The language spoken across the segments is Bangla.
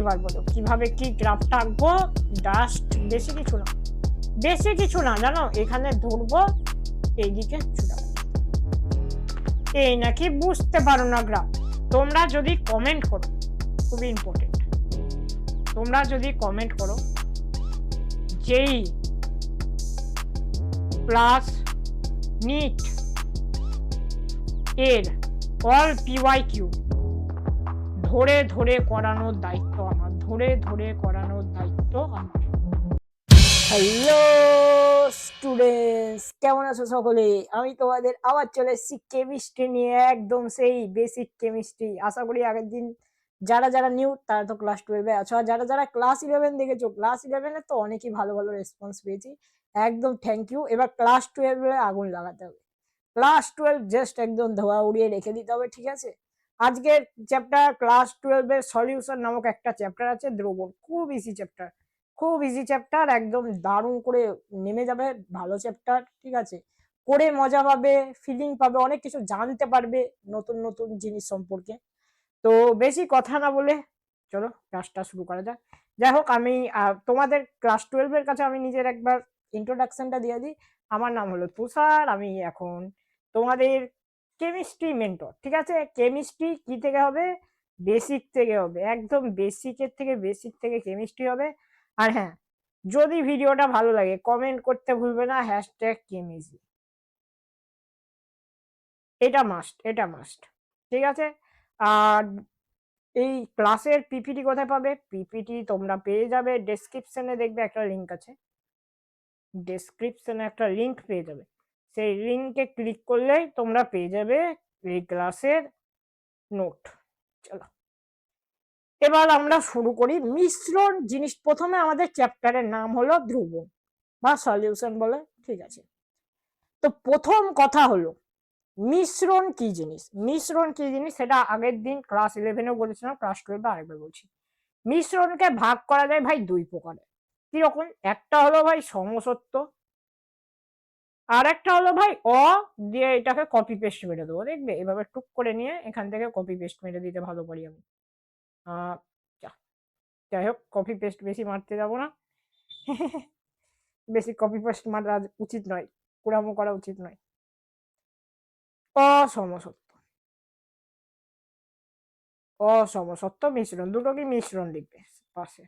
এবার বলো কিভাবে কি গ্রাফটা আঁকবো। জাস্ট বেশি কিছু না জানো, এখানে ধরবো, এইদিকে চলে আসবো। এই নাকি বুঝতে পারো না গ্রাফ। তোমরা যদি কমেন্ট করো, খুবই ইম্পর্টেন্ট, তোমরা যদি কমেন্ট করো যেই প্লাস নিট এর অল PYQ ধরে ধরে করানোর দায়িত্ব আমার, হ্যালো স্টুডেন্টস, কেমন আছো সকলে? আমি তোমাদের আবার চলে এসেছি কেমিস্ট্রি নিয়ে, একদম সেই বেসিক কেমিস্ট্রি। আশা করি আগের দিন যারা যারা নিউ তারা তো ক্লাস 12-এ আছো, আর যারা যারা ক্লাস 11 দেখেছো, ক্লাস 11-এ তো অনেকই ভালো ভালো রেসপন্স পেয়েছি, একদম থ্যাংক ইউ। এবার ক্লাস 12-এ আগুন লাগাতে হবে। ক্লাস 12 জাস্ট একদম ধোয়া উড়িয়ে রেখে দিতে হবে, ঠিক আছে? আজকের চ্যাপ্টার ক্লাস 12-এর সলিউশন নামক একটা চ্যাপ্টার আছে, দ্রবণ। খুব ইজি চ্যাপ্টার, একদম দারুণ করে নেমে যাবে, ভালো চ্যাপ্টার, ঠিক আছে? করে মজা পাবে, ফিলিং পাবে, অনেক কিছু জানতে পারবে নতুন নতুন জিনিস সম্পর্কে। তো বেশি কথা না বলে চলো ক্লাসটা শুরু করা যাক। যাই হোক, আমি তোমাদের ক্লাস 12-এর কাছে আমি নিজের একবার ইন্ট্রোডাকশনটা দিয়ে দিই। আমার নাম হলো তুষার, আমি এখন তোমাদের কেমিস্ট্রি মেন্টর, ঠিক আছে? কেমিস্ট্রি কি থেকে হবে? বেসিক থেকে হবে, একদম বেসিক থেকে কেমিস্ট্রি হবে। আর হ্যাঁ, যদি ভিডিওটা ভালো লাগে কমেন্ট করতে ভুলবে না, #কেমিজি। এটা মাস্ট, ঠিক আছে? আর এই ক্লাসের পিপিটি কোথায় পাবে? পিপিটি তোমরা পেয়ে যাবে ডেসক্রিপশনে, দেখবে একটা লিঙ্ক আছে, ডেসক্রিপশনে একটা লিঙ্ক পেয়ে যাবে। সেই লিঙ্কে ক্লিক করলেই তোমরা পেয়ে যাবে এই ক্লাসের নোট। চলো এবার আমরা শুরু করি। মিশ্রণ জিনিস, প্রথমে আমাদের চ্যাপ্টারের নাম হলো ধ্রুবণ বা সলিউশন বলে, ঠিক আছে? তো প্রথম কথা হলো মিশ্রণ কি জিনিস সেটা আগের দিন ক্লাস 11-এও বলেছিলাম, ক্লাস 12-এ আরেকবার বলছি। মিশ্রণকে ভাগ করা যায় ভাই দুই প্রকারে। কিরকম? একটা হলো ভাই সমসত্ব, আর একটা হলো ভাই দিয়ে এটাকে কপি পেস্ট মেরে দেবো, দেখবে এভাবে টুক করে নিয়ে এখান থেকে কপি পেস্ট মেরে দিতে ভালো পারি আমি। যাই হোক, কপি পেস্ট বেশি মারতে যাবো না। বেশি কপি পেস্ট মারা উচিত নয়, কুড়ামো করা উচিত নয়। অসমসত্ব, মিশ্রণ, দুটো কি মিশ্রণ লিখবে পাশে।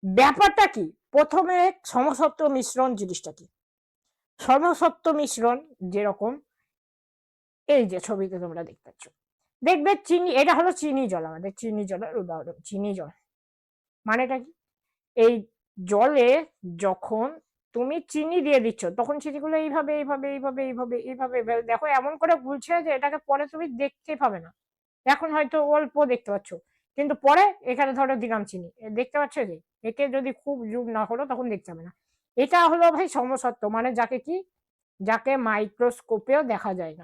ব্যাপারটা কি? প্রথমে সমসত্ব মিশ্রণ জিনিসটা কি? সমসত্ব মিশ্রণ যেরকম এই যে ছবিতে তোমরা দেখতে পাচ্ছ, দেখবে চিনি, এটা হলো চিনি জল, আমাদের চিনি জলের উদাহরণ, চিনি জল। মানেটা কি? এই জলে যখন তুমি চিনি দিয়ে দিচ্ছ, তখন চিনিগুলো এইভাবে এইভাবে এইভাবে এইভাবে এইভাবে দেখো এমন করে গুলছে যে এটাকে পরে তুমি দেখতে পাবে না। এখন হয়তো অল্প দেখতে পাচ্ছ, কিন্তু পরে এখানে ধরো দিলাম চিনি, দেখতে পাচ্ছ যে একে যদি খুব জুম না করো তখন দেখতে হবে না। এটা হলো ভাই সমসত্ব, মানে যাকে মাইক্রোস্কোপেও দেখা যায়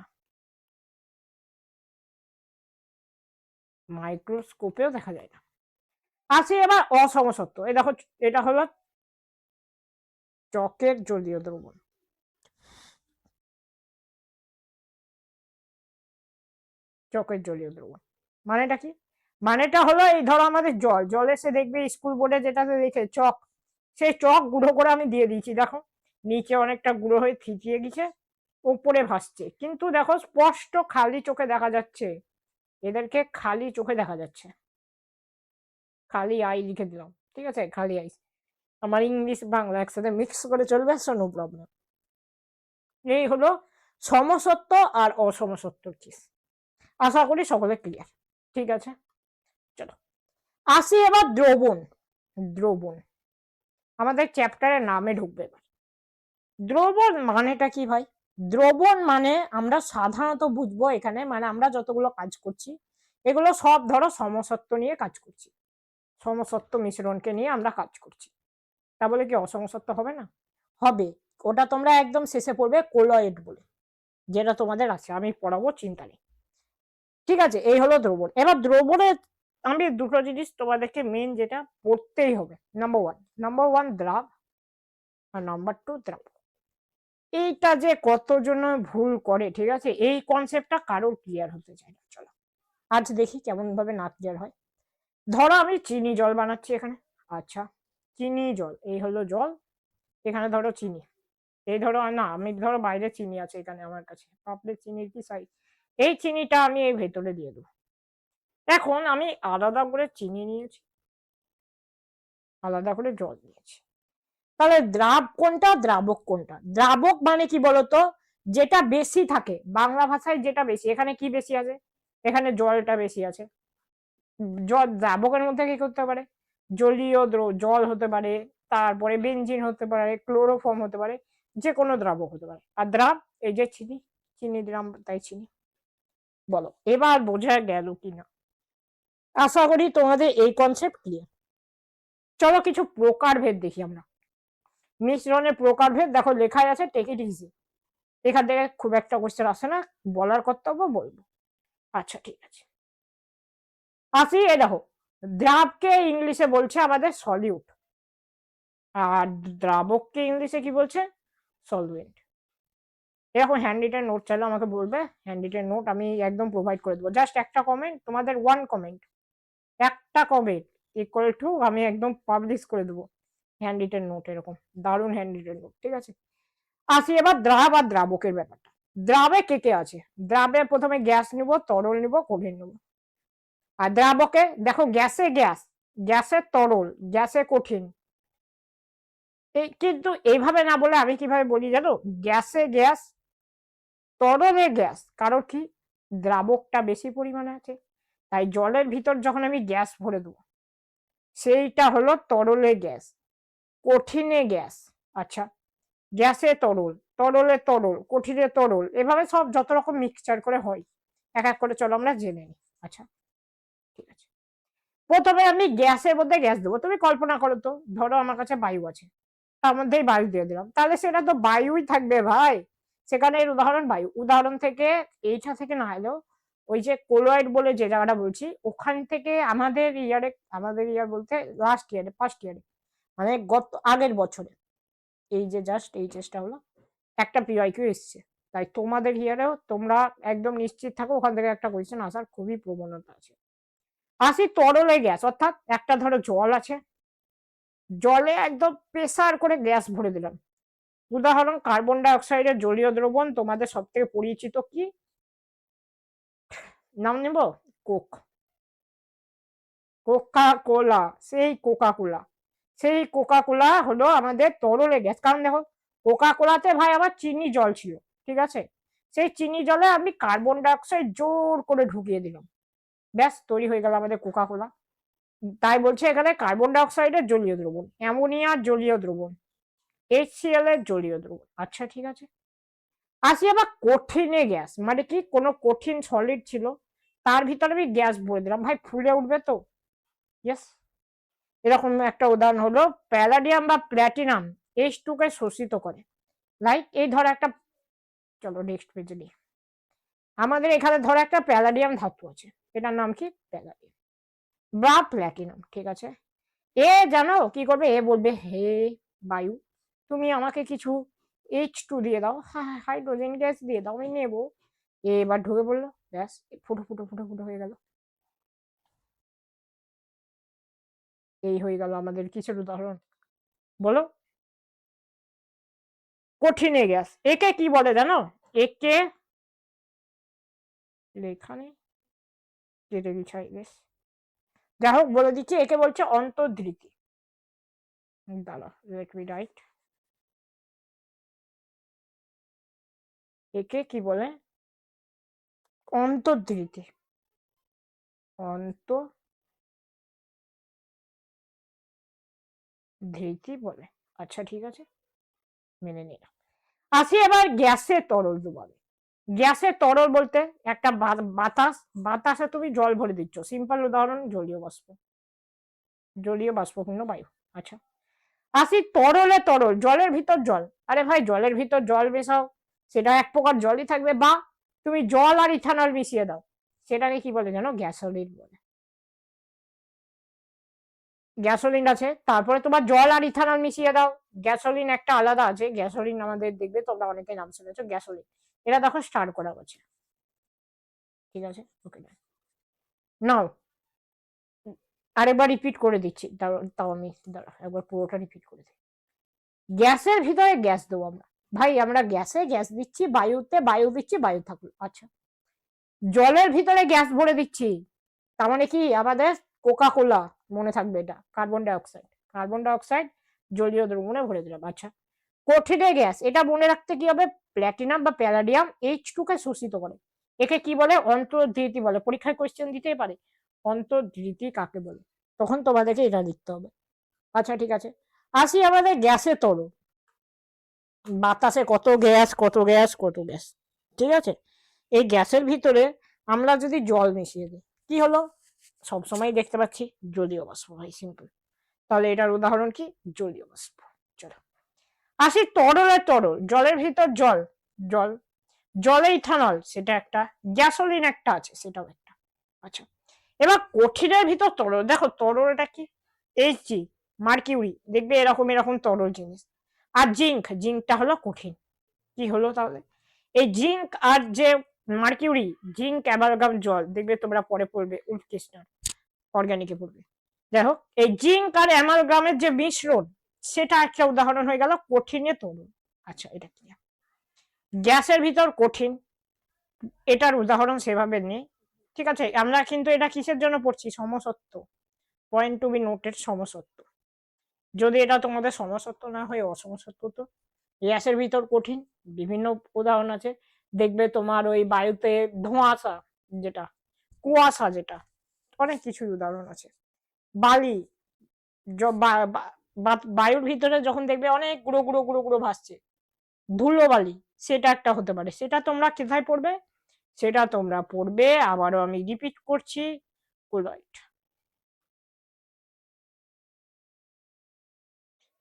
না, আসি এবার অসমসত্ব। এই দেখো, এটা হলো চকের জলীয় দ্রবণ, মানেটা কি? মানেটা হলো এই ধরো আমাদের জল এসে দেখবে স্কুল বোর্ডে যেটাতে দেখে চক, সেই চক গুঁড়ো করে আমি দিয়ে দিয়েছি, দেখো নিচে অনেকটা গুঁড়ো হয়ে থিতিয়ে গেছে, উপরে ভাসছে, কিন্তু দেখো স্পষ্ট খালি চোখে দেখা যাচ্ছে, এদেরকে খালি চোখে দেখা যাচ্ছে। খালি আই লিখে দিলাম, ঠিক আছে? খালি আই, আমার ইংলিশ বাংলা একসাথে মিক্স করে চলবে, সো নো প্রবলেম। এই হলো সমসত্ব আর অসমসত্বর কেস। আশা করি সকলে ক্লিয়ার, ঠিক আছে? চলো আসি এবার দ্রবণ আমাদের চ্যাপ্টারের নামে ঢুকবে। এবার দ্রবণ মানেটা কি ভাই? দ্রবণ মানে আমরা সাধারণত বুঝবো এখানে, মানে আমরা যতগুলো কাজ করছি এগুলো সব ধরো সমসত্ব নিয়ে কাজ করছি, সমসত্ব মিশ্রণকে নিয়ে আমরা কাজ করছি। তা বলে কি অসমসত্ব হবে না? হবে। ওটা তোমরা একদম শেষে পড়বে কোলয়েড বলে, যেটা তোমাদের আছে, আমি পড়াবো, চিন্তা নেই, ঠিক আছে? এই হলো দ্রবণ। এবার দ্রবণের আমি দুটো জিনিস তোমাদেরকে মেন যেটা পড়তেই হবে, নাম্বার ওয়ান দ্রাব, আর নাম্বার 2 দ্রাবক। এইটা যে কতজন ভুল করে, ঠিক আছে? এই কনসেপ্টটা কারোর ক্লিয়ার হতে চায় না। চলো আজ দেখি কেমন ভাবে না ক্লিয়ার হয়। ধরো আমি চিনি জল বানাচ্ছি এখানে। আচ্ছা, চিনি জল, এই হলো জল, এখানে ধরো চিনি, এই ধরো, না আমি ধরো বাইরে চিনি আছে এখানে আমার কাছে, ভাবলে চিনির কি সাইজ, এই চিনিটা আমি এই ভেতরে দিয়ে দেবো। এখন আমি আলাদা করে চিনি নিয়েছি, আলাদা করে জল নিয়েছি। তাহলে দ্রাব কোনটা, দ্রাবক কোনটা? দ্রাবক মানে কি বলতো, যেটা বেশি থাকে, বাংলা ভাষায় যেটা বেশি, এখানে কি বেশি আছে, এখানে জলটা বেশি আছে। জল দ্রাবকের মধ্যে কি করতে পারে, জলীয় জল হতে পারে, তারপরে বেনজিন হতে পারে, ক্লোরোফর্ম হতে পারে, যে কোনো দ্রাবক হতে পারে। আর দ্রাব, এই যে চিনি, চিনি দিলাম তাই চিনি। বলো এবার বোঝা গেল কিনা, আশা করি তোমাদের এই কনসেপ্ট ক্লিয়ার। চলো কিছু প্রকারভেদ দেখি আমরা। মিশ্রণের প্রকারভেদ দেখো লেখাই আছে, টেক ইট ইজি। এখান থেকে খুব একটা কোশ্চেন আসে না, বলার কর্তব্য বলবো। আচ্ছা ঠিক আছে, আসি। এ দেখো, দ্রাবকে ইংলিশে বলছে আমাদের সলিউট, আর দ্রাবককে ইংলিশে কি বলছে, সলভেন্ট। এরকম হ্যান্ড রিটেন নোট চাইলে আমাকে বলবে, হ্যান্ড রিটেন নোট আমি একদম প্রোভাইড করে দেবো। জাস্ট একটা কমেন্ট, তোমাদের ওয়ান কমেন্ট, একটা কমেন্ট ইকুয়াল টু আমি একদম পাবলিশ করে দেবো হ্যান্ড রিটেন নোট, এরকম দারুণ হ্যান্ড রিটেন নোট। ঠিক আছে, আসি এবার দ্রাব আর দ্রাবকের ব্যাপারটা। দ্রাবে কে কে আছে, দ্রাবে প্রথমে গ্যাস নিব, তরল নিব, কঠিন নিব। আর দ্রাবকে দেখো, গ্যাসে গ্যাস, গ্যাসে তরল, গ্যাসে কঠিন। কিন্তু এইভাবে না বলে আমি কিভাবে বলি জানো, গ্যাসে গ্যাস, তরলে গ্যাস, কারণ কি, দ্রাবকটা বেশি পরিমাণে আছে, তাই জলের ভিতর যখন আমি গ্যাস ভরে দেবো, সেইটা হলো তরলে গ্যাস, কঠিনে গ্যাস। আচ্ছা, গ্যাসে তরল, তরলে তরল, কঠিনে তরল, এভাবে সব যত রকম মিক্সচার করে হয়, এক এক করে চলো আমরা জেনে নিই। আচ্ছা ঠিক আছে, প্রথমে আমি গ্যাসের মধ্যে গ্যাস দেবো। তুমি কল্পনা করো তো, ধরো আমার কাছে বায়ু আছে, তার মধ্যেই বায়ু দিয়ে দিলাম, তাহলে সেটা তো বায়ুই থাকবে ভাই। সেখানে এর উদাহরণ বায়ু, উদাহরণ থেকে এইটা থেকে না এলেও ওই যে কোলয়েড বলে যে জায়গাটা বলছি, ওখান থেকে আমাদের ইয়ারে, আমাদের ইয়ার বলতে লাস্ট ইয়ারে, ফার্স্ট ইয়ারে, মানে গত আগের বছরে, এই যে জাস্ট এই চেষ্টা হলো, একটা পিওয়াইকিউ এসছে। তাই তোমাদের ইয়ারেও তোমরা একদম নিশ্চিত থাকো, ওখান থেকে একটা কোয়েশ্চেন আসার খুবই প্রবণতা আছে। আসি তরলে গ্যাস, অর্থাৎ একটা ধরো জল আছে, জলে একদম প্রেসার করে গ্যাস ভরে দিলাম। উদাহরণ কার্বন ডাই অক্সাইডের জলীয় দ্রবণ, তোমাদের সব থেকে পরিচিত কি নাম নেব, কোক, কোকা কোলা, সেই কোকা কোলা, সেই কোকা কোলা হলো আমাদের তরলে গ্যাস। কারণ দেখো, কোকা কোলাতে ভাই আবার চিনি জল ছিল, ঠিক আছে, সেই চিনি জলে আমি কার্বন ডাই অক্সাইড জোর করে ঢুকিয়ে দিলাম, ব্যাস তৈরি হয়ে গেল আমাদের কোকা কোলা। তাই বলছে এখানে কার্বন ডাই অক্সাইডের জলীয় দ্রবণ, অ্যামোনিয়ার জলীয় দ্রবণ, HCl এর জলীয় দ্রবণ। আচ্ছা ঠিক আছে, আসি আবার কঠিনে গ্যাস, মানে কি, কোনো কঠিন সলিড ছিল, তার ভিতরে আমি গ্যাস ভরে দিলাম, ভাই ফুলে উঠবে তো, ইয়েস। এরকম একটা উদাহরণ হলো প্যালাডিয়াম বা প্ল্যাটিনাম, H2 কে শোষিত করে। লাইক এই ধর একটা, চলো নেক্সট পেজে নিই, আমাদের এখানে ধর একটা প্যালাডিয়াম ধাতু আছে, এটার নাম কি, প্যালাডিয়াম বা প্ল্যাটিনাম। ঠিক আছে, এ জানো কি করবে, এ বলবে হে বায়ু, তুমি আমাকে কিছু H2 দিয়ে দাও, হ্যাঁ হাইড্রোজেন গ্যাস দিয়ে দাও, আমি নেবো। এবার ঢুকে পড়লো, ব্যাস ফুটো ফুটো ফুটো ফুটো হয়ে গেল। এই হয়ে গেল আমাদের কিসের উদাহরণ, বলো, কঠিনে গ্যাস। একে কি বলে জানো, একে লেখা নেই, কেটে দিচ্ছি বেশ, যাই হোক বলে দিচ্ছি, একে বলছে অন্তর্ধৃতি। দাঁড়া, লেট মি রাইট, একে কি বলে, অন্তর্ধৃতি, অন্তর্ধৃতি বলে। আচ্ছা ঠিক আছে, মেনে নিলাম। আসি এবার গ্যাসের তরল দুভাবে। গ্যাসের তরল বলতে একটা বাতাস, বাতাসে তুমি জল ভরে দিচ্ছ, সিম্পল উদাহরণ জলীয় বাষ্প, জলীয় বাষ্পপূর্ণ বায়ু। আচ্ছা, আসি তরলে তরল, জলের ভিতর জল, আরে ভাই জলের ভিতর জল মেশাও, সেটা এক প্রকার জলই থাকবে, বা তুমি জল আর ইথানল মিশিয়ে দাও, সেটাকে কি বলে জানো, গ্যাসোলিন বলে। গ্যাসোলিন আছে, তারপরে তোমার জল আর ইথানল মিশিয়ে দাও, গ্যাসোলিন একটা আলাদা আছে, গ্যাসোলিন আমাদের দেখবে তোমরা অনেকে নাম শুনেছো গ্যাসোলিন, এটা দেখো স্টার্ট করা হচ্ছে। ঠিক আছে, ওকে নাও, আরেকবার রিপিট করে দিচ্ছি, তাও আমি দাঁড়া একবার পুরোটা রিপিট করে দিই। গ্যাসের ভিতরে গ্যাস দেবো আমরা, ভাই আমরা গ্যাসে গ্যাস দিচ্ছি, বায়ুতে বায়ু দিচ্ছি, বায়ু থাকলো। আচ্ছা, জলের ভিতরে গ্যাস ভরে দিচ্ছি, তার মানে কি আমাদের কোকা কোলা, মনে থাকবে এটা carbon die oxide, carbon die oxide জলীয় দ্রবণে ভরে দিলাম। আচ্ছা, কঠিনে গ্যাস, এটা মনে রাখতে কি হবে, প্ল্যাটিনাম বা প্যালাডিয়াম H2 কে শোষিত করে, একে কি বলে, অন্তর্ধৃতি বলে। পরীক্ষায় কোশ্চেন দিতেই পারে অন্তর্ধৃতি কাকে বলে, তখন তোমাদেরকে এটা লিখতে হবে। আচ্ছা ঠিক আছে, আসি আমাদের গ্যাসে তরল, বাতাসে কত গ্যাস কত গ্যাস কত গ্যাস, ঠিক আছে। এই গ্যাসের ভিতরে আমরা যদি জল মিশিয়ে দিই, কি হলো, সবসময় দেখতে পাচ্ছি জলীয় বাষ্প, ভাই সিম্পল। তাহলে এটার উদাহরণ কি, জলীয় বাষ্প। চলো আসি তরলের তরল, জলের ভিতর জল, জল, জলে ইথানল, সেটা একটা, গ্যাসোলিন একটা আছে, সেটাও একটা। আচ্ছা, এবার কঠিনের ভিতর তরল, দেখো তরল এটা কি, Hg, মার্কিউরি, দেখবে এরকম এরকম তরল জিনিস। আর জিঙ্ক, জিঙ্কটা হলো কঠিন। কি হলো তাহলে, এই জিঙ্ক আর যে মার্কিউরি, জিঙ্ক অ্যামালগাম জল, দেখবে তোমরা পরে পড়বে উৎকৃষ্ণ অর্গানিকে পড়বে। যাই হোক, এই জিঙ্ক আর অ্যামালগামের যে মিশ্রণ, সেটা একটা উদাহরণ হয়ে গেল কঠিনে তরল। আচ্ছা, এটা কি, গ্যাসের ভিতর কঠিন, এটার উদাহরণ সেভাবে নেই, ঠিক আছে। আমরা কিন্তু এটা কিসের জন্য পড়ছি, সমসত্ব, পয়েন্ট টু বি নোটেড, সমসত্ব। যদি এটা তোমাদের সমসত্ব না হয়ে অসমসত্ব তো। গ্যাসের ভিতর কঠিন, বিভিন্ন উদাহরণ আছে, দেখবে তোমার ওই বায়ুতে ধোঁয়াশা, যেটা কুয়াশা, যেটা অনেক কিছুই উদাহরণ আছে। বালি, বায়ুর ভিতরে যখন দেখবে অনেক গুঁড়ো গুঁড়ো গুঁড়ো গুঁড়ো ভাসছে, ধুলো বালি, সেটা একটা হতে পারে। সেটা তোমরা কোথায় পড়বে, সেটা তোমরা পড়বে, আবারও আমি রিপিট করছি, ক্লোরাইড।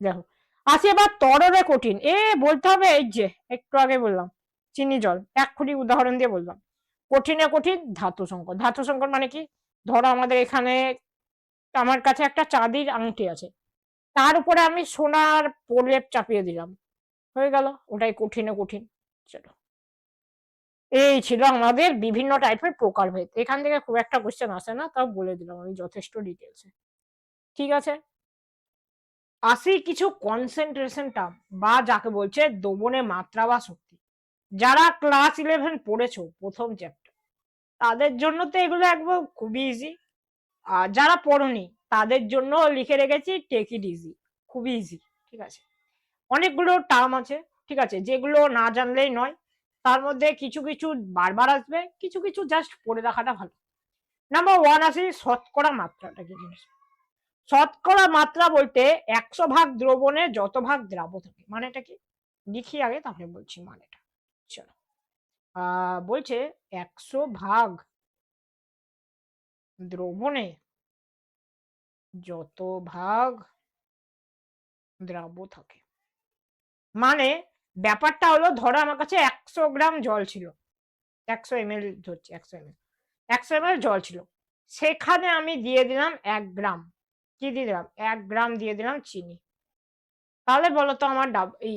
দেখো আসি এবার তরলে কঠিন, বলতে হবে এই যে একটু আগে বললাম চিনি জল, এক্ষুনি উদাহরণ দিয়ে বললাম। কঠিনে কঠিন, ধাতু সংকট, ধাতু সংকট মানে কি, ধরো আমাদের এখানে, আমার কাছে একটা চাঁদির আংটি আছে, তার উপরে আমি সোনার প্রলেপ চাপিয়ে দিলাম, হয়ে গেল, ওটাই কঠিনে কঠিন। চলো, এই ছিল আমাদের বিভিন্ন টাইপের প্রকারভেদ। এখান থেকে খুব একটা কোশ্চেন আসে না, তাও বলে দিলাম আমি যথেষ্ট ডিটেলসে, ঠিক আছে। আসি কিছু কনসেন্ট্রেশন টার্ম, বা যাকে বলছে দ্রবণে মাত্রা বা শক্তি। যারা ক্লাস 11 পড়েছো প্রথম চ্যাপ্টার, তাদের জন্য তো এগুলো একদম খুবই ইজি, আর যারা পড়োনি তাদের জন্য লিখে রেখেছি টেক ইট ইজি, খুবই ইজি, ঠিক আছে। অনেকগুলো টার্ম আছে, ঠিক আছে, যেগুলো না জানলেই নয়, তার মধ্যে কিছু কিছু বারবার আসবে, কিছু কিছু জাস্ট পড়ে রাখাটা ভালো। নাম্বার 1 আছে শতকরা মাত্রাটা কি জিনিস। শতকরা মাত্রা বলতে 100 ভাগ দ্রবণে যত ভাগ দ্রাব্য থাকে, মানেটা কি, লিখি আগে তারপরে বলছি মানেটা। চলো, বলছে 100 ভাগ দ্রবণে যত ভাগ দ্রাব্য থাকে, মানে ব্যাপারটা হলো, ধরো আমার কাছে 100 গ্রাম জল ছিল, 100 ml ধরছি, 100 ml, 100 ml জল ছিল, সেখানে আমি দিয়ে দিলাম 1 গ্রাম, কি দিয়ে দিলাম, 1 গ্রাম দিয়ে দিলাম চিনি। তাহলে বলতো আমার এই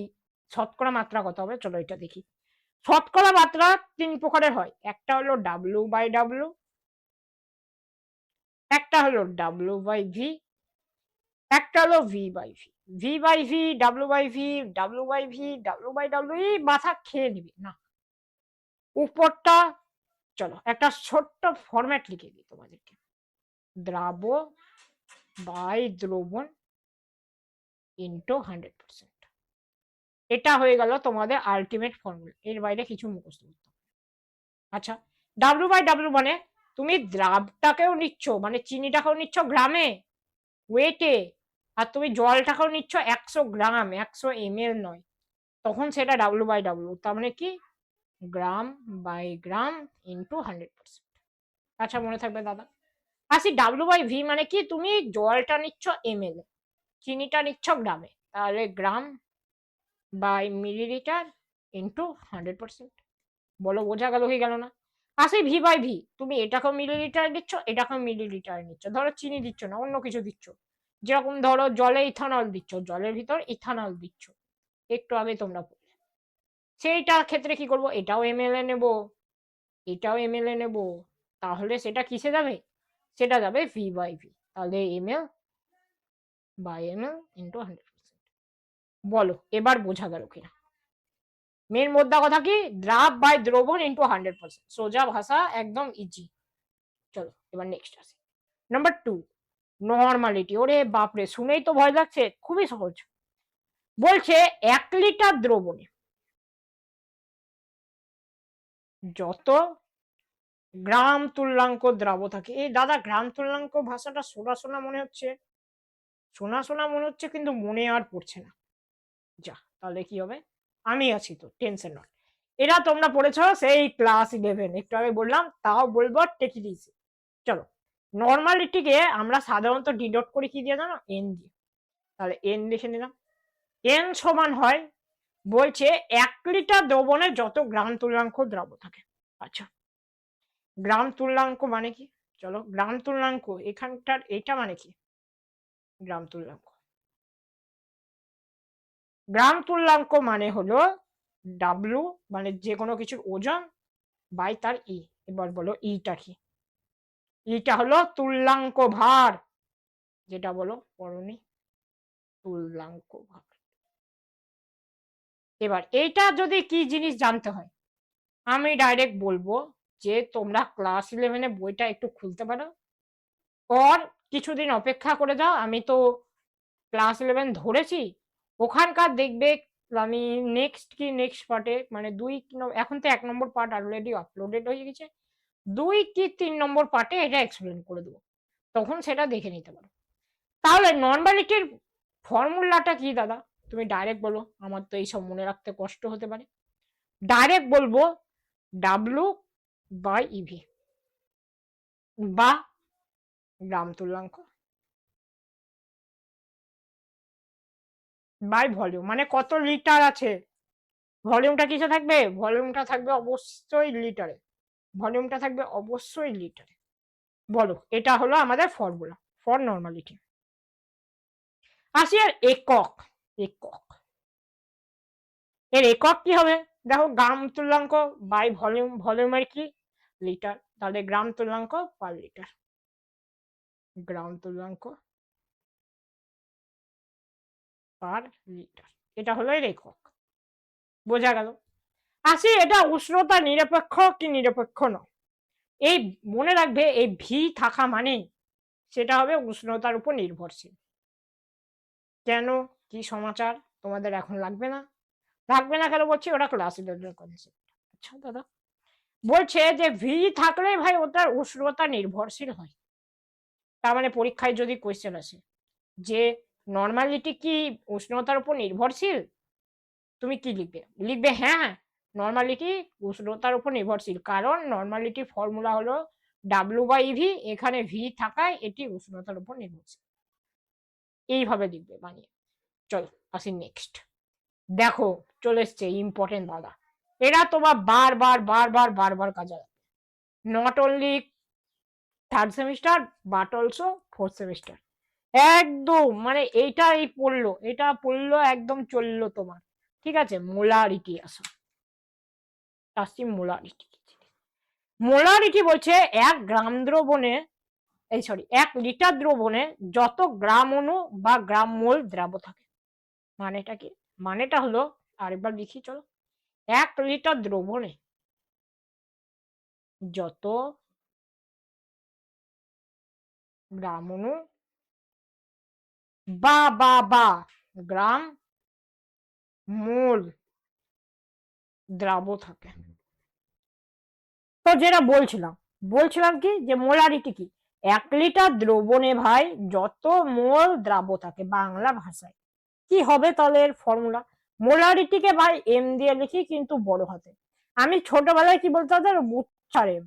শতকরা মাত্রা কত হবে, চলো এটা দেখি। শতকরা মাত্রা 3 প্রকারের হয়, একটা হলো W/W, একটা হলো W/V, একটা হলো V/V। V/V, W/V, W/V, W/W, মাথা খেয়ে নিবি না উপরটা। চলো একটা ছোট্ট ফরম্যাট লিখে দিই তোমাদেরকে, দ্রাব্য বাই দ্রবণ ইন্টু 100%, এটা হয়ে গেল তোমাদের আলটিমেট ফর্মুলা, এর বাইরে কিছু মুখস্থ করতে হবে। আচ্ছা, W/W মানে তুমি দ্রাবটাকেও নিচ্ছ, মানে চিনিটাকেও নিচ্ছ গ্রামে ওয়েটে, আর তুমি জলটাকেও নিচ্ছ 100 গ্রাম, 100 ml নয়, তখন সেটা W/W, তার মানে কি, গ্রাম বাই গ্রাম ইন্টু 100%। আচ্ছা, মনে থাকবে দাদা। আসি W/V মানে কি, তুমি জলটা নিচ্ছ ml, চিনিটা নিচ্ছ গ্রামে, তাহলে গ্রাম বাই মিলিলিটার ইন্টু 100%। বলো বোঝা গেল কি গেল না। আসি V/V, তুমি এটাকেও মিলিলিটার দিচ্ছ, এটাকেও মিলিলিটার নিচ্ছ, ধরো চিনি দিচ্ছ না, অন্য কিছু দিচ্ছ, যেরকম ধরো জলে ইথানল দিচ্ছ, জলের ভিতর ইথানল দিচ্ছ, একটু আগে তোমরা বললে, সেইটার ক্ষেত্রে কি করব, এটাও ml এ নেব, এটাও ml এ নেব, তাহলে সেটা কিসে যাবে, সেটা যাবে V/V। তাহলে ml বাই ml ইন্টু 100%। বলো এবার বোঝা গেল কিনা? মেন মোদ্দা কথা কি, দ্রাব বাই দ্রবণ ইন্টু 100%, সোজা ভাষা, একদম ইজি। চলো এবার নেক্সট আসি। Number 2, normality. ওরে বাপরে, শুনেই তো ভয় লাগছে, খুবই সহজ। বলছে 1 লিটার দ্রবণে যত গ্রাম তুল্যাঙ্ক দ্রাব থাকে। এই দাদা গ্রাম তুল্যাঙ্ক ভাষাটা শোনা শোনা মনে হচ্ছে, শোনা শোনা মনে হচ্ছে, কিন্তু মনে আর পড়ছে না। যা, তাহলে কি হবে? আমি আছি তো, টেনশন নয়। এরা তোমরা পড়েছ সেই ক্লাস 11, একটু আগে বললাম, তাও বলবো টেক ইট ইজি। চলো, নর্মালিটিকে আমরা সাধারণত ডিনোট করি কি দিয়ে জানো? এন দিয়ে। তাহলে এন লিখে নিলাম। এন সমান হয়, বলছে 1 লিটার দ্রবণে যত গ্রাম তুল্যাঙ্ক দ্রাব থাকে। আচ্ছা, গ্রাম তুল্যাঙ্ক মানে কি? চলো, গ্রাম তুল্যাঙ্ক এখানটার এটা মানে কি? গ্রাম তুল্যাঙ্ক, গ্রাম তুল্যাঙ্ক মানে হলো ডাব্লু, মানে যে কোনো কিছুর ওজন, বাই তার ই। এবার বলো ইটা কি? ইটা হলো তুল্যাঙ্ক ভার, যেটা বলো পড়নি, তুল্যাঙ্ক ভার। এবার এইটা যদি কি জিনিস জানতে হয়, আমি ডাইরেক্ট বলবো যে তোমরা ক্লাস 11 বইটা একটু খুলতে পারো, পর কিছুদিন অপেক্ষা করে যাও। আমি তো ক্লাস 11 ধরেছি, ওখানকার দেখবে আমি নেক্সট পার্টে, মানে এখন তো 1 নম্বর পার্ট অলরেডি আপলোডেড হয়ে গেছে, 2 কি 3 নম্বর পার্টে এটা এক্সপ্লেন করে দেবো, তখন সেটা দেখে নিতে পারো। তাহলে নর্মালিটির ফর্মুলাটা কি দাদা? তুমি ডাইরেক্ট বলো, আমার তো এইসব মনে রাখতে কষ্ট হতে পারে। ডাইরেক্ট বলবো ডাব্লু বাই ইভি, বা গ্রাম তুল্যাঙ্ক বাই ভলিউম। মানে কত লিটার আছে, ভলিউমটা কিসে থাকবে? ভলিউমটা থাকবে অবশ্যই লিটারে, ভলিউমটা থাকবে অবশ্যই লিটারে। বলো, এটা হলো আমাদের ফর্মুলা ফর নর্মালিটি। আসি আর একক। একক, এর একক কি হবে? দেখো, গ্রাম তুল্যাঙ্ক বাই ভলিউম, ভলিউমের কি? লিটার, তাহলে গ্রাম তুল্যাঙ্ক পার লিটার, গ্রাম তুল্যাঙ্ক পার লিটার, এটা হলো এর একক। বোঝা গেল? আসি, এটা উষ্ণতা নিরপেক্ষ কি নিরপেক্ষ নয়। এই মনে রাখবে, এই ভি থাকা মানেই সেটা হবে উষ্ণতার উপর নির্ভরশীল। কেন, কি সমাচার তোমাদের এখন লাগবে না? লাগবে না কেন বলছি? ওটা ক্লাস 11 কনসেপ্ট। আচ্ছা দাদা, বলছে যে ভি থাকলে ভাই ওটার উষ্ণতা নির্ভরশীল হয়। তার মানে পরীক্ষায় যদি কোয়েশ্চেন আসে যে নর্মালিটি কি উষ্ণতার উপর নির্ভরশীল, তুমি কি লিখবে? লিখবে হ্যাঁ, নর্মালিটি উষ্ণতার উপর নির্ভরশীল, কারণ নর্মালিটি ফর্মুলা হলো ডাব্লু বাই ভি, এখানে ভি থাকায় এটি উষ্ণতার উপর নির্ভরশীল। এইভাবে লিখবে বানিয়ে। চলো আসি নেক্সট। দেখো, চলে এসছে ইম্পর্টেন্ট দাদা, এরা তোমার বারবার কাজে লাগবে, not only third semester but also fourth semester. একদম মানে এইটাই পড়লো, এটা পড়লো, একদম চললো তোমার। ঠিক আছে, মোলারিটি আসো, আসছি মোলারিটি। মোলারিটি বলছে 1 গ্রাম দ্রবণে, এই সরি 1 লিটার দ্রবণে যত গ্রাম অণু বা গ্রাম মোল দ্রাব থাকে। মানেটা কি? মানেটা হলো, আরেকবার লিখি চলো, 1 লিটার দ্রবণে যত গ্রাম অণু বা গ্রাম মোল দ্রাব থাকে। তো যেটা বলছিলাম কি, যে মোলারিটি কি? 1 লিটার দ্রবণে ভাই যত মোল দ্রাব থাকে, বাংলা ভাষায় কি হবে তাহলে এর ফর্মুলা? মোলারিটিকে ভাই এম দিয়ে লিখি, কিন্তু বড় হাতে। আমি ছোটবেলায় কি বলতে হতো, মুচ্ছার এম,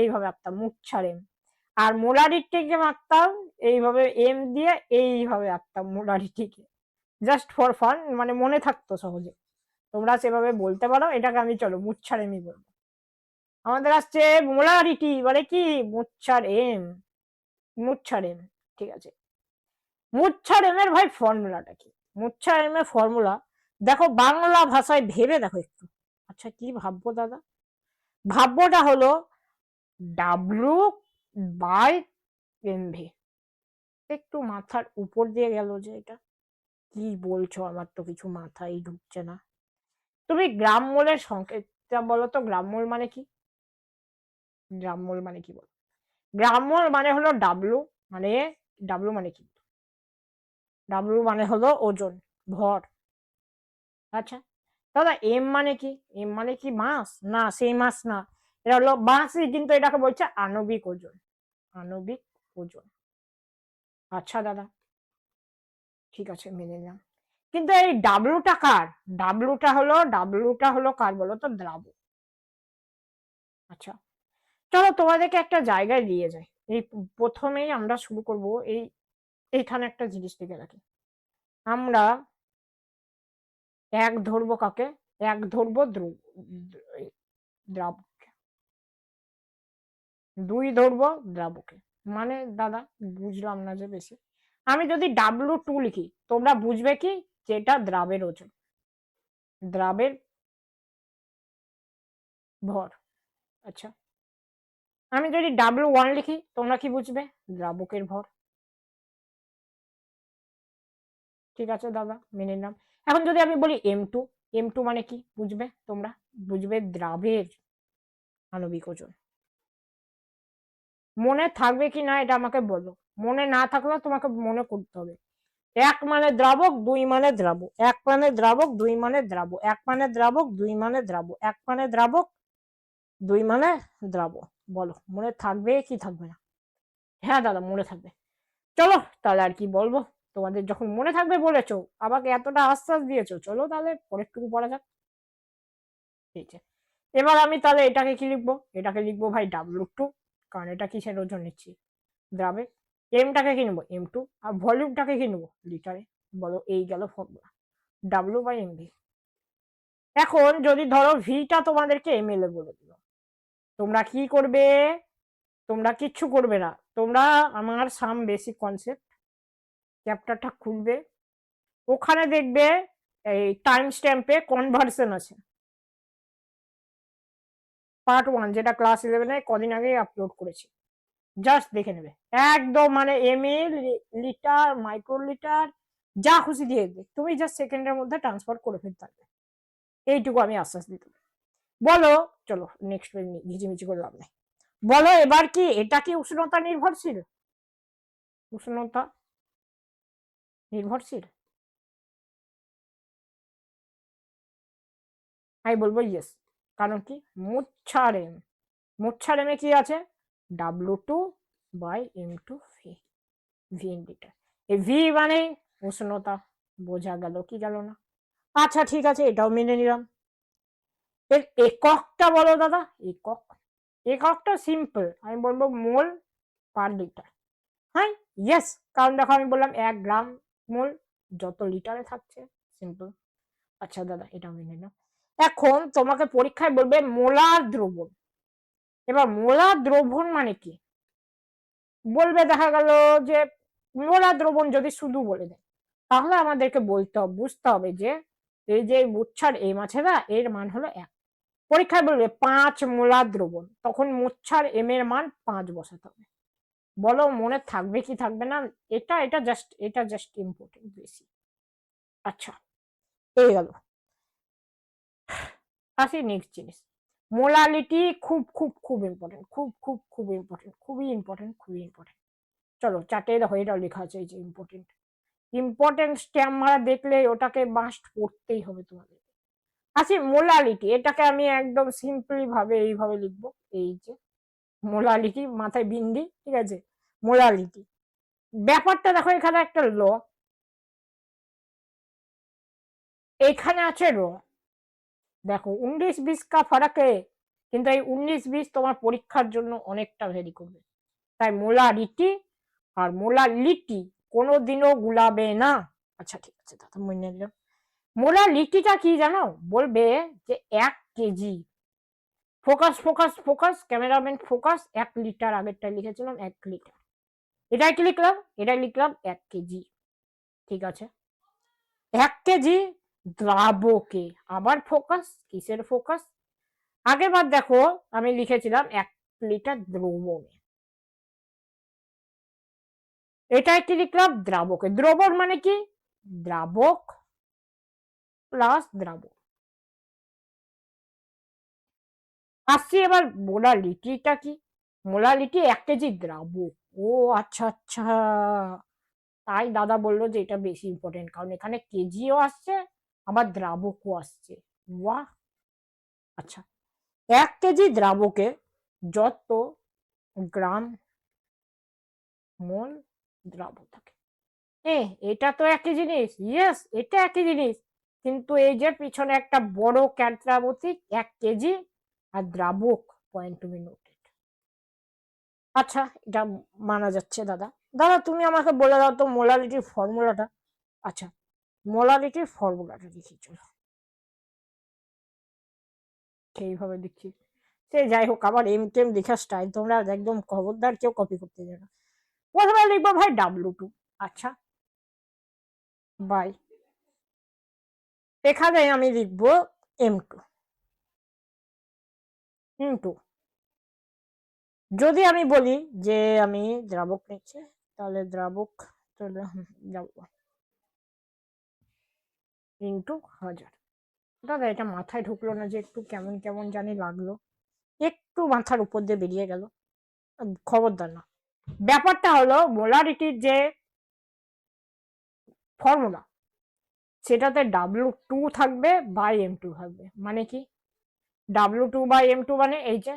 এইভাবে আঁকতাম, মুচ্ছার এম। আর মোলারিটিকে আঁকতাম এইভাবে এম দিয়ে, এইভাবে আঁকতাম মোলারিটিকে, জাস্ট ফর ফান, মানে মনে থাকতো সহজে। তোমরা সেভাবে বলতে পারো, এটাকে আমি চলো মুচ্ছার এমই বলবো। আমাদের আসছে মোলারিটি মানে কি? মুচ্ছার এম, মুচ্ছার এম। ঠিক আছে, মুচ্ছার এম এর ভাই ফর্মুলাটা কি? মুচ্ছার এম এর ফর্মুলা দেখো, বাংলা ভাষায় ভেবে দেখো একটু। আচ্ছা, কি ভাববো দাদা? ভাববোটা হলো ডাব্লু বাই এম ভি। একটু মাথার উপর দিয়ে গেল যে এটা। কি বলছো, আমার তো কিছু মাথায় ঢুকছে না। তুমি গ্রাম্মলের সংকেতটা বলো তো, গ্রাম্মল মানে কি? গ্রাম্মল মানে কি বলো? গ্রাম্মল মানে হলো ডাব্লু, মানে ডাব্লু মানে কি? ডাব্লু মানে হলো ওজন, ভর। আচ্ছা দাদা, এম মানে কি? এম মানে কি মাস? না, সেই মাস না, এটা হলো মাসই, কিন্তু এটাকে বলছে আণবিক ওজন। আণবিক ওজন। আচ্ছা দাদা, ঠিক আছে, মেনে নিলাম। কিন্তু এই ডাব্লুটা কার? ডাব্লুটা হলো কার বলো তো? দ্রাবক। আচ্ছা, চলো তোমাদেরকে একটা জায়গায় নিয়ে যাই। এই প্রথমেই আমরা শুরু করব এইখানে একটা জিনিস লিখে রাখি। আমরা এক ধরবো কাকে? এক ধরবো দ্রাবককে, দুই ধরবো দ্রাবকে। মানে দাদা, বুঝলাম না যে বেশি। আমি যদি W2 লিখি, তোমরা বুঝবে কি যেটা দ্রাবের ওজন, দ্রাবের ভর। আচ্ছা, আমি যদি W1 লিখি, তোমরা কি বুঝবে? দ্রাবকের ভর। ঠিক আছে দাদা, মেনে নিলাম। এখন যদি আমি বলি M2, M2 মানে কি বুঝবে তোমরা? বুঝবে দ্রাবের আণবিক ওজন। মনে থাকবে কি না এটা আমাকে বলো। মনে না থাকলে তোমাকে মনে করতে হবে। এক মানে দ্রাবক, দুই মানে দ্রাবক, এক মানে দ্রাবক, দুই মানে দ্রাবক, এক মানে দ্রাবক, দুই মানে দ্রাবক, এক মানে দ্রাবক, দুই মানে দ্রাবক। বলো মনে থাকবে কি থাকবে না? হ্যাঁ দাদা, মনে থাকবে। চলো তাহলে আর কি বলবো, তোমাদের যখন মনে থাকবে বলেছো, আমাকে এতটা আশ্বাস দিয়েছো, চলো তাহলে পরেরটুকু পড়া যাক। ঠিক আছে, এবার আমি তাহলে এটাকে কি লিখবো? এটাকে লিখবো ভাই W2, কারণ এটা কিসের ওজন নিচ্ছি? দ্রাবে। এমটাকে কি নেবো? M2। আর ভলিউমটাকে কি নেবো? লিটারে। বলো, এই গেল ফর্মুলা, W/mv। এখন যদি ধরো ভিটা তোমাদেরকে ml এ বলে দিল, তোমরা কি করবে? তোমরা কিচ্ছু করবে না, তোমরা আমার সাম বেসিক কনসেপ্ট চ্যাপ্টারটা খুলবে, ওখানে দেখবে এই টাইম স্ট্যাম্পে কনভার্সন আছে, পার্ট 1, যেটা ক্লাস 11-এ কদিন আগে আপলোড করেছি। জাস্ট দেখে নেবে, একদম মানে ml, লিটার, মাইক্রোলিটার, যা খুশি দিয়ে দেবে, তুমি জাস্ট সেকেন্ডের মধ্যে ট্রান্সফার করে ফেলতে পারবে। এইটুকু আমি আশ্বাস দিতে পারি। বলো, চলো নেক্সট ঘিচিমিচি করে লাভ নেই। বলো এবার, কি এটা কি উষ্ণতা নির্ভরশীল? উষ্ণতা নির্ভরশীল? আমি বলবো ইয়েস। কারণ কি? মোচ্ছার এম, মোচ্ছার এমে কি আছে? W2/M2 V, V in litre. এই ভি মানে উষ্ণতা, বোঝা গেল কি গেল না? আচ্ছা ঠিক আছে, এটাও মেনে নিলাম। এর এককটা বলো দাদা, একক। এককটা সিম্পল, আমি বলবো মোল পার লিটার। হ্যাঁ, ইয়েস, কারণ দেখো আমি বললাম 1 গ্রাম মোল, যত লিটারে থাকছে, সিম্পল। আচ্ছা দাদা, এটা মেনে নিলাম। এখন তোমাকে পরীক্ষায় বলবে মোলার দ্রবণ। এবার মোলার দ্রবণ মানে কি বলবে, দেখা গেল যে মোলার দ্রবণ যদি শুধু বলে দেয়, তাহলে আমাদেরকে বলতে হবে, বুঝতে হবে যে এই যে মুচ্ছার এম আছে না, এর মান হলো 1। পরীক্ষায় বলবে 5 মোলার দ্রবণ, তখন মুচ্ছার এম এর মান 5 বসাতে হবে। বলো মনে থাকবে কি থাকবে না? এটা জাস্ট ইম্পর্টেন্ট বেশি। আচ্ছা, এই গেল। আসি নেক্সট জিনিস, মোলালিটি। খুব খুব খুব ইম্পর্টেন্ট, খুব খুব খুব ইম্পর্টেন্ট, খুবই ইম্পর্টেন্ট, খুবই ইম্পর্টেন্ট। চলো চারটে দেখো, এটাও লেখা আছে এই যে ইম্পর্টেন্ট। ইম্পর্টেন্ট স্ট্যাম্প মারা দেখলে ওটাকে মাস্ট পড়তেই হবে তোমাদের। আসি মোলালিটি, এটাকে আমি একদম সিম্পলি ভাবে এইভাবে লিখবো, এই যে মোলালিটি, মাথায় বিন্দি, ঠিক আছে? মোলালিটি ব্যাপারটা দেখো, এখানে একটা ল, এখানে আছে র। দেখো 19-20 কা ফারাকে, কিন্তু এই 19-20 তোমার পরীক্ষার জন্য অনেকটা ভেরি করবে। তাই মোলারিটি আর মোলালিটি কোনোদিনও গুলাবে না। আচ্ছা ঠিক আছে দাদা, মনে নিলাম। মোলালিটিটা কি জানো? বলবে যে 1 KG, focus focus focus, cameraman focus, 1 litre, আগেরটা লিখেছিলাম 1 লিটার, এটাই কি লিখলাম? এটাই লিখলাম 1 কেজি। ঠিক আছে, 1 কেজি দ্রাবকে, আবার ফোকাস, কিসের ফোকাস? আগের বার দেখো আমি লিখেছিলাম 1 লিটার দ্রবণে। এটাই কি লিখলাম? দ্রাবকে। দ্রবণ মানে কি? দ্রাবক প্লাস দ্রাবক। আসছি এবার মোলালিটিটা কি? Molality 1 KG দ্রাবক। ও আচ্ছা আচ্ছা, তাই দাদা বললো যে এটা বেশি ইম্পর্টেন্ট, কারণ এখানে কেজিও আসছে আবার দ্রাবকও আসছে। বাহ। আচ্ছা, 1 কেজি দ্রাবকে যত গ্রাম মোল দ্রাবক থাকে। এটা তো একই জিনিস। ইয়েস, এটা একই জিনিস, কিন্তু এই যে পিছনে একটা বড় ক্যাটরা প্রতীক 1 কেজি আর দ্রাবক পয়েন্ট টু বি নোটেড। আচ্ছা, এটা মানা যাচ্ছে দাদা। দাদা তুমি আমাকে বলে দাও তো মোলালিটির ফর্মুলাটা। আচ্ছা, মোলালিটির ফর্মুলাটা লিখি চলো। সেইভাবে লিখছি। সে যাই হোক, আবার এম টেম লেখার স্টাইল তোমরা একদম খবরদার কেউ কপি করতে যাবে না। প্রথমে লিখবো ভাই W2। আচ্ছা, বাই, এখানে আমি লিখবো M2 ইন্টু, যদি আমি বলি যে আমি দ্রাবক নিচ্ছি, তাহলে দ্রাবক তাহলে ইন্টু 1000। দাদা এটা মাথায় ঢুকলো না যে, একটু কেমন কেমন জানি লাগলো, একটু মাথার উপর দিয়ে বেরিয়ে গেল। খবরদার না। ব্যাপারটা হলো মোলারিটির যে ফর্মুলা, সেটাতে W2 থাকবে বাই M2 থাকবে। মানে কি? W2 বাই M2 মানে এই যে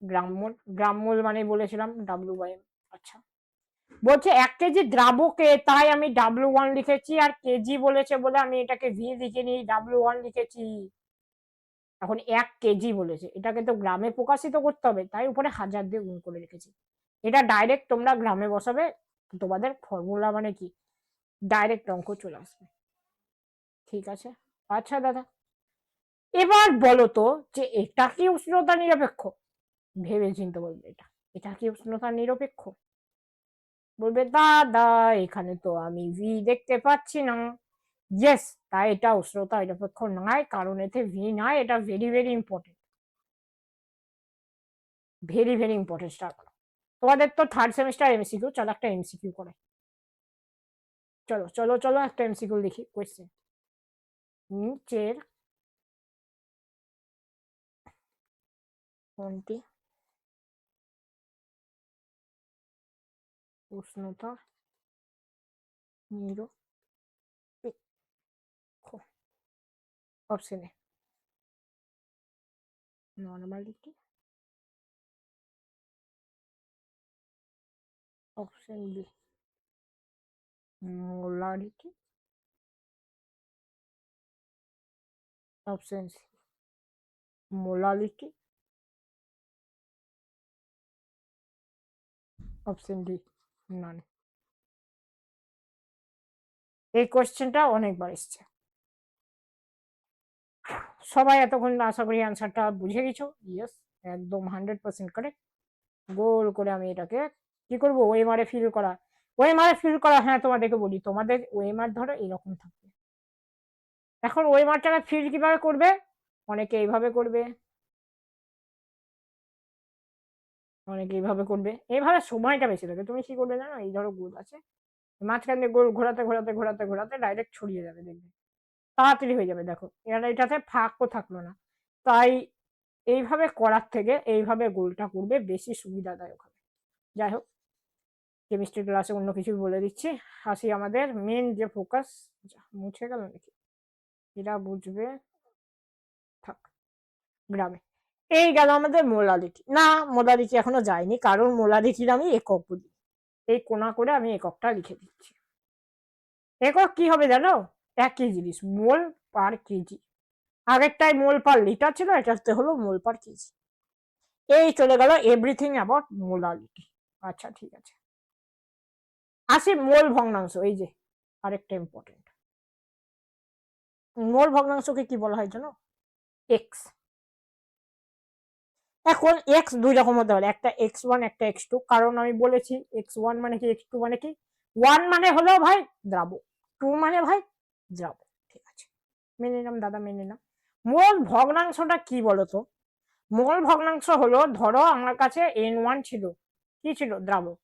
গ্রাম মোল। গ্রাম মোল মানে বলেছিলাম W বাই M। আচ্ছা, বলছে 1 কেজি দ্রাবকে, তাই আমি W1 লিখেছি, আর কেজি বলেছে বলে আমি এটাকে ভি লিখিনি, W1 লিখেছি। এখন 1 কেজি বলেছে, এটাকে তো গ্রামে প্রকাশিত করতে হবে, তাই উপরে 1000 দিয়ে গুণ করে রেখেছি। এটা ডাইরেক্ট তোমরা গ্রামে বসাবে, তোমাদের ফর্মুলা মানে কি ডাইরেক্ট অঙ্ক চলে আসবে। ঠিক আছে। আচ্ছা দাদা, এবার বলো তো যে এটা কি উষ্ণতা নিরপেক্ষ? ভেবে চিন্তে বলবে, এটা কি উষ্ণতা নিরপেক্ষ? বলবে দাদা এখানে তো আমি ভি দেখতে পাচ্ছি না। ইয়েস, তাই এটা উষ্ণতা নিরপেক্ষ নয়, কারণ এতে ভি নয়। এটা very very important, very very important. Start করো। তোমাদের তো 3rd সেমিস্টার এমসিকিউ, চলো একটা এমসিকিউ করে। চলো চলো চলো, একটা এমসিকিউ লিখি। কোয়েশ্চেন, নিচের কোনটি উষ্ণতা নিরপেক্ষ? Option A normality, option B molarity, option C molality, option D none. এই কোয়েশ্চেনটা অনেকবার এসছে, সবাই এতক্ষণ আশা করি অ্যান্সারটা বুঝে গেছো। ইয়েস, একদম 100% কারেক্ট। গোল করে আমি এটাকে কি করবো, ওএমআরে ফিল করা। ওএমআরে ফিল করা, হ্যাঁ তোমাদেরকে বলি, তোমাদের ওএমআর ধরো এরকম থাকবে। এখন ওএমআরটাকে ফিল কিভাবে করবে? অনেকে এইভাবে করবে, অনেকে এইভাবে করবে। এইভাবে সময়টা বেশি লাগে। তুমি কি করবে জানো? এই ধরো গোল আছে, মাঝখান দিয়ে গোল ঘোরাতে ঘোরাতে ঘোরাতে ঘোরাতে ডাইরেক্ট ছড়িয়ে যাবে, দেখবে তাড়াতাড়ি হয়ে যাবে। দেখো এটাতে ফাঁকও থাকলো না। তাই এইভাবে করার থেকে এইভাবে গোলটা করবে, বেশি সুবিধাদায়ক হবে। যাই হোক, কেমিস্ট্রি ক্লাসে অন্য কিছু বলে দিচ্ছি। আসি আমাদের মেন যে ফোকাস। মুছে গেল নাকি? এরা বুঝবে, থাক। গ্রামে এই গেল আমাদের মোলালিটি। না, মোলালিটি এখনো যায়নি, কারণ মোলালিটির আমি একক বুঝি। এই কোনা করে আমি এককটা লিখে দিচ্ছি। একক কি হবে জানো? একই জিনিস, মোল পার কেজি। আগেরটাই মোল পার লিটার ছিল, এটাতে হলো মোল পার কেজি। এই চলে গেল এভরিথিং অ্যাবাউট মোলালিটি। আচ্ছা ঠিক আছে, আসি মোল ভগ্নাংশ। এই যে আরেকটা ইম্পর্টেন্ট, মোল ভগ্নাংশকে কি বলা হয় জানো? এক্স। এখন এক্স দুই রকম হতে পারে, একটা x1 একটা x2। কারণ আমি বলেছি x1 মানে কি, x2 মানে কি। 1 মানে হলো ভাই দ্রাবক, 2 মানে ভাই দ্রাবক। ঠিক আছে, মেনে নিলাম দাদা, মেনে নিলাম। মোল ভগ্নাংশটা কি বলতো? মোল ভগ্নাংশ হলো, ধরো আমার কাছে N1 ছিল, কি ছিল? দ্রাবক।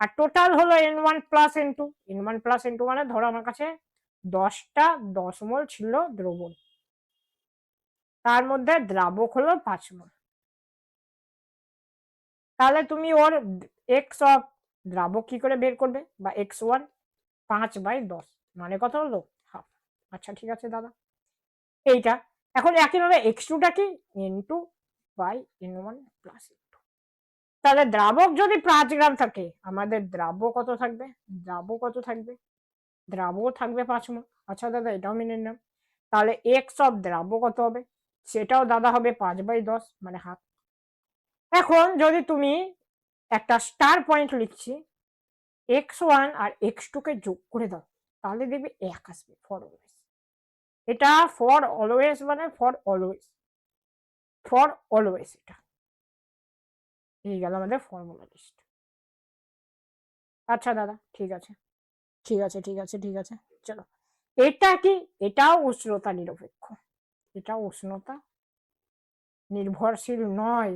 আর টোটাল হলো n1 plus n2। n1 plus n2 মানে ধরো আমার কাছে 10টা 10 মোল ছিল দ্রবণ, তার মধ্যে দ্রাবক হলো 5 মোল। তাহলে তুমি ওর এক্স অফ দ্রাবক কি করে বের করবে, বা x1 5/10 মানে কত হলো হাফ। আচ্ছা ঠিক আছে দাদা, এইটা। এখন একইভাবে x2টা কি n2/n1 প্লাস n2। তাহলে দ্রাবক যদি 5 গ্রাম থাকে, আমাদের দ্রাব্য কত থাকবে, দ্রাব্য থাকবে 5 মোল। আচ্ছা দাদা এটাও মেনে নিলাম। তাহলে এক্স অফ দ্রাব্য কত হবে, সেটাও দাদা হবে 5/10 মানে হাফ। এখন যদি তুমি একটা স্টার পয়েন্ট লিখছি, x1 আর x2 কে যোগ করে দাও, তাহলে দেখবে 1 আসবে ফর অলওয়েজ। এটা ফর অলওয়েজ মানে ফর অলওয়েজ এটা এই গেল আমাদের ফর্মুলা লিস্ট। আচ্ছা দাদা ঠিক আছে, চলো। এটা কি, এটাও উষ্ণতা নিরপেক্ষ, এটা উষ্ণতা নির্ভরশীল নয়,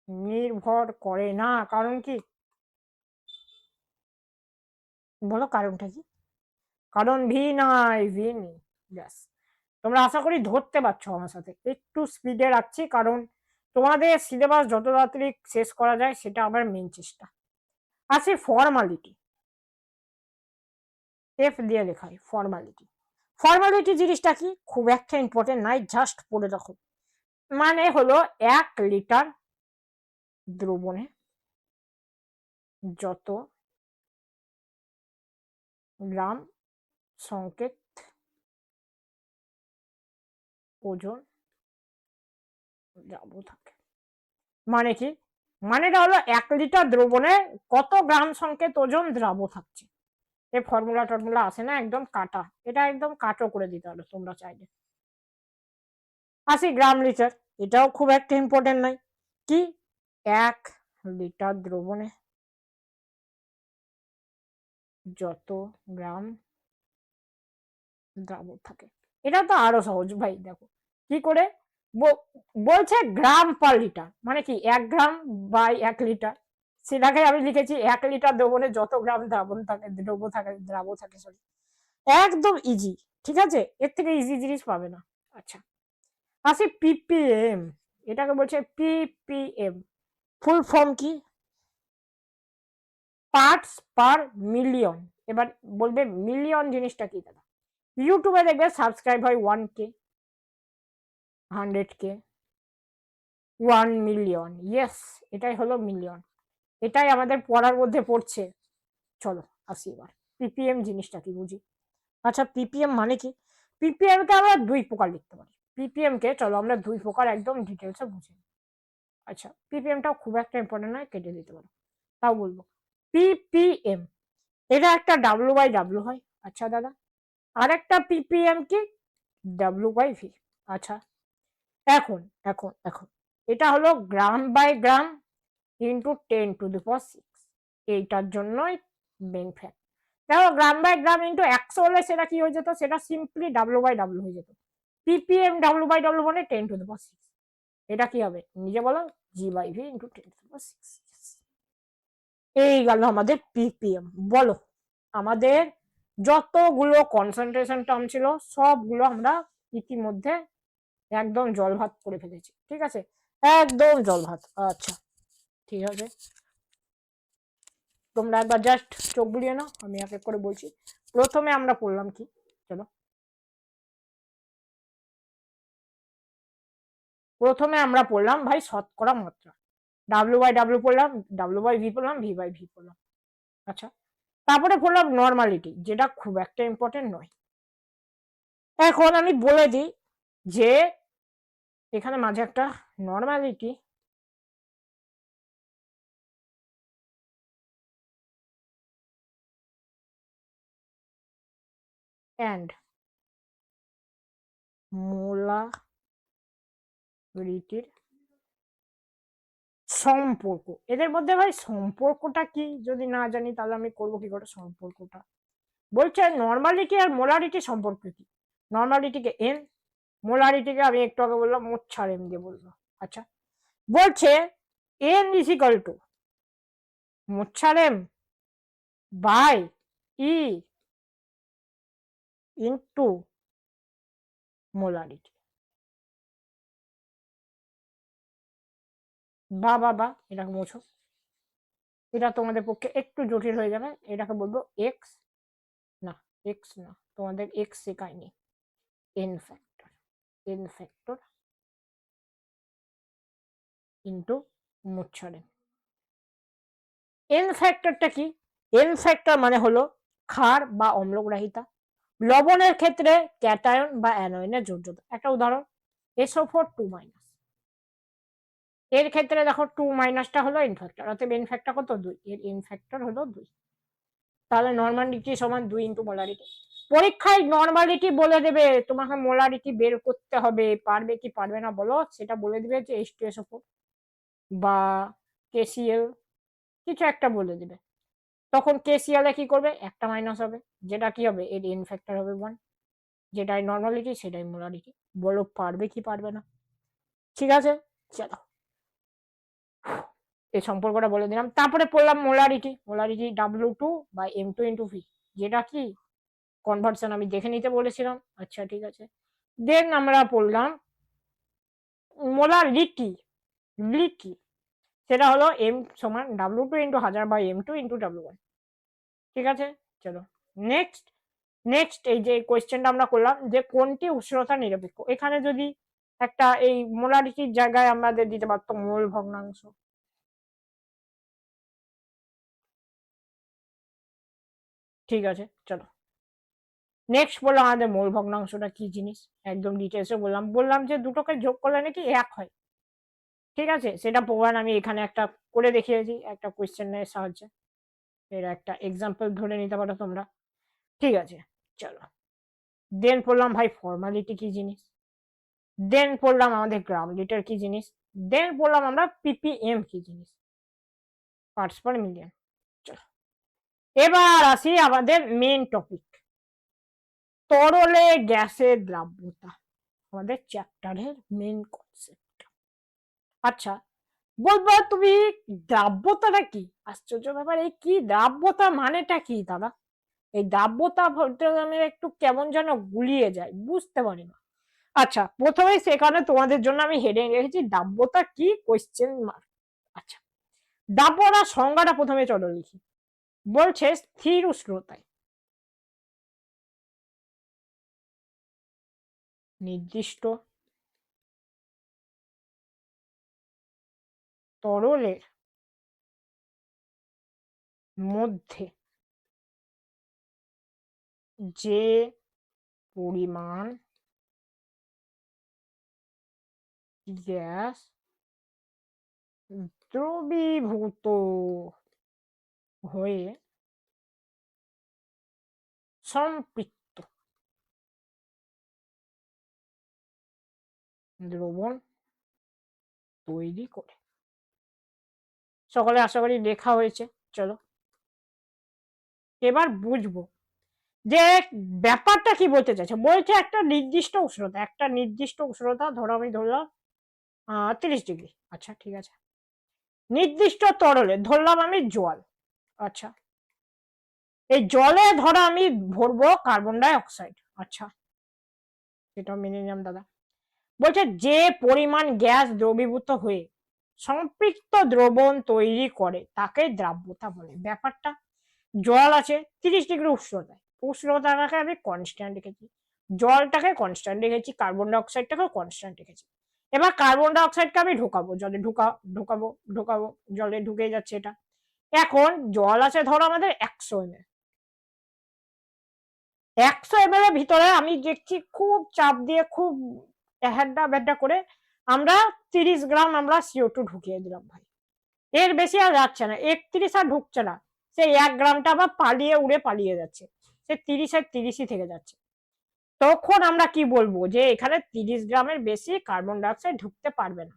নির্ভর করে না। কারণ কি বলো, কারণটা কি? কারণ ভি নাই, ভি নেই। ব্যাস, তোমরা আশা করি ধরতে পারছো আমার সাথে। একটু স্পিডে রাখছি কারণ তোমাদের সিলেবাস যত তাড়াতাড়ি শেষ করা যায় সেটা আমার মেন চেষ্টা। আছে ফর্মালিটি, এফ দিয়ে লেখা হয় ফর্মালিটি। ফর্মালিটি জিনিসটা কি, খুব একটা ইম্পর্টেন্ট নাই, জাস্ট পড়ে রাখো। মানে হলো 1 লিটার দ্রবণে যত গ্রাম সংকেত ওজন দ্রাব্য থাকে। মানে কি, মানেটা হলো 1 লিটার দ্রবণে কত গ্রাম সংকেত ওজন দ্রাব্য থাকছে। এই ফর্মুলা টর্মুলা আসে না, একদম কাটা, এটা একদম কাটো করে দিতে হবে তোমরা চাইলে। 80 গ্রাম লিটার, এটাও খুব একটা ইম্পর্টেন্ট নয়। কি, 1 লিটার দ্রবণে যত গ্রাম দ্রাবক থাকে। এটা তো আরো সহজ ভাই, দেখো কি করে বলছে গ্রাম পার লিটার, মানে কি 1 গ্রাম বাই 1 লিটার। সেটাকে আমি লিখেছি 1 লিটার দ্রবণে যত গ্রাম দ্রাব্য থাকে সরি। একদম ইজি, ঠিক আছে, এর থেকে ইজি জিনিস পাবে না। আচ্ছা আসি পিপিএম, এটাকে বলছে পিপিএম। ফুল ফর্ম কি, পার্টস পার মিলিয়ন। এবার বলবে মিলিয়ন জিনিসটা কি দাদা, ইউটিউবে দেখবে সাবস্ক্রাইব হয় 1K, 100K, 1 মিলিয়ন। ইয়েস, এটাই হলো মিলিয়ন, এটাই আমাদের পড়ার মধ্যে পড়ছে। চলো আসি এবার পিপিএম জিনিসটা কি বুঝি। আচ্ছা পিপিএম মানে কি, পিপিএম কে আমরা 2 প্রকার লিখতে পারি। পিপিএম কে চলো আমরা 2 প্রকার একদম ডিটেলসে বুঝি। আচ্ছা পিপিএমটাও খুব একটা ইম্পর্টেন্ট নয়, কেটে দিতে পারো, তাও বলবো। পিপিএম এটা একটা W/W হয়। আচ্ছা দাদা, আর একটা পিপিএম কি W/V। আচ্ছা এখন এখন এখন এটা হলো গ্রাম বাই গ্রাম ইন্টু 10⁶, এইটার জন্যই মেন ফ্যাক্ট। দেখো গ্রাম বাই গ্রাম ইন্টু 100 হলে সেটা কি হয়ে যেত, সেটা সিম্পলি W/W হয়ে যেত। পিপিএম W/W মানে 10⁶, এটা কি হবে নিজে বলো, G/V ইন্টু 10⁶। এই গেল আমাদের পিপিএম। বলো, আমাদের যতগুলো কনসেন্ট্রেশন টার্ম ছিল সবগুলো আমরা ইতিমধ্যে একদম জল ভাত করে ফেলেছি, ঠিক আছে, একদম জল ভাত। আচ্ছা ঠিক আছে, তোমরা একবার জাস্ট চোখ বুলিয়ে নাও, আমি এক এক করে বলছি। প্রথমে আমরা পড়লাম কি, চলো প্রথমে আমরা পড়লাম ভাই শতকরা মাত্রা, W/W পড়লাম, W/V পড়লাম, V/V পড়লাম। আচ্ছা তারপরে পড়লাম নর্মালিটি, যেটা খুব একটা ইম্পর্টেন্ট নয়। এখন আমি বলে দিই যে এখানে মাঝে একটা নর্মালিটি অ্যান্ড মোলারিটির সম্পর্ক, এদের মধ্যে ভাই সম্পর্কটা কি যদি না জানি তাহলে আমি করবো কি করে সম্পর্কটা। বলছে নর্মালিটি আর মোলারিটি সম্পর্ক কি, নর্মালিটিকে এন, মোলারিটিকে আমি একটু আগে বললাম মোচ্ছার এম দিয়ে বলবো। আচ্ছা বলছে এন ইজ ইকুয়াল টু মোচ্ছারেম বাই ই ইন্টু মোলারিটি। বা এটাকে মোছো, এটা তোমাদের পক্ষে একটু জটিল হয়ে যাবে। এটাকে বলবো এক্স, না এক্স না, তোমাদের এক্স শেখায়নি, N factor, N factor into মোচ্ছারেম। এন ফ্যাক্টরটা কি? এন ফ্যাক্টর মানে হলো ক্ষার বা অম্লগ্রাহিতা, লবণের ক্ষেত্রে ক্যাটায়ন বা অ্যানোয়নের যোজ্যতা। একটা উদাহরণ, SO4 2-, এর ক্ষেত্রে দেখো 2- হলো এন ফ্যাক্টর, অতএব এন ফ্যাক্টর কত? 2, এর এন ফ্যাক্টর হলো 2। তাহলে নর্মালিটি সমান 2 ইন্টু মোলারিটি। পরীক্ষায় নর্মালিটি বলে দেবে, তোমাকে মোলারিটি বের করতে হবে, পারবে কি পারবে না বলো, সেটা বলে দিবে যে H2SO4 বা KCl, কিছু একটা বলে দিবে। তখন KCl এ কি করবে, একটা মাইনাস হবে, যেটা কি হবে, এর এন ফ্যাক্টর হবে 1, যেটাই নর্মালিটি সেটাই মোলারিটি। বলো পারবে কি পারবে না? ঠিক আছে, চলো এই সম্পর্কটা বলে দিলাম। তারপরে পড়লাম মোলারিটি, মোলারিটি W2 বা M2 ইন্টু V, যেটা কি কনভার্সন আমি দেখে নিতে বলেছিলাম। আচ্ছা ঠিক আছে, দেন আমরা পড়লাম মোলারিটি, লিটি, সেটা হলো M সমান W2 ইন্টু 1000 বা M2 ইন্টু W1। ঠিক আছে, চলো নেক্সট। নেক্সট এই যে কোয়েশ্চেনটা আমরা করলাম যে কোনটি উষ্ণতা নিরপেক্ষ, এখানে যদি একটা এই মোলারিটির জায়গায় আমাদের দিতে পারতো মোল ভগ্নাংশ। ঠিক আছে, চলো নেক্সট বললাম আমাদের মোল ভগ্নাংশটা কি জিনিস, একদম ডিটেলসে বললাম যে দুটোকে যোগ করলে নাকি 1 হয়। ঠিক আছে, সেটা প্রমাণ আমি এখানে একটা করে দেখিয়েছি একটা কোয়েশ্চেনের সাহায্যে, এর একটা এক্সাম্পল ধরে নিতে পারো তোমরা। ঠিক আছে, চলো দেন পড়লাম ভাই ফর্মালিটি কি জিনিস, দেন পড়লাম আমাদের গ্রাম লিটার কি জিনিস, দেন পড়লাম আমরা PPM কি জিনিস, পার্টস পার মিলিয়ন। চলো এবার আসি আমাদের মেন টপিক, তরলে গ্যাসের দ্রাব্যতা, আমাদের চ্যাপ্টারের মেন কনসেপ্ট। আচ্ছা বলবো তুমি দ্রাব্যতাটা কি, আশ্চর্য ব্যাপার, এই কি দ্রাব্যতা মানেটা কি দাদা? এই দ্রাব্যতা আমি একটু কেমন যেন গুলিয়ে যায়, বুঝতে পারি না। আচ্ছা প্রথমে সেখানে তোমাদের জন্য আমি হেডিং রেখেছি দ্রাব্যতা কি কোয়েশ্চেন মার্ক। আচ্ছা দ্রাব্যতার সংজ্ঞাটা প্রথমে চলো লিখি, বলছে স্থির উষ্ণতায় নির্দিষ্ট তরলের মধ্যে যে পরিমাণ গ্যাস দ্রবীভূত হয়ে সম্পৃক্ত দ্রবণ তৈরি করে। সকলে আশা করি লেখা হয়েছে, চলো এবার বুঝবো যে ব্যাপারটা কি বলতে চাইছে। বলছে একটা নির্দিষ্ট উষ্ণতা, একটা নির্দিষ্ট উষ্ণতা ধরো আমি ধরলাম 30 ডিগ্রি। আচ্ছা ঠিক আছে, নির্দিষ্ট তরলে ধরলাম আমি জল। আচ্ছা এই জলে ধরো আমি ভরবো কার্বন ডাই অক্সাইড। আচ্ছা সেটাও মেনে নিলাম দাদা। বলছে যে পরিমাণ গ্যাস দ্রবীভূত হয়ে সম্পৃক্ত দ্রবণ তৈরি করে তাকে দ্রাব্যতা বলে। ব্যাপারটা জল আছে 30 ডিগ্রি উষ্ণতায়, উষ্ণতাটাকে আমি কনস্ট্যান্ট রেখেছি, জলটাকে কনস্ট্যান্ট রেখেছি, কার্বন ডাই অক্সাইডটাকেও কনস্ট্যান্ট রেখেছি। এবার কার্বন ডাই অক্সাইডকে আমি ঢোকাবো জলে, ঢোকাবো ঢোকাবো, জলে ঢুকে যাচ্ছে এটা। এখন জল আছে ধরো আমাদের 100 ml, 100 ml এর ভিতরে আমি দেখছি খুব চাপ দিয়ে খুব হ্যাড্ডা ভ্যাড্ডা করে আমরা 30 গ্রাম আমরা CO2 ঢুকিয়ে দিলাম ভাই, এর বেশি আর যাচ্ছে না, 31 আর ঢুকছে না, সেই 1 গ্রামটা আবার পালিয়ে উড়ে পালিয়ে যাচ্ছে, সে 30-এর 30ই থেকে যাচ্ছে। তখন আমরা কি বলবো যে এখানে 30 গ্রামের বেশি কার্বন ডাইঅক্সাইড ঢুকতে পারবে না,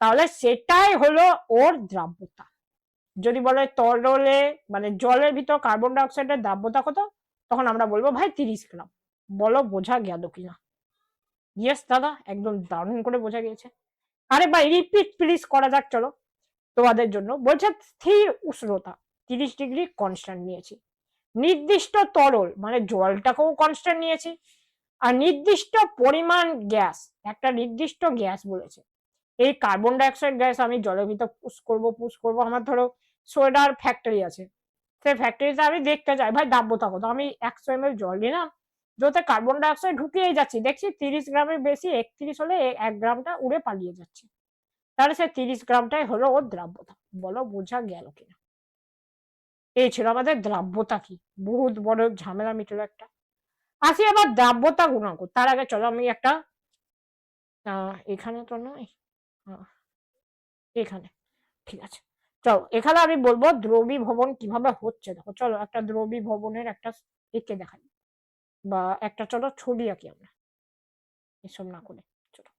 তাহলে সেটাই হলো ওর দ্রাব্যতা। যদি বলে তরলে মানে জলের ভিতর কার্বন ডাইঅক্সাইডের দ্রাব্যতা কত, তখন আমরা বলবো ভাই 30 গ্রাম। বলো বোঝা গেল কিনা? ইয়েস দাদা একদম দারুণ করে বোঝা গিয়েছে। আরে ভাই রিপিট প্লিজ করা যাক, চলো তোমাদের জন্য। বলছে স্থির উষ্ণতা 30 ডিগ্রি কনস্ট্যান্ট নিয়েছি। নির্দিষ্ট তরল মানে জলটাকেও কনস্ট্যান্ট নিয়েছি, আর নির্দিষ্ট পরিমাণ গ্যাস, একটা নির্দিষ্ট গ্যাস বলেছে। এই কার্বন ডাইঅক্সাইড গ্যাস আমি জলের ভিতর পুশ করবো। আমার ধরো সোডার ফ্যাক্টরি আছে, সেই ফ্যাক্টরিতে আমি দেখতে যাই ভাই দাব্যতা কত, আমি 100 ml জল নিলাম, যাতে কার্বন ডাইঅক্সাইড ঢুকিয়েই যাচ্ছি, দেখছি 30 গ্রামের বেশি 31 হলে 1 গ্রামটা উড়ে পালিয়ে যাচ্ছে, তাহলে সে 30 গ্রামটাই হলো ওর দ্রাব্যতা। বলো বোঝা গেল কিনা? এই ছিল আমাদের দ্রাব্যতা কি, বহুত বড় ঝামেলা মিটলো একটা। আসি আবার দ্রাব্যতা গুণাঙ্ক। তার আগে চলো আমি একটা এখানে তো নয়, এখানে, ঠিক আছে চলো এখানে আমি বলবো দ্রবীভবন কিভাবে হচ্ছে। দেখো চলো একটা দ্রবীভবনের একটা এঁকে দেখাই, বা একটা চলো ছবি আঁকি আমরা, এসব না করে চলো।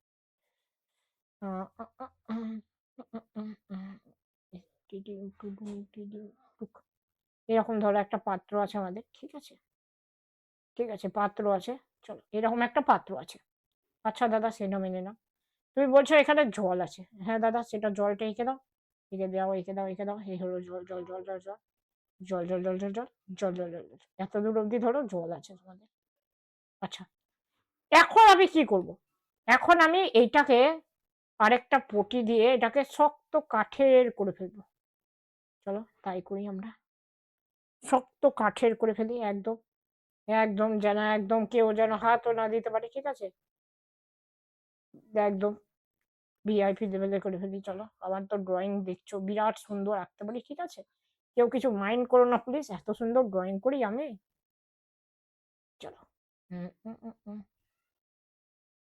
এরকম ধরো একটা পাত্র আছে আমাদের, ঠিক আছে, ঠিক আছে পাত্র আছে, চলো এরকম একটা পাত্র আছে। আচ্ছা দাদা সেটা মেনে নাও। তুমি বলছো এখানে জল আছে, হ্যাঁ দাদা সেটা জলটা এঁকে দাও, এঁকে দাও এঁকে দাও এঁকে দাও, এই হলো জল জল জল জল জল জল জল জল জল জল জল জল জল জল, এত দূর অব্দি ধরো জল আছে তোমাদের। আচ্ছা এখন আমি কি করব, এখন আমি এইটাকে আরেকটা পটি দিয়ে এটাকে শক্ত কাঠের করে ফেলবো। চলো তাই করি আমরা, শক্ত কাঠের করে ফেলি একদম, একদম যেন একদম কেউ যেন হাতও না দিতে পারে, ঠিক আছে, একদম ভিআইপি লেভেলে করে ফেলি। চলো আমার তো ড্রয়িং দেখছো বিরাট সুন্দর আঁকতে পারি, ঠিক আছে, কেউ কিছু মাইন্ড করো না প্লিজ, এত সুন্দর ড্রয়িং করি আমি। চলো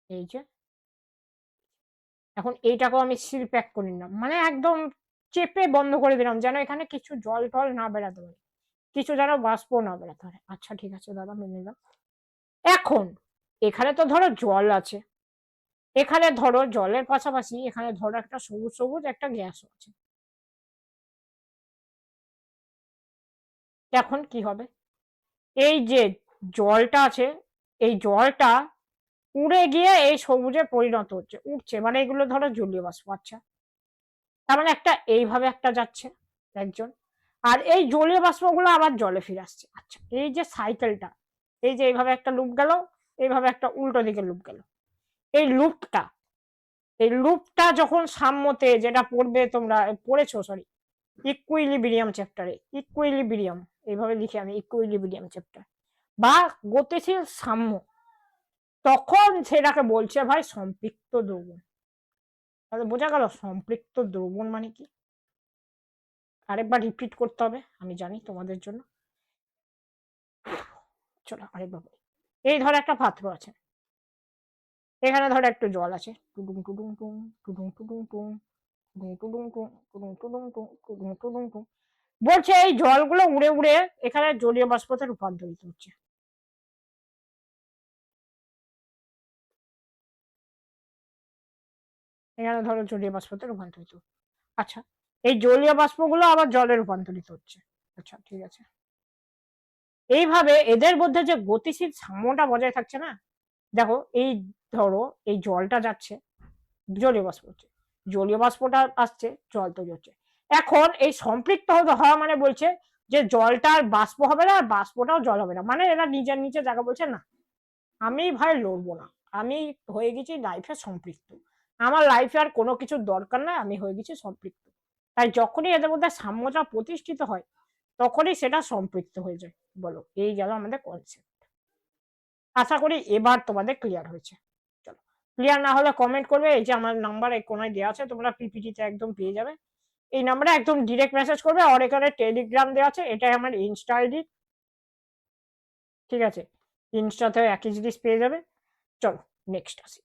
এই যে এখন এইটাকেও আমি সিল প্যাক করে নিলাম, মানে একদম চেপে বন্ধ করে দিলাম, যেন এখানে কিছু জল টল না বেরাতে পারে, কিছু যেন বাষ্প না বেরাতে পারে। আচ্ছা ঠিক আছে দাদা মেনে নিলাম। এখন এখানে তো ধরো জল আছে, এখানে ধরো জলের পাশাপাশি এখানে ধরো একটা সবুজ সবুজ একটা গ্যাস আছে। এখন কি হবে, এই যে জলটা আছে, এই জলটা উড়ে গিয়ে এই সবুজে পরিণত হচ্ছে, উঠছে, মানে এগুলো ধরো জলীয় বাষ্প। আচ্ছা তার মানে একটা এইভাবে একটা যাচ্ছে একজন, আর এই জলীয় বাষ্পগুলো আবার জলে ফিরে আসছে। আচ্ছা এই যে সাইকেলটা, এই যে এইভাবে একটা লুপ গেল, এইভাবে একটা উল্টো দিকে লুপ গেল, এই লুপটা, এই লুপটা যখন সাম্যতে, যেটা পড়বে তোমরা পড়েছো সরি ইকুইলিব্রিয়াম চ্যাপ্টারে, ইকুইলিব্রিয়াম এইভাবে লিখে আমি ইকুইলিব্রিয়াম চ্যাপ্টার, বা গতিশীল সাম্য, তখন সেটাকে বলছে ভাই সম্পৃক্ত দ্রবণ। তাহলে বোঝা গেল সম্পৃক্ত দ্রবণ মানে কি, আরেকবার রিপিট করতে হবে আমি জানি তোমাদের জন্য। চলো আরেকবার বলি, এই ধর একটা পাত্র আছে, এখানে ধর একটু জল আছে, টুডুং টুডুং টুং টুডুং টুডুং টুং টুডুং টুডুং টুং টুডুং টুডুং টুং টুডুং টুডুং টুং, বলছে এই জলগুলো উড়ে উড়ে এখানে জলীয় বাষ্পতে রূপান্তরিত হচ্ছে। এখানে ধরো জলীয় বাষ্পতে রূপান্তরিত, আচ্ছা এই জলীয় বাষ্পগুলো আবার জলে রূপান্তরিত হচ্ছে। আচ্ছা ঠিক আছে, এইভাবে এদের মধ্যে যে গতিশীল সাম্যটা বজায় থাকছে না, দেখো এই ধরো এই জলটা যাচ্ছে, জলীয় বাষ্প হচ্ছে, জলীয় বাষ্পটা আসছে, জল তৈরি হচ্ছে। এখন এই সম্পৃক্ত হওয়া মানে বলছে যে জলটা আর বাষ্প হবে না, আর বাষ্পটাও জল হবে না, মানে এরা নিজের নিচে জায়গা বলছে না আমি ভাই লড়বো না, আমি হয়ে গেছি লাইফে সম্পৃক্ত, আমার লাইফে আর কোনো কিছুর দরকার নাই, আমি হয়ে গেছি সম্পৃক্ত। তাই যখনই এদের মধ্যে সাম্যতা প্রতিষ্ঠিত হয় তখনই সেটা সম্পৃক্ত হয়ে যায়। বলো এই গেল আমাদের কনসেপ্ট, আশা করি এবার তোমাদের ক্লিয়ার হয়েছে। চলো ক্লিয়ার না হলে কমেন্ট করবে, এই যে আমার নাম্বার এই কোনায় দেওয়া আছে, তোমরা পিপিটিতে একদম পেয়ে যাবে, এই নাম্বারে একদম ডিরেক্ট মেসেজ করবে, আর এখানে টেলিগ্রাম দেওয়া আছে, এটাই আমার ইনস্টা আইডি, ঠিক আছে, ইনস্টাতে একই জিনিস পেয়ে যাবে। চলো নেক্সট আসি,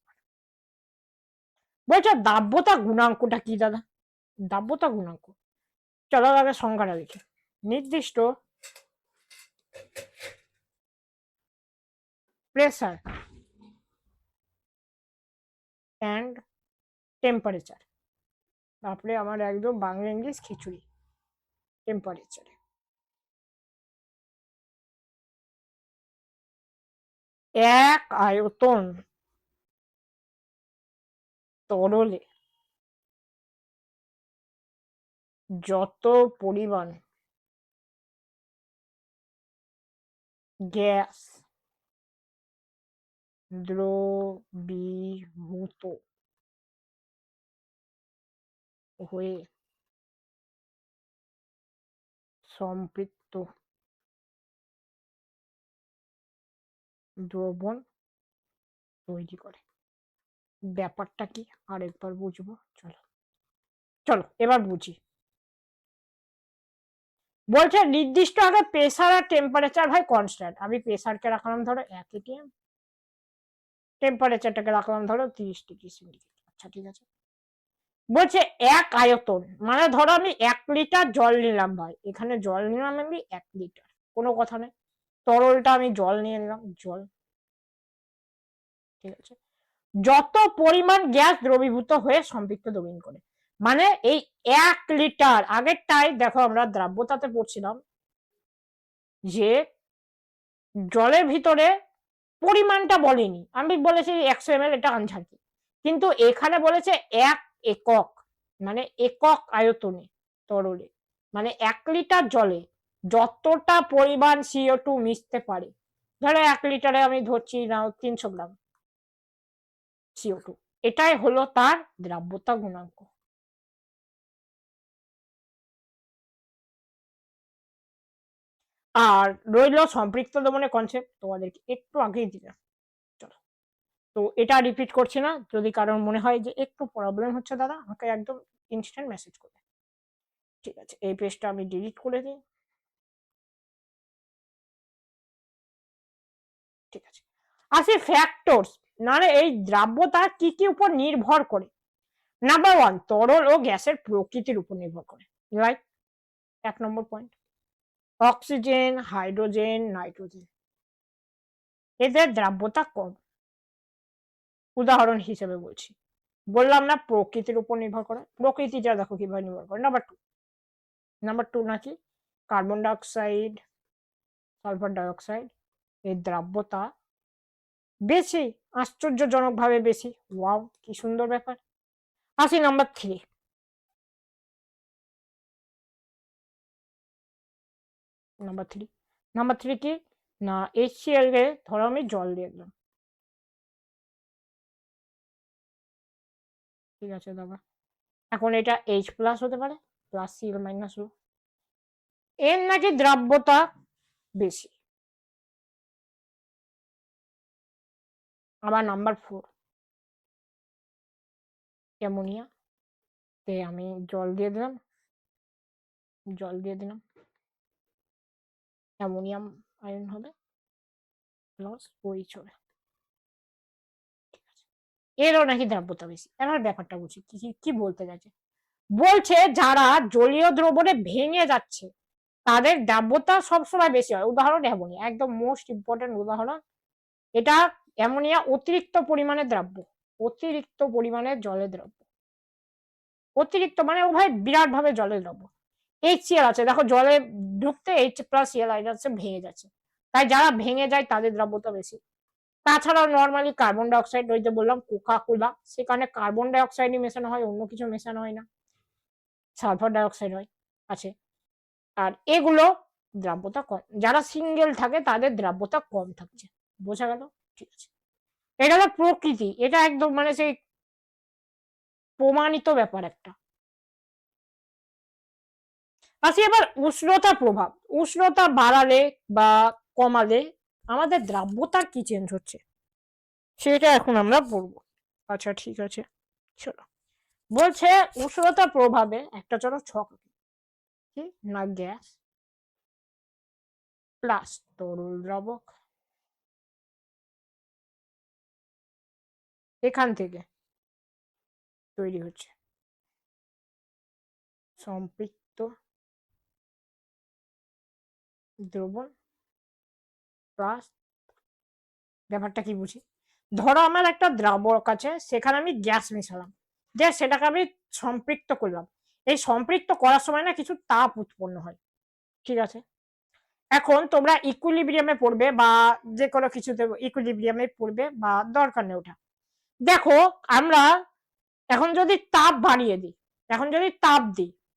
বলছে দাব্যতা গুণাঙ্কটা কি দাদা, দাব্যতা গুণাঙ্ক, চলো আগে সংখ্যাটা দেখি, নির্দিষ্ট প্রেসার অ্যান্ড টেম্পারেচার, তারপরে আমার একদম বাংলা ইংলিশ খিচুড়ি, টেম্পারেচার, এক আয়তন তরলে যত পরিমাণ গ্যাস দ্রবীভূত হয়ে সম্পৃক্ত দ্রবণ তৈরি করে। ব্যাপারটা কি আরেকবার বুঝবো, চলো চলো এবার বুঝি। বলছে নির্দিষ্ট আগে প্রেসার আর টেম্পারেচার ভাই কনস্ট্যান্ট। আমি প্রেসারকে রাখলাম ধরো 1 atm, টেম্পারেচারটাকে রাখলাম ধরো 30 ডিগ্রি সেন্টিগ্রেড। আচ্ছা ঠিক আছে। বলছে এক আয়তন, মানে ধরো আমি 1 লিটার জল নিলাম ভাই, এখানে জল নিলাম আমি 1 লিটার, কোনো কথা নেই, তরলটা আমি জল নিয়ে নিলাম, জল, ঠিক আছে। যত পরিমাণ গ্যাস দ্রবীভূত হয়ে সম্পৃক্ত দ্রবীভূত করে, মানে এই 1 লিটার, আগেরটাই দেখো আমরা দ্রাব্যতাতে পড়ছিলাম যে জলের ভিতরে পরিমাণটা বলেনি, আমি বলেছি 100 ml, এটা আনঝাঁকি, কিন্তু এখানে বলেছে 1 একক, মানে একক আয়তনে তরলে, মানে 1 লিটার জলে যতটা পরিমাণ CO2 মিশতে পারে, ধরো 1 লিটারে আমি ধরছি না 300 গ্রাম CO2, এটাই হলো তার দ্রাব্যতা গুণাঙ্ক। আর রইল সম্পৃক্ত দ্রবণের কনসেপ্ট, তোমাদেরকে একটু আগেই দিলাম, চলো তো এটা রিপিট করছি না, যদি কারোর মনে হয় যে একটু প্রবলেম হচ্ছে দাদা আমাকে একদম ইনস্ট্যান্ট মেসেজ করবে। ঠিক আছে, এই পেজটা আমি ডিলিট করে দিই। ঠিক আছে, আসি ফ্যাক্টরস, মানে এই দ্রাব্যতা কি কি উপর নির্ভর করে। নাম্বার 1, তরল ও গ্যাসের প্রকৃতির উপর নির্ভর করে, রাইট, 1 নম্বর পয়েন্ট। অক্সিজেন, হাইড্রোজেন, নাইট্রোজেন, এদের দ্রাব্যতা কম। উদাহরণ হিসেবে বলছি, বললাম না প্রকৃতির উপর নির্ভর করে, প্রকৃতিটা দেখো কিভাবে নির্ভর করে। নাম্বার টু নাকি কার্বন ডাইঅক্সাইড, সালফার ডাইঅক্সাইড, এর দ্রাব্যতা বেশি, আশ্চর্যজনক ভাবে বেশি। ওয়াও, কি সুন্দর ব্যাপার। আসি নাম্বার 3, নাম্বার 3 কি না, HCl এ ধরো আমি জল দিয়ে দিলাম, ঠিক আছে দাদা, এখন এটা H প্লাস হতে পারে, প্লাস Cl মাইনাস ও, এর নাকি দ্রাব্যতা বেশি। আবার নাম্বার 4, অ্যামোনিয়া, তে আমি জল দিয়ে দিলাম, অ্যামোনিয়াম আয়ন হবে প্লাস OH হবে, এরও নাকি দ্রাব্যতা বেশি। এবার ব্যাপারটা বুঝি কি বলতে যাচ্ছে। বলছে যারা জলীয় দ্রবণে ভেঙে যাচ্ছে তাদের দ্রাব্যতা সবসময় বেশি হয়। উদাহরণ অ্যামোনিয়া, একদম মোস্ট ইম্পর্টেন্ট উদাহরণ এটা। অ্যামোনিয়া অতিরিক্ত পরিমাণে দ্রাব্য, অতিরিক্ত পরিমাণে জলে দ্রব্য, অতিরিক্ত মানে ও ভাই বিরাট ভাবে জলে দ্রব্য। HCl আছে, দেখো জলে ঢুকতে H প্লাস Cl আছে, ভেঙে যাচ্ছে, তাই যারা ভেঙে যায় তাদের দ্রাব্যতা বেশি। তাছাড়াও নর্মালি কার্বন ডাইঅক্সাইড, ওই যে বললাম কোকা কোলা, সেখানে কার্বন ডাইঅক্সাইডই মেশানো হয়, অন্য কিছু মেশানো হয় না, সালফার ডাইঅক্সাইড হয় আছে। আর এগুলো দ্রাব্যতা কম, যারা সিঙ্গেল থাকে তাদের দ্রাব্যতা কম থাকছে, বোঝা গেল? ঠিক আছে, এটা হলো প্রকৃতি, এটা একদম মানে সেই প্রমাণিত ব্যাপার একটা। আসি এবার উষ্ণতা প্রভাব, উষ্ণতা বাড়ালে বা কমালে আমাদের দ্রাব্যতার কি চেঞ্জ হচ্ছে সেটা এখন আমরা পড়বো। আচ্ছা ঠিক আছে, চলো। বলছে উষ্ণতা প্রভাবে একটা, চলো ছক কি না, গ্যাস প্লাস তরল দ্রাবক, এখান থেকে তৈরি হচ্ছে সম্পৃক্ত দ্রবণ প্লাস, ব্যাপারটা কি বুঝি, ধরো আমার একটা দ্রাবক আছে, সেখানে আমি গ্যাস মেশালাম, যে সেটাকে আমি সম্পৃক্ত করলাম, এই সম্পৃক্ত করার সময় না কিছু তাপ উৎপন্ন হয়, ঠিক আছে। এখন তোমরা ইকুইলিব্রিয়ামে পড়বে বা যে কোনো কিছুতে ইকুইলিব্রিয়ামে পড়বে, বা দরকার নেই ওটা। দেখো আমরা এখন যদি তাপ বাড়িয়ে দিই, এখন যদি তাপ দিই,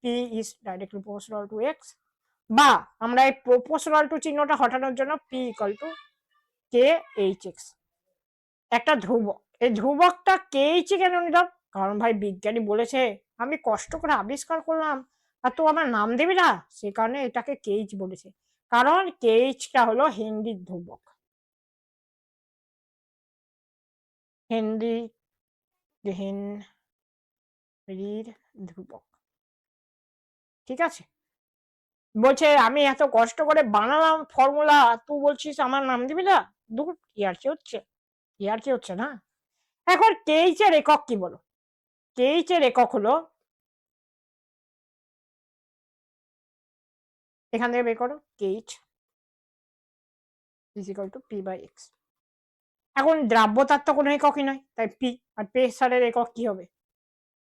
P is directly proportional to x, বা আমরা এই প্রপোর্শনাল টু চিহ্নটা হটানোর জন্য P equal to K H x, একটা ধ্রুবক। এই ধ্রুবকটা কে এইচ কেন নিলাম? কারণ ভাই বিজ্ঞানী বলেছে, আমি কষ্ট করে আবিষ্কার করলাম আর তো আমার নাম দিবি না, সে কারণে এটাকে কেইচ বলেছে, কারণ কেইচটা হলো হেনরির ধ্রুবক, হেনরি হেনরির ধ্রুবক। ঠিক আছে, বলছে আমি এত কষ্ট করে বানালাম ফর্মুলা, তুই বলছিস আমার নাম দিবি না? দূর, ইয়ার্কি হচ্ছে, ইয়ার্কি হচ্ছে না। এখন কেইচ এর একক কি বলো? কেইচ এর একক হলো, এখান থেকে বের করো, K H is equal to P by X. এখন দ্রাব্যতার তো কোনো এককই নয়, তাই পি, আর প্রেসারের একক কি হবে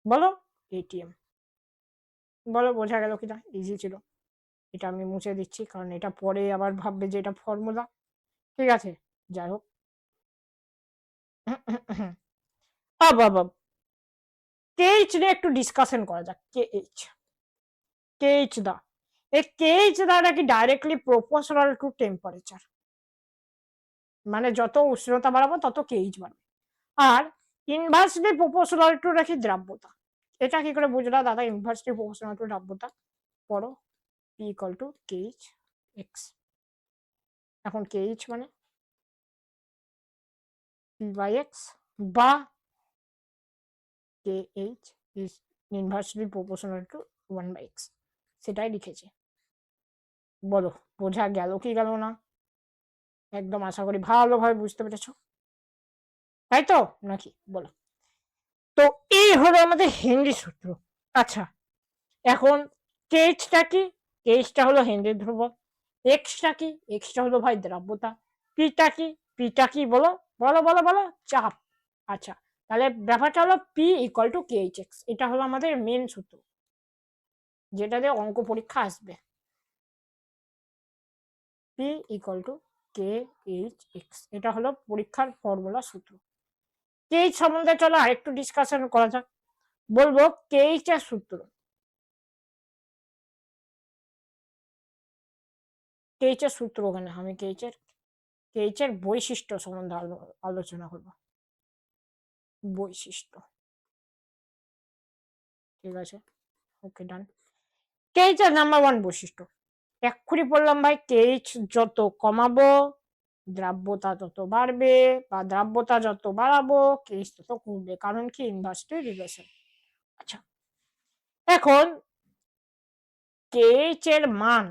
বলো? এটিএম। বলো বোঝা গেল কিনা? ইজি ছিল। এটা আমি মুছে দিচ্ছি, কারণ এটা পরে আবার ভাববে যে এটা ফর্মুলা। ঠিক আছে, যাই হোক। কেএইচ নিয়ে একটু ডিসকাশন করা যাক। কেএইচ দা, এই কেএইচ দাটা কি ডাইরেক্টলি প্রপোর্শনাল টু টেম্পারেচার, মানে যত উষ্ণতা বাড়াবো তত কেএইচ বাড়বে, আর ইনভার্সলি প্রপোর্শনাল টু রাখি দ্রাব্যতা। এটা কি করে বুঝলা দাদা? ইনভার্সলি প্রপোর্শনাল টু দ্রাব্যতা পড়ো, P equal to KH x. এখন কেএইচ মানে পি বাই এক্স, বা KH is inversely proportional to 1/x, সেটাই লিখেছে। বলো বোঝা গেল কি গেল না? একদম আশা করি ভালোভাবে বুঝতে পেরেছো, তাই তো নাকি বলো? তো এই হলো আমাদের হেনরি সূত্র। আচ্ছা, এখন কেএইচটা কি? কেএইচটা হলো হেনরির ধ্রুবক। এক্সটা কি? এক্সটা হলো ভাই দ্রাব্যতা। পিটা কি? পিটা কি বলো? বলো বলো বলো, চাপ। আচ্ছা, তাহলে ব্যাপারটা হলো P equal to KH x, এটা হলো আমাদের মেন সূত্র, যেটা দিয়ে অঙ্ক পরীক্ষা আসবে। P equal to KH x, এটা হলো পরীক্ষার ফর্মুলা সূত্র। কেএইচ সম্বন্ধে চলো আরেকটু ডিসকাশন করা যাক। বলবো কেএইচ এর সূত্র, কেএইচ এর সূত্র ওখানে আমি কেএইচ এর বৈশিষ্ট্য সম্বন্ধে আলোচনা করব। বৈশিষ্ট্য, ঠিক আছে, ওকে ডান। কেএইচ এর নাম্বার 1 বৈশিষ্ট্য এক্ষুনি বললাম ভাই, কেএইচ যত কমাবো দ্রাব্যতা তত বাড়বে, বা দ্রাব্যতা যত বাড়াবো কেএইচ তত কমবে, কারণ কি ইনভার্সলি রিলেশন। আচ্ছা, এখন কেএইচ এর মান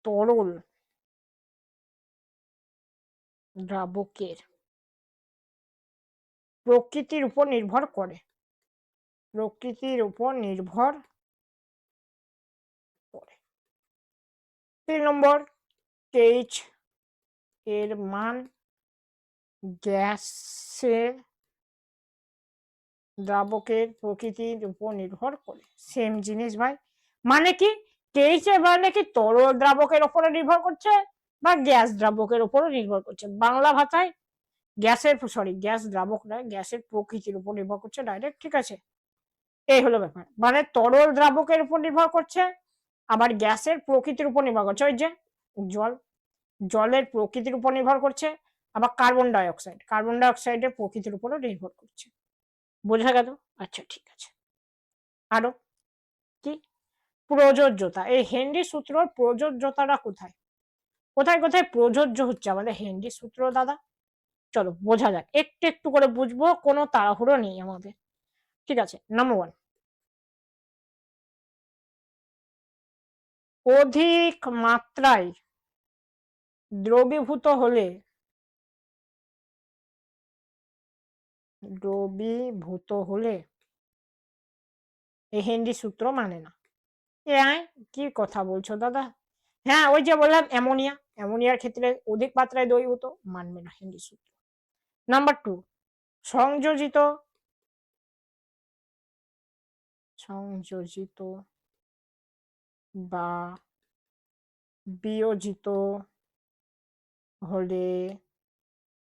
তরল দ্রাবকের প্রকৃতির উপর নির্ভর করে, প্রকৃতির উপর নির্ভর করে। 3 নম্বর, কেএইচ এর মান গ্যাসের দ্রাবকের প্রকৃতির উপর নির্ভর করে। সেম জিনিস ভাই, মানে কি কেএইচ এর মান কি তরল দ্রাবকের উপরে নির্ভর করছে বা গ্যাস দ্রাবকের উপরে নির্ভর করছে? বাংলা ভাষায় গ্যাস দ্রাবক নয়, গ্যাসের প্রকৃতির উপর নির্ভর করছে ডাইরেক্ট। ঠিক আছে, এই হলো ব্যাপার, মানে তরল দ্রাবকের উপর নির্ভর করছে, আবার গ্যাসের প্রকৃতির উপর নির্ভর করছে, ওই যে জল, জলের প্রকৃতির উপর নির্ভর করছে, আবার কার্বন ডাইঅক্সাইডের প্রকৃতির উপরও নির্ভর করছে। বোঝা গেল? আচ্ছা ঠিক আছে। আরো কি? প্রযোজ্যতা, এই হেনরি সূত্রর প্রযোজ্যতাটা কোথায় কোথায় কোথায় প্রযোজ্য হচ্ছে আমাদের হেনরি সূত্র দাদা? চলো বোঝা যাক, একটু একটু করে বুঝবো, কোনো তাড়াহুড়ো নেই আমাদের। ঠিক আছে, নাম্বার 1, অধিক মাত্রায় দ্রবীভূত হলে, দ্রবীভূত হলে এই হেনরি সূত্র মানে না। কি কথা বলছো দাদা? হ্যাঁ, ওই যে বললাম অ্যামোনিয়ার ক্ষেত্রে অধিক মাত্রায় দ্রবীভূত, মানবে না হেনরি সূত্র। নাম্বার 2, সংযোজিত সংযোজিত বা বিয়োজিত হলে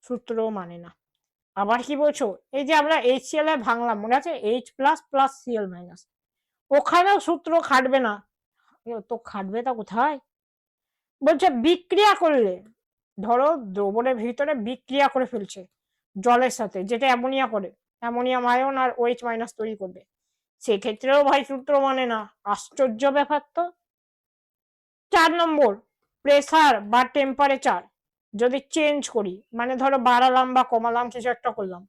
সূত্র মানে না। আবার কি বলছো, এই যে আমরা HCl এ ভাঙলাম, মনে আছে, H plus plus Cl minus, ওখানেও সূত্র খাটবে না। তো খাটবে তা কোথায়? বলছে বিক্রিয়া করলে, ধরো দ্রবণের ভিতরে বিক্রিয়া করে ফেলছে জলের সাথে, যেটা অ্যামোনিয়া করে, অ্যামোনিয়াম আয়ন আর OH মাইনাস তৈরি করবে, সেক্ষেত্রেও ভাই সূত্র মানে না। আশ্চর্য ব্যাপার তো। 4 নম্বর, প্রেসার বা টেম্পারেচার যদি চেঞ্জ করি, মানে ধরো বাড়ালাম বা কমালাম, কিছু একটা করলাম,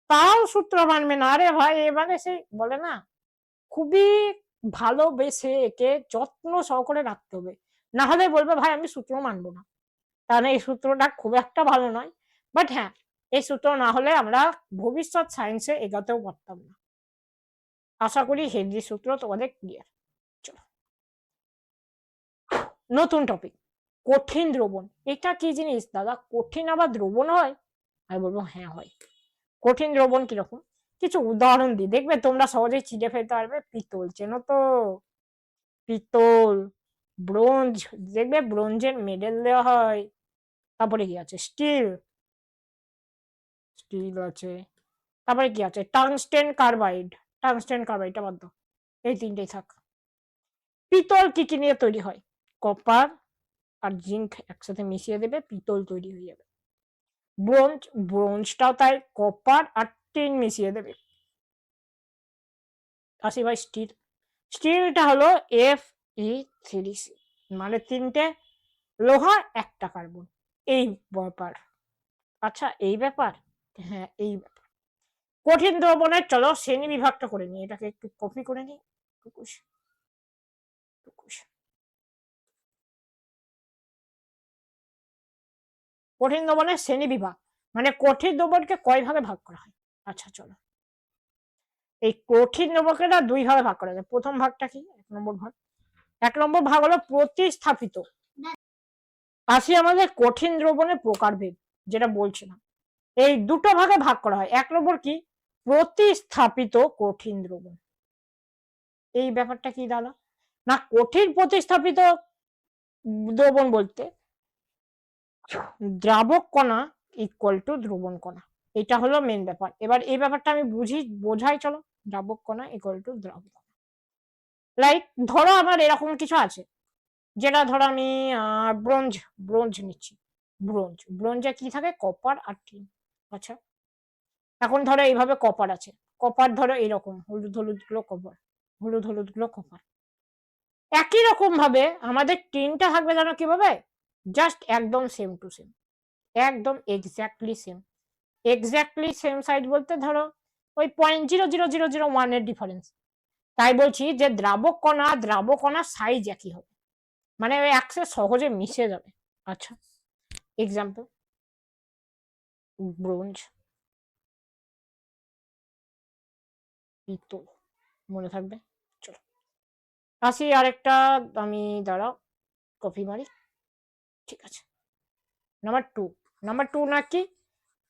তাও সূত্র মানবে না। আরে ভাই, এবারে সেই বলে না, খুবই ভালোবেসে একে যত্ন সহকারে রাখতে হবে, না হলে বলবে ভাই আমি সূত্র মানবো না। তাহলে এই সূত্রটা খুব একটা ভালো নয়। বাট হ্যাঁ, এই সূত্র না হলে আমরা ভবিষ্যৎ সায়েন্সে এগাতেও পারতাম না। আশা করি হেনরি সূত্র তোমাদের ক্লিয়ার। চলো, নতুন টপিক, কঠিন দ্রবণ। এটা কি জিনিস দাদা, কঠিন আবার দ্রবণ হয়? আমি বলবো হ্যাঁ হয়। কঠিন দ্রবণ কিরকম, কিছু উদাহরণ দিই, দেখবে তোমরা সহজেই চিনে ফেলতে পারবে। পিতল চেনো তো, পিতল, ব্রোঞ্জ, দেখবে ব্রোঞ্জের মেডেল দেওয়া হয়। তারপরে কি আছে, স্টিল, স্টিল আছে। তারপরে কি আছে, টাংস্টেন কার্বাইড, টাংস্টেন কার্বাইডটা বাদ দাও, এই তিনটেই থাক। পিতল কি কি নিয়ে তৈরি হয়, কপার আর জিঙ্ক একসাথে মিশিয়ে দেবে, পিতল তৈরি হয়ে যাবে। ব্রোঞ্জ, ব্রোঞ্জটাও তাই, কপার আর টিন মিশিয়ে দেবে। আসি ভাই স্টিল, স্টিলটা হলো Fe3C, মানে তিনটে লোহা একটা কার্বন, এই ব্যাপার। আচ্ছা এই ব্যাপার, হ্যাঁ এই ব্যাপার। কঠিন দ্রবণের চলো শ্রেণী বিভাগটা করে নিই, এটাকে একটু কপি করে নিই। কঠিন দ্রবণের শ্রেণী বিভাগ, মানে কঠিন দ্রবণকে কয় ভাগে ভাগ করা হয়। আচ্ছা চলো, এই কঠিন দ্রবণকে না দুই ভাগে ভাগ করা যায়। প্রথম ভাগটা কি, 1 নম্বর ভাগ, 1 নম্বর ভাগ হলো প্রতিস্থাপিত। আসি আমাদের কঠিন দ্রবণের প্রকারভেদ, যেটা বলছিলাম, এই দুটো ভাগে ভাগ করা হয়। 1 নম্বর কি, প্রতিস্থাপিত কঠিন দ্রবণ। এই ব্যাপারটা কি দাদা, না কঠিন প্রতিস্থাপিত দ্রবণ বলতে দ্রাবক কণা ইকুয়াল টু দ্রবণ কণা, এটা হলো মেন ব্যাপার। এবার এই ব্যাপারটা আমি বোঝাই, চলো। দ্রাবক কণা ইকুয়াল টু দ্রাবক কণা, লাইক ধরো আমার এরকম কিছু আছে, যেটা ধরো আমি ব্রোঞ্জ, ব্রোঞ্জ নিচ্ছি। ব্রোঞ্জ, ব্রোঞ্জে কি থাকে, কপার আর টিন। আচ্ছা, এখন ধরো এইভাবে কপার আছে, কপার ধরো এরকম হলুদ হলুদ গুলো কপার, হলুদ হলুদ গুলো কপার। একই রকম ভাবে আমাদের টিনটা থাকবে, জানো কিভাবে, জাস্ট একদম সেম টু সেম, একদম exactly same. Exactly same size বলতে ধরো ওই 0.00001 এর ডিফারেন্স। তাই বলছি যে দ্রাবক কণার সাইজ একই হবে, মানে ওই একসাথে সহজে মিশে যাবে। আচ্ছা, এক্সাম্পল ব্রোঞ্জ, পিতল, মনে থাকবে। চলো আসি আরেকটা, আমি দাঁড়াও কপি মারি, ঠিক আছে। নাম্বার টু না কি,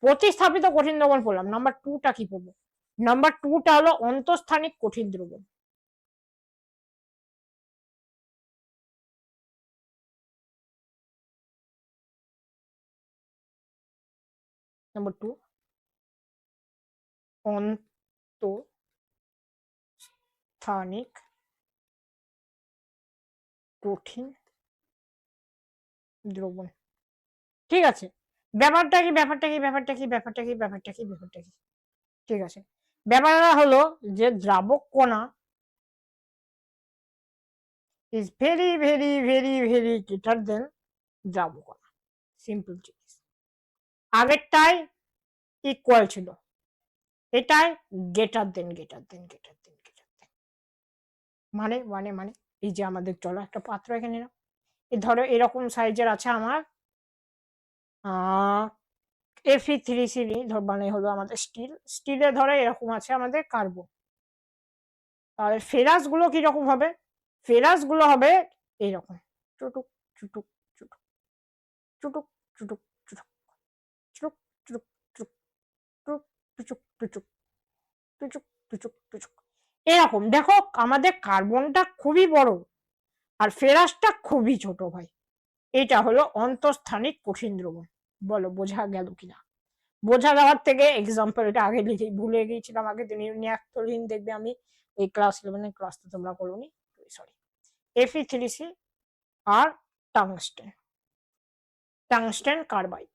প্রতিস্থাপিত কঠিন দ্রবণ পড়লাম, নাম্বার টুটা কি পড়বো, নাম্বার টুটা হলো অন্তঃস্থানিক কঠিন দ্রবণ। নাম্বার টু, অন্তঃস্থানিক কঠিন দ্রবণ। ঠিক আছে, ব্যাপারটা কি, ব্যাপারটা কি, ব্যাপারটা কি, ব্যাপারটা কি, ব্যাপারটা কি, ব্যাপারটা কি, ঠিক আছে। ব্যাপারটা হলো যে দ্রাবক কণা is very very very very greater than দ্রাবক কণা, সিম্পল জিনিস। আগেরটাই ইকুয়াল ছিল, এটাই greater than greater than greater than greater than, মানে মানে মানে এই যে আমাদের, চলো একটা পাত্র এখানে নাও, এই ধরো এরকম সাইজের আছে আমার Fe3C, মানে হলো আমাদের স্টিল, স্টিলে ধরো এরকম আছে আমাদের কার্বন। আর ফেরাস গুলো কিরকম হবে, ফেরাস গুলো হবে এইরকম, চুটুক চুটুক চুটুক চুটুক চুটুক চুটুক চুটুক চুটুক চুটুক টুচুক টুচুক টুচুক টুচুক টুচুক, এরকম। দেখো আমাদের কার্বনটা খুবই বড় আর ফেরাসটা খুবই ছোট ভাই। এটা হলো অন্তঃস্থানিক কঠিন দ্রবণ। বলো বোঝা গেল কিনা, বোঝা যাওয়ার থেকে এক্সাম্পলটা আগে লিখে ভুলে গিয়েছিলাম আগে দিন নিয়াক্তলিন দেখবে আমি এই ক্লাস 11 ক্লাসটা তোমরা করোনি, সরি। Fe3C আর টাংস্টেন, টাংস্টেন কার্বাইড,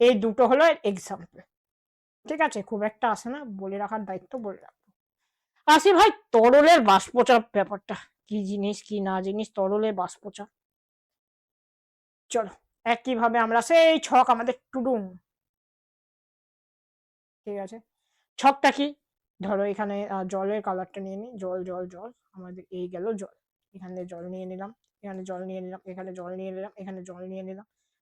এই দুটো হলো এক্সাম্পল। ঠিক আছে, খুব একটা আসে না, বলে রাখার দায়িত্ব বলে রাখবো। আসি ভাই তরলের বাষ্পচাপ ব্যাপারটা কি জিনিস কি না জিনিস, তরলের বাষ্পচাপ। চলো একইভাবে আমরা সেই ছক আমাদের টুডুম, ঠিক আছে। ছকটা কি, ধরো এখানে জলের কালারটা নিয়ে নিই, জল জল জল, আমাদের এই গেল জল, এখানে জল নিয়ে নিলাম, এখানে জল নিয়ে নিলাম, এখানে জল নিয়ে নিলাম, এখানে জল নিয়ে নিলাম,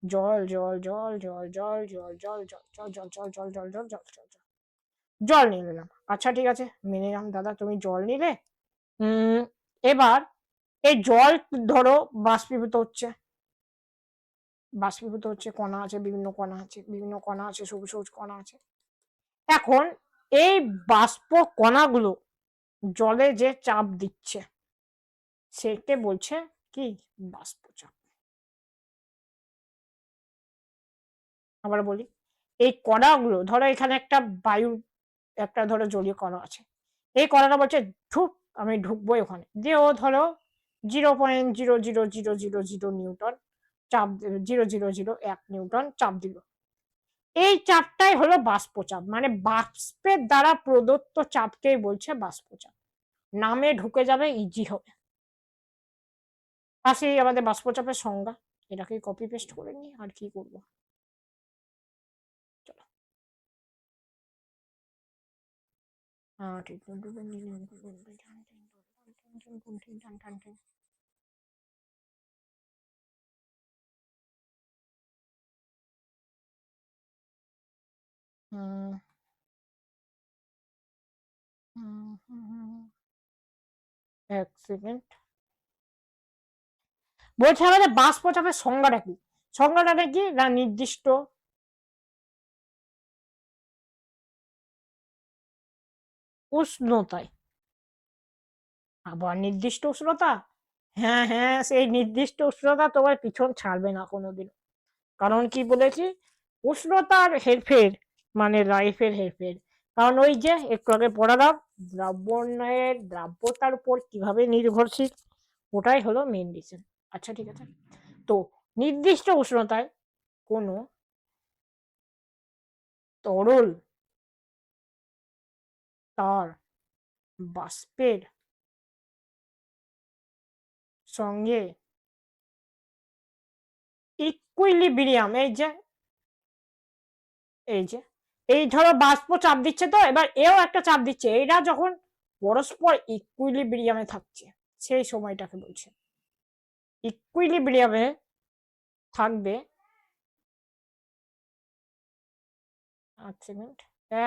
জল জল জল জল জল জল জল জল জল জল জল জল জল জল জল জল জল নিয়ে নিলাম। আচ্ছা ঠিক আছে, মেনে নিলাম দাদা তুমি জল নিলে। এবার এই জল ধরো বাষ্পীভূত হচ্ছে, বাষ্পীভূত হচ্ছে, কণা আছে, বিভিন্ন কণা আছে, বিভিন্ন কণা আছে, সবুজ সবুজ কণা আছে। এখন এই বাষ্প কণাগুলো জলে যে চাপ দিচ্ছে সেকে বলছে কি, বাষ্পচাপ। আবার বলি, এই কণাগুলো ধরো এখানে একটা বায়ু, একটা ধরো জলীয় কণা আছে, এই কণাটা বলছে ঢুক, আমি ঢুকবো ওখানে, দিয়ে ও ধরো 0.00000 নিউটন চাপ, 0.001 নিউটন চাপ দিল। এই চাপটাই হলো বাষ্পচাপ, মানে বাষ্পের দ্বারা প্রদত্ত চাপকেই বলছে বাষ্পচাপ। নামে ঢুকে যাবে, ইজি হবে। আসি আমাদের বাষ্পচাপের সংজ্ঞা, এটাকে কপি পেস্ট করে নিই, আর কি করবো। চলো ঠিক এক সেকেন্ড, বলছে আমাদের বাষ্পচাপের সংজ্ঞাটা কি, সংজ্ঞাটা কি না, নির্দিষ্ট উষ্ণতায়, আবার নির্দিষ্ট উষ্ণতা, হ্যাঁ হ্যাঁ সেই নির্দিষ্ট উষ্ণতা তোমার পিছন ছাড়বে না কোনোদিন। কারণ কি বলেছি, উষ্ণতার হেরফের মানে লাইফের হেরফের। কারণ ওই যে একটু আগে পড়ালাম, দ্রব্যের দ্রাব্যতার উপর কিভাবে নির্ভরশীল, ওটাই হলো মেন রিজন। আচ্ছা ঠিক আছে, তো নির্দিষ্ট উষ্ণতায় কোনো তরল তার বাষ্পের সঙ্গে ইকুইলিব্রিয়াম, এই ধরো বাষ্প চাপ দিচ্ছে, তো এবার এও একটা চাপ দিচ্ছে, এরা যখন পরস্পর ইকুইলিব্রিয়ামে থাকছে সেই সময়টাকে বলছে, ইকুইলিব্রিয়ামে থাকবে।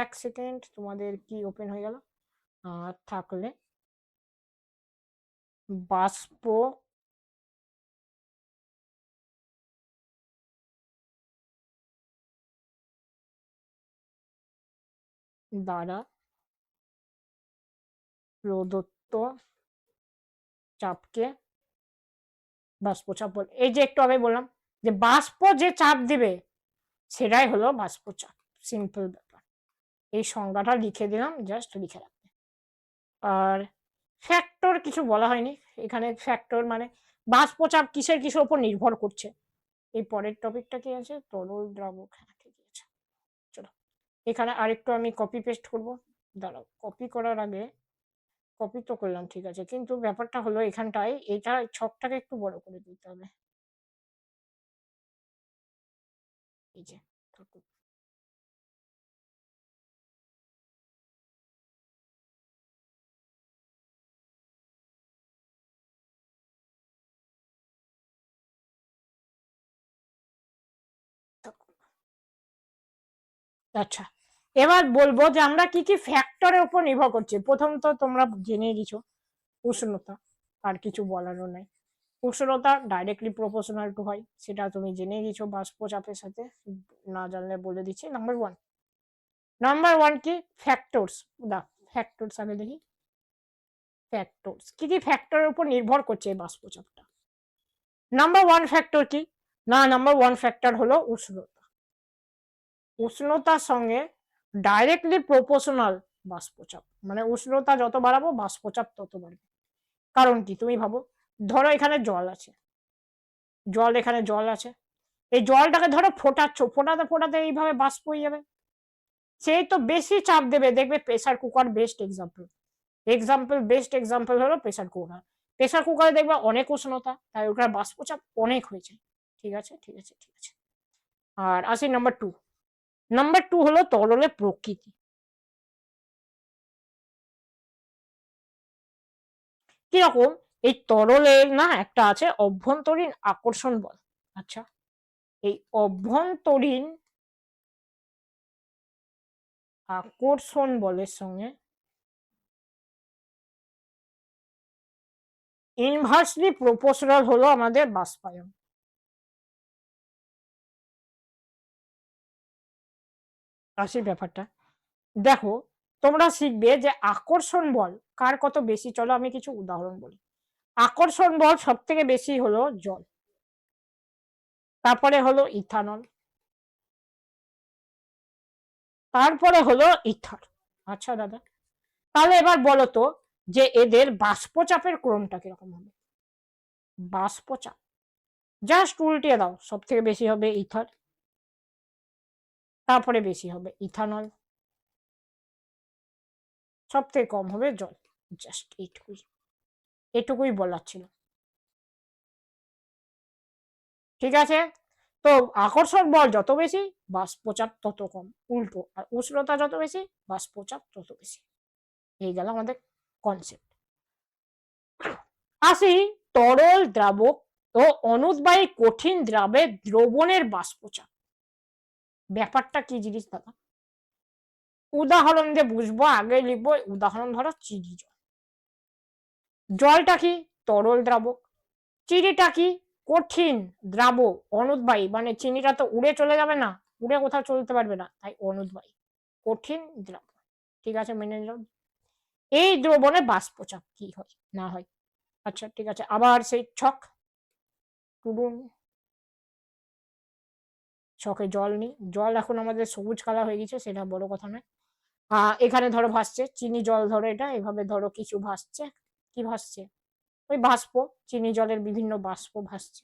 এক সেকেন্ড তোমাদের কি ওপেন হয়ে গেল, থাকলে বাষ্প দ্বারা প্রদত্ত চাপকে বাষ্পচাপ বলে। এই যে একটু আগে বললাম যে বাষ্প যে চাপ দিবে সেটাই হলো বাষ্পচাপ, সিম্পল ব্যাপার। এই সংজ্ঞাটা লিখে দিলাম, জাস্ট লিখে রাখবে। আর ফ্যাক্টর কিছু বলা হয়নি এখানে, ফ্যাক্টর মানে বাষ্পচাপ কিসের কিসের উপর নির্ভর করছে। এই পরের টপিকটা কি আছে, তরল দ্রাবক, হ্যাঁ ঠিক আছে। চলো এখানে আরেকটু আমি কপি পেস্ট করবো, দাঁড়াও কপি করার আগে, কপি তো করলাম ঠিক আছে, কিন্তু ব্যাপারটা হলো এখানটায় এটা ছকটাকে একটু বড় করে দিতে হবে, এই যে আচ্ছা এবার বলবো যে আমরা কি কি ফ্যাক্টরের উপর নির্ভর করছি। প্রথম তো তোমরা জেনে গেছো উষ্ণতা, আর কিছু বলারও নাই। উষ্ণতা ডাইরেক্টলি প্রপোর্শনাল টু হয়, সেটা তুমি জেনে গেছো বাষ্পচাপের সাথে, না জানলে বলে দিচ্ছি। নাম্বার ওয়ান কি ফ্যাক্টরস, দা ফ্যাক্টরস আগে দেখি, ফ্যাক্টরস কি কি ফ্যাক্টরের উপর নির্ভর করছে এই বাষ্পচাপটা। নাম্বার ওয়ান ফ্যাক্টর কি, না নাম্বার ওয়ান ফ্যাক্টর হলো উষ্ণতা। উষ্ণতার সঙ্গে ডাইরেক্টলি প্রপোর্শনাল বাষ্পচাপ, মানে উষ্ণতা যত বাড়াবো বাষ্পচাপ তত বাড়বে। কারণ কি তুমি ভাবো, ধরো এখানে জল আছে, এখানে জল আছে, এই জলটাকে ধরো ফোটাচ্ছ, ফোটাতে ফোটাতে এইভাবে বাষ্প হয়ে যাবে, সেই তো বেশি চাপ দেবে। দেখবে প্রেসার কুকার বেস্ট এক্সাম্পল হলো প্রেসার কুকার। প্রেসার কুকারে দেখবে অনেক উষ্ণতা, তাই ওখানে বাষ্পচাপ অনেক হয়ে যায়। ঠিক আছে। আর আসি নাম্বার টু হলো তরলের প্রকৃতি। কিরকম? এই তরলের না একটা আছে অভ্যন্তরীণ আকর্ষণ বল। আচ্ছা, এই অভ্যন্তরীণ আকর্ষণ বলের সঙ্গে ইনভার্সলি প্রপোর্শনাল হলো আমাদের বাষ্পায়ন। আসি ব্যাপারটা, দেখো তোমরা শিখবে যে আকর্ষণ বল কার কত বেশি। চলো আমি কিছু উদাহরণ বলি। আকর্ষণ বল সব থেকে বেশি হলো জল, তারপরে হলো ইথানল, তারপরে হলো ইথার। আচ্ছা দাদা, তাহলে এবার বলো তো যে এদের বাষ্পচাপের ক্রমটা কিরকম হবে। বাষ্পচাপ জাস্ট উল্টিয়ে দাও, সব থেকে বেশি হবে ইথার, তারপরে বেশি হবে ইথানল, সব থেকে কম হবে জল। জাস্ট এটুকুই বলার ছিল। ঠিক আছে, তো আকর্ষণ বল যত বেশি বাষ্পচাপ তত কম, উল্টো। আর উষ্ণতা যত বেশি বাষ্পচাপ তত বেশি। এই গেল আমাদের কনসেপ্ট। আসি তরল দ্রাবক ও অনুদ্বায়ী কঠিন দ্রাবের দ্রবণের বাষ্পচাপ। ব্যাপারটা কি জিনিস দাদা, উদাহরণ দিয়ে বুঝবো। আগে লিখবো উদাহরণ, ধরো চিনি জল। জলটা কি? তরল দ্রাবক। চিনিটা কি? কঠিন দ্রাবক অনুদ্বায়ী, মানে চিনিটা তো উড়ে চলে যাবে না, উড়ে কোথাও চলতে পারবে না, তাই অনুদ্বায়ী কঠিন দ্রাবক। ঠিক আছে, মেনে নিলাম। এই দ্রবণে বাষ্পচাপ কি হয় না হয়। আচ্ছা ঠিক আছে, আবার সেই ছক টুডুন। ছকে জল নিই, জল এখন আমাদের সবুজ কালার হয়ে গেছে, সেটা বড় কথা নয়। এখানে ধরো ভাসছে চিনি জল, ধরো এটা এভাবে ধরো কিছু ভাসছে, কি ভাসছে? ওই বাষ্প, চিনি জলের বিভিন্ন বাষ্প ভাসছে।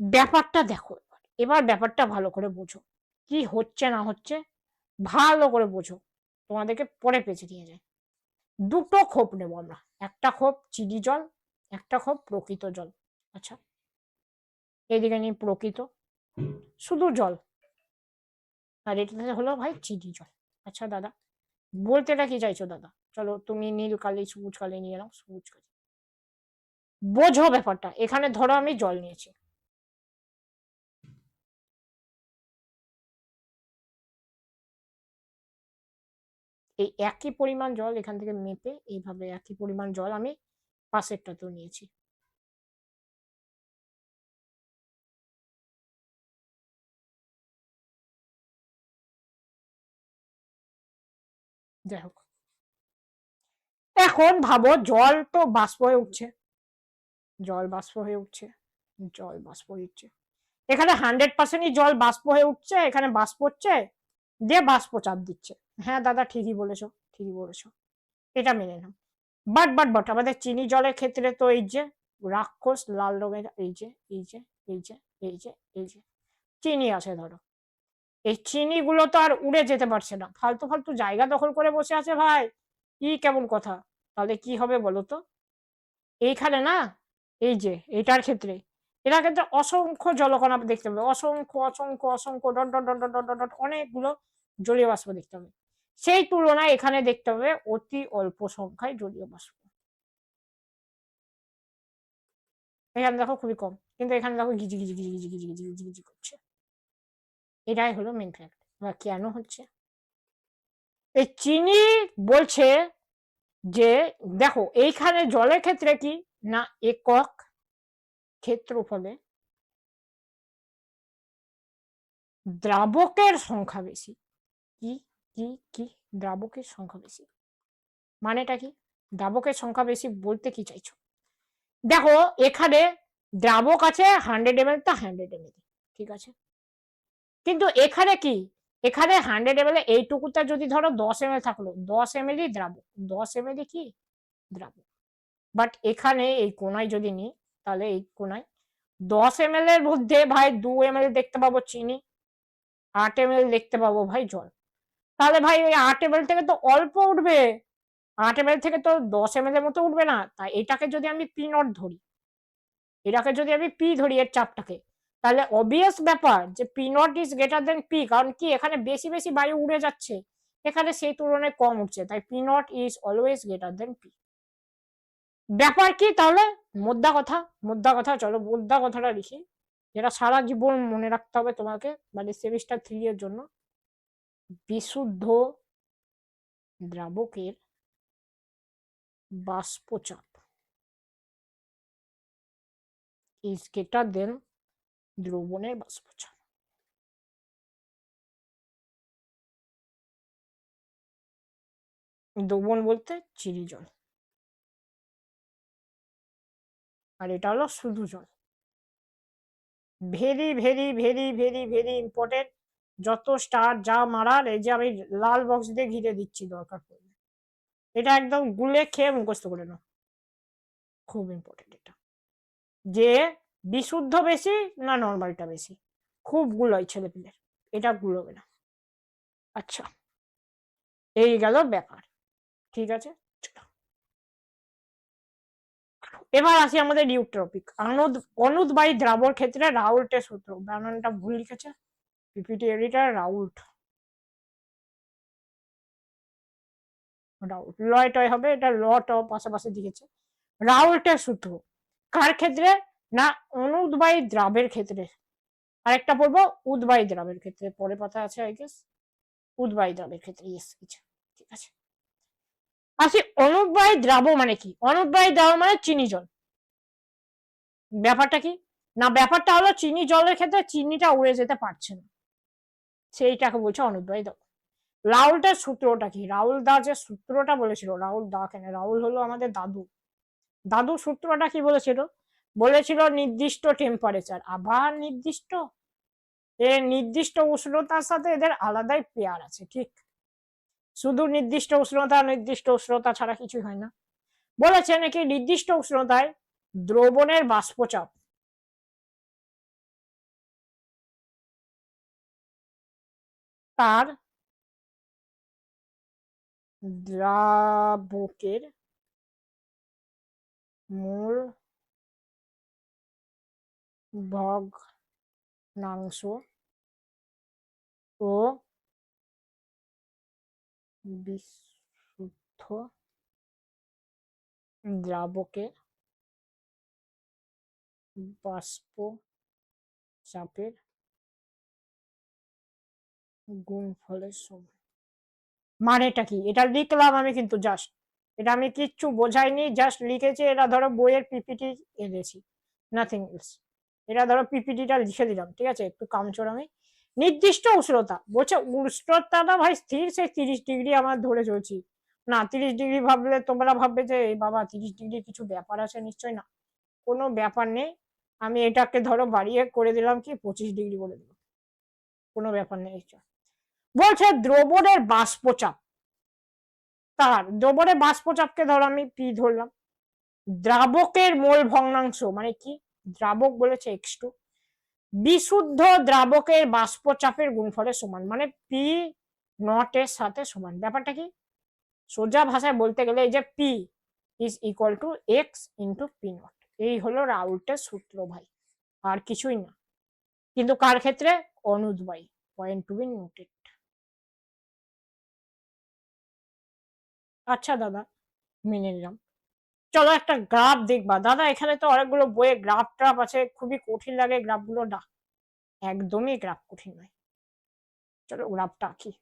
ব্যাপারটা দেখো, এবার ব্যাপারটা ভালো করে বোঝো, কি হচ্ছে না হচ্ছে ভালো করে বোঝো, তোমাদেরকে পরে পেঁচে দিয়ে যায়। দুটো খোপ নেবো আমরা, একটা খোপ চিনি জল, একটা খোপ প্রকৃত জল। আচ্ছা, এইদিকে নিই প্রকৃত শুধু জল, আর এটা হলো ভাই চিনি জল। আচ্ছা দাদা, বলতেটা কি চাইছো দাদা? চলো তুমি নীল কালি সবুজ কালি নিয়ে নাও, সবুজ কালি। বোঝো ব্যাপারটা, এখানে ধরো আমি জল নিয়েছি, এই একই পরিমাণ জল এখান থেকে মেপে এইভাবে একই পরিমাণ জল আমি পাশেরটাতেও নিয়েছি। যাই হোক, এখন ভাবো জল তো বাষ্প হয়ে উঠছে, জল বাষ্প হয়ে উঠছে, জল বাষ্প হয়ে উঠছে, এখানে 100%ই জল বাষ্প হয়ে উঠছে, এখানে বাষ্প হচ্ছে, দিয়ে বাষ্প চাপ দিচ্ছে। হ্যাঁ দাদা ঠিকই বলেছো, ঠিকই বলেছো, এটা মেনে নাও। বাট আমাদের চিনি জলের ক্ষেত্রে তো এই যে রাক্ষস লাল রঙের এই যে এই যে এই যে এই যে এই যে চিনি আছে, ধরো এই চিনি গুলো তো আর উড়ে যেতে পারছে না, ফালতু ফালতু জায়গা দখল করে বসে আছে ভাই, কি কেমন কথা। তাহলে কি হবে বলো তো, এইখানে না এই যে এটার ক্ষেত্রে, এটার ক্ষেত্রে অসংখ্য জলকণা দেখতে পাবে, অসংখ্য অসংখ্য অসংখ্য dot dot dot dot dot dot অনেকগুলো জলীয় বাষ্প দেখতে হবে। সেই তুলনায় এখানে দেখতে হবে অতি অল্প সংখ্যায় জলীয় বাষ্প। এখানে দেখো খুবই কম, কিন্তু এখানে দেখো গিজি গিজি গিজি গিজি গিজি গিজি গিজি গিজি করছে। এটাই হলো মেন ফ্যাক্ট। এবার কেন হচ্ছে? এই চিনি বলছে যে দেখো এইখানে জলের ক্ষেত্রে কি না একক ক্ষেত্রফলে দ্রাবকের সংখ্যা বেশি। কি কি কি দ্রাবকের সংখ্যা বেশি মানেটা কি? দ্রাবকের সংখ্যা বেশি বলতে কি চাইছো? দেখো এখানে দ্রাবক আছে 100 ml, তা 100 ml, ঠিক আছে, কিন্তু এখানে কি, এখানে 100 ml এইটুকুটা যদি ধরো 10 ml থাকলো, 10 ml দ্রাবক, 10 ml কি দ্রাবক। বাট এখানে এই কোনায় যদি নিই, তাহলে এই কোনায় 10 ml এর মধ্যে ভাই 2 ml দেখতে পাবো চিনি, 8 ml দেখতে পাবো ভাই জল। তাহলে ভাই ওই 8 ml থেকে তো অল্প উঠবে, 8 ml থেকে তো 10 ml এর মতো উঠবে না। তাই এটাকে যদি আমি পি নট ধরি, এটাকে যদি আমি পি ধরি এর চাপটাকে, তাহলে অবভিয়াস ব্যাপার যে P not is greater than P, কারণ কি এখানে বেশি বেশি বায়ু উড়ে যাচ্ছে, এখানে সেই তুলনায় কম উঠছে, তাই P not is always greater than P. ব্যাপার কি তাহলে, মোদ্দা কথা, মোদ্দা কথা, চলো মোদ্দা কথাটা লিখি, যেটা সারা জীবন মনে রাখতে হবে তোমাকে, মানে সেমিস্টার 3 এর জন্য। বিশুদ্ধ দ্রাবকের বাষ্পচাপ ইজ গ্রেটার দেন দ্রবণের বাষ্পচাপ। দ্রবণ বলতে চিনি জল, আর এটা হলো শুধু জল। Very very very very very important. যত স্টার যা মারার, এই যে আমি লাল বক্স দিয়ে ঘিরে দিচ্ছি দরকার পড়লে, এটা একদম গুলে খেয়ে মুখস্থ করে নাও, খুব ইম্পর্টেন্ট এটা। যে বিশুদ্ধ বেশি না নর্মালটা বেশি, খুব গুলোয় ছেলেপিলের, এটা গুলোবে না। আচ্ছা, এই গেল ব্যাপার, ঠিক আছে। এবার আসি আমাদের ইউট্রপিক অনুদ্বায়ী দ্রাবর ক্ষেত্রে রাউল্টের সূত্র, বানানটা ভুল লিখেছে পিপিটি এডিটর, রাউল্ট, রাউল্ট লয় টয় হবে, এটা ল ট পাশাপাশি দিয়েছে। রাউল্টের সূত্র কার ক্ষেত্রে, না অনুদ্বায়ী দ্রাবের ক্ষেত্রে। আরেকটা পড়বো উদ্বায়ী দ্রাবের ক্ষেত্রে, পরে কথা আছে আই গেস, উদ্বায়ী দ্রাবের ক্ষেত্রে, ইয়েস ঠিক আছে। আসি অনুদ্বায়ী দ্রাব মানে কি, অনুদ্বায়ী দ্রাব মানে চিনি জল। ব্যাপারটা কি, না ব্যাপারটা হলো চিনি জলের ক্ষেত্রে চিনিটা উড়ে যেতে পারছে না, সেইটাকে বলছে অনুদ্বায়ী দ্রাব। রাউলটার সূত্রটা কি, রাউল দা যে সূত্রটা বলেছিল, রাউল দা কেন, রাউল হলো আমাদের দাদু, দাদু সূত্রটা কি বলেছিল, বলেছিল নির্দিষ্ট টেম্পারেচার, আবার নির্দিষ্ট, এর নির্দিষ্ট উষ্ণতার সাথে এদের আলাদাই পেয়ার আছে, ঠিক, শুধু নির্দিষ্ট উষ্ণতা, নির্দিষ্ট উষ্ণতা ছাড়া কিছুই হয় না। বলেছে নাকি নির্দিষ্ট উষ্ণতায় দ্রবণের বাষ্পচাপ তার দ্রাবকের মূল ভগ্নাংশ ও বিশুদ্ধ দ্রাবকের বাষ্পচাপের গুণফলের সমান। মানেটা কি, এটা লিখলাম আমি কিন্তু জাস্ট, এটা আমি কিচ্ছু বোঝাইনি, জাস্ট লিখেছি, এটা ধরো বইয়ের পিপিটি এনেছি, নাথিং এলস। এটা ধরো পিপিটিটা লিখে দিলাম, ঠিক আছে, একটু কামচোর আমি। নির্দিষ্ট উষ্ণতা বলছে, উষ্ণতাটা ভাই স্থির, সেই 30 ডিগ্রি আমার ধরে চলছি। না 30 ডিগ্রি ভাবলে তোমরা ভাববে যে এই বাবা 30 ডিগ্রি কিছু ব্যাপার আছে, নিশ্চয় না, কোনো ব্যাপার নেই। আমি এটাকে ধরো বাড়িয়ে করে দিলাম কি 25 ডিগ্রি করে দিলাম, কোনো ব্যাপার নেই। বলছে দ্রবণের বাষ্পচাপ, তার দ্রবণের বাষ্পচাপকে ধরো আমি পি ধরলাম, দ্রাবকের মোল ভগ্নাংশ মানে কি, দ্রাবক বলেছে x2, বিশুদ্ধ দ্রাবকের বাষ্পচাপের গুণফলের সমান, মানে পি নট এর সাথে সমান। ব্যাপারটা কি, সোজা ভাষায় বলতে গেলে এই যে P is equal two x into P not, এই হলো রাউল্টের সূত্র ভাই, আর কিছুই না। কিন্তু কার ক্ষেত্রে, অনুদ্বায়ী, পয়েন্ট টু বি নোটেড। আচ্ছা দাদা, মেনে নিলাম। চলো একটা গ্রাফ দেখবা দাদা, এখানে তো অনেকগুলো বইয়ে গ্রাফ ট্রাফ আছে, খুবই কঠিন লাগে গ্রাফগুলো, না একদমই গ্রাফ কঠিন নয়। চলো গ্রাফটা আঁকি,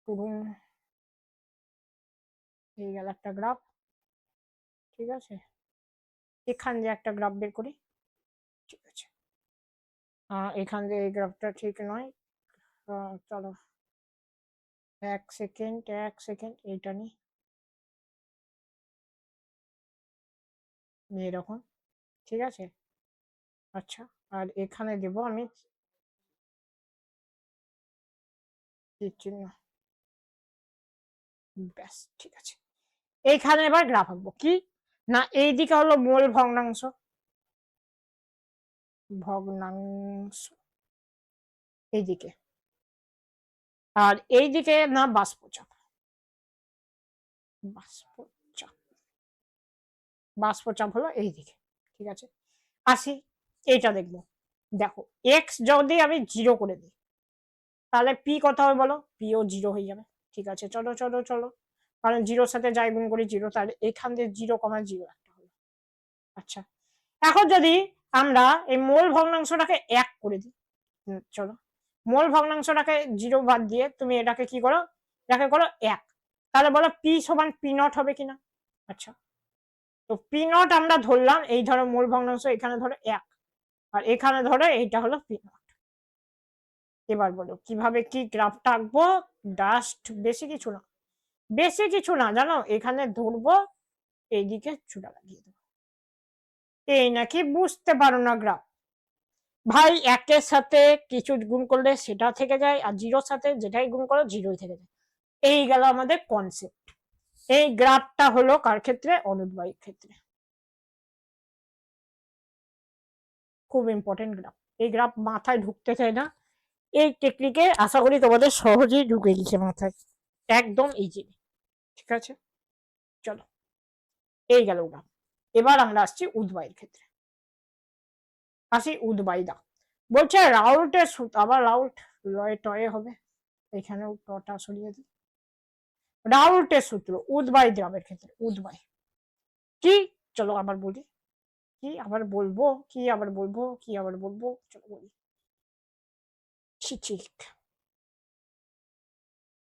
পুরুন, এই গেল একটা গ্রাফ, ঠিক আছে, এখান দিয়ে একটা গ্রাফ বের করি, ঠিক আছে। এখান দিয়ে এই গ্রাফটা ঠিক নয়, চলো 1 সেকেন্ড 1 সেকেন্ড, এইটা নি, এরকম, ঠিক আছে। আচ্ছা, আর এখানে দেব আমি তীর চিহ্ন, ব্যাস ঠিক আছে। এইখানে এবার গ্রাফ আঁকবো কি না, এইদিকে হলো মোল ভগ্নাংশ, ভগ্নাংশ এইদিকে, আর এইদিকে না বাষ্পচাপ, বাষ্পচাপ, বাষ্পচাপ হলো এইদিকে, ঠিক আছে। আসি এইটা দেখবো, দেখো এক্স যদি আমি 0 করে দিই তাহলে পি কত হবে বলো, পিও 0 হয়ে যাবে, ঠিক আছে। চলো চলো চলো, কারণ 0-র সাথে যাই গুণ করি 0, তাহলে এখান থেকে 0,0 একটা হলো। আচ্ছা, এখন যদি আমরা এই মোল ভগ্নাংশটাকে 1 করে দিই, চলো মোল ভগ্নাংশটাকে 0 বাদ দিয়ে তুমি এটাকে কি করো, এটাকে করো 1, তাহলে বলো পি সমান পি নট হবে কিনা। আচ্ছা, তো পি নট আমরা ধরলাম, এই ধরো মোল ভগ্নাংশ এখানে ধরো 1, আর এখানে ধরো এইটা হলো পি নট। এবার বলো কিভাবে কি গ্রাফটা আঁকবো, জাস্ট বেশি কিছু না, বেশি কিছু না জানো, এখানে ধরবো, এইদিকে চূড়া লাগিয়ে দেবো, এই নাকি বুঝতে পারো না গ্রাফ, ভাই একের সাথে কিছু গুণ করলে সেটা থেকে যায়, আর 0-র সাথে যেটাই গুণ করো 0-ই থেকে যায়। এই গেল আমাদের কনসেপ্ট। এই গ্রাফটা হলো কার ক্ষেত্রে, অনুদ্বয়ীর ক্ষেত্রে, খুব ইম্পর্টেন্ট গ্রাফ। এই গ্রাফ মাথায় ঢুকতে চায় না, এই টেকনিকে আশা করি তোমাদের সহজেই ঢুকে গেছে মাথায়, একদম ইজি, ঠিক আছে। চলো, এই গেল গ্রাফ। এবার আমরা আসছি উদ্বায়ীর ক্ষেত্রে, আসি উদ্বায়ীদা। বলছে রাউল্টের সূত্র, আবার রাউল্ট লয়ে টয়ে হবে, এখানেও টটা সরিয়ে দিই, রাউল্টের সূত্র উদ্বায়ী দ্রবের ক্ষেত্রে, উদ্বায়ী কি, চলো আবার বলি, কি আবার বলবো, কি আবার বলবো, কি আবার বলবো, চলো বলি, ঠিক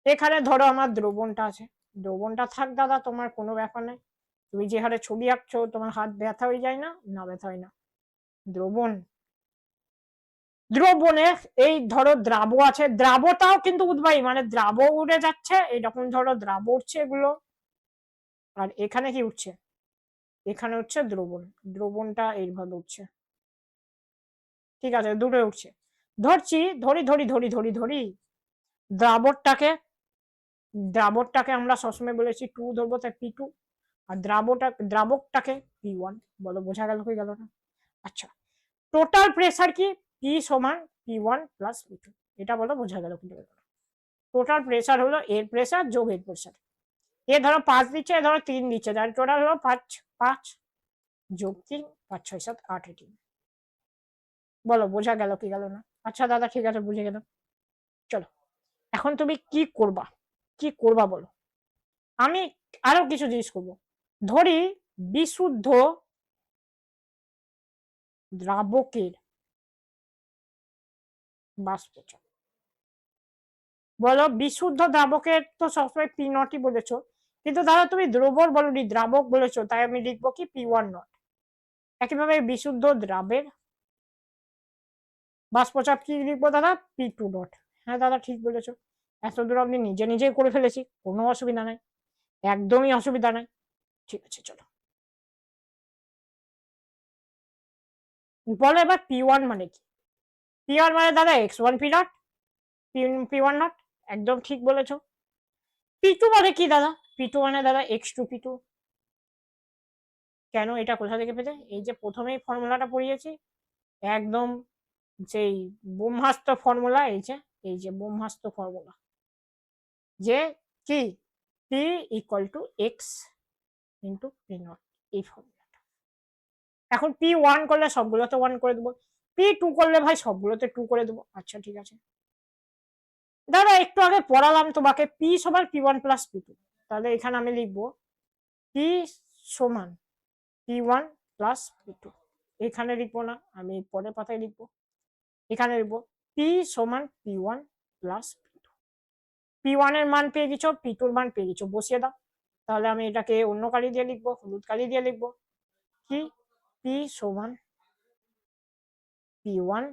এখানে ধরো আমার দ্রবণটা আছে, দ্রবণটা থাক দাদা, তোমার কোনো ব্যাপার নেই, তুমি যে হারে ছবি আঁকছো তোমার হাত ব্যথা হয়ে যায় না, না ব্যথা হয় না। দ্রবণ, দ্রবণে এই ধরো দ্রাব আছে, দ্রাবটাও কিন্তু উদ্বায়ী, মানে দ্রাব উড়ে যাচ্ছে, এইরকম ধরো দ্রাব উঠছে এগুলো, আর এখানে কি উঠছে, এখানে হচ্ছে দ্রবণ, দ্রবণটা এইভাবে উঠছে, ঠিক আছে, দুটো উঠছে, ধরছি, ধরি ধরি ধরি ধরি ধরি দ্রাবকটাকে, দ্রাবকটাকে আমরা সবসময় বলেছি 2 ধরবো, তাই P2, আর দ্রাবকটাকে P1, বলো বোঝা গেল কি গেল না। আচ্ছা, টোটাল প্রেসার কি, P সমান P1 প্লাস P2, এটা বলো বোঝা গেল কি গেল না। টোটাল প্রেসার হলো এর প্রেসার যোগ এর প্রেসার, এ ধরো 5 দিচ্ছে, এ ধরো 3 দিচ্ছে, তাহলে টোটাল হলো 5, 5 যোগ 3, 5 6 7 8 18, বলো বোঝা গেল কি গেল না। আচ্ছা দাদা ঠিক আছে, বুঝে গেলাম। চলো, এখন তুমি কি করবা, কি করবা বলো, আমি আরো কিছু জিনিস করবো, ধরি বিশুদ্ধ দ্রাবকের বাষ্পচাপ, বলো বিশুদ্ধ দ্রাবকের তো সবসময় পি নটই বলেছো, কিন্তু দাদা তুমি দ্রবণ বলনি, দ্রাবক বলেছো, তাই আমি লিখবো কি P1 নট। একইভাবে বিশুদ্ধ দ্রাবের বাষ্পচাপ কি লিখবো দাদা, P2 নট। হ্যাঁ দাদা ঠিক বলেছো, এত দূর আমি নিজে নিজেই করে ফেলেছি, কোনো অসুবিধা নাই, একদমই অসুবিধা নাই, ঠিক আছে। চলো বলো এবার P1 মানে কি, P1 মানে দাদা X1 P not, P1 not, একদম ঠিক বলেছো। P2 মানে কি দাদা, P2 মানে দাদা X2 P2, কেন, এটা কোথা থেকে পেতে, এই যে প্রথমেই ফর্মুলাটা পড়িয়েছি, একদম সেই ব্রহ্মাস্ত্র ফর্মুলা, এই যে ব্রহ্মাস্ত্র ফর্মুলা, যে কি P equal to x into P not, এই ফর্মুলাটা। এখন P1 করলে সবগুলোতে 1 করে দেবো, P2 করলে ভাই সবগুলোতে 2 করে দেবো। আচ্ছা ঠিক আছে দাদা, একটু আগে পড়ালাম তোমাকে P সমান P1 প্লাস P2, তাহলে এখানে আমি লিখবো P সমান P1 প্লাস P2, এখানে লিখবো না, আমি পরের পাতায় লিখবো, এখানে লিখবো P সমান P1 প্লাস P2, P1 এর মান পেয়ে গেছো, P2 এর মান পেয়ে গেছো, বসিয়ে দাও, তাহলে আমি এটাকে অন্য কালি দিয়ে লিখবো, হলুদ কালি দিয়ে লিখবো কি, P সমান P1,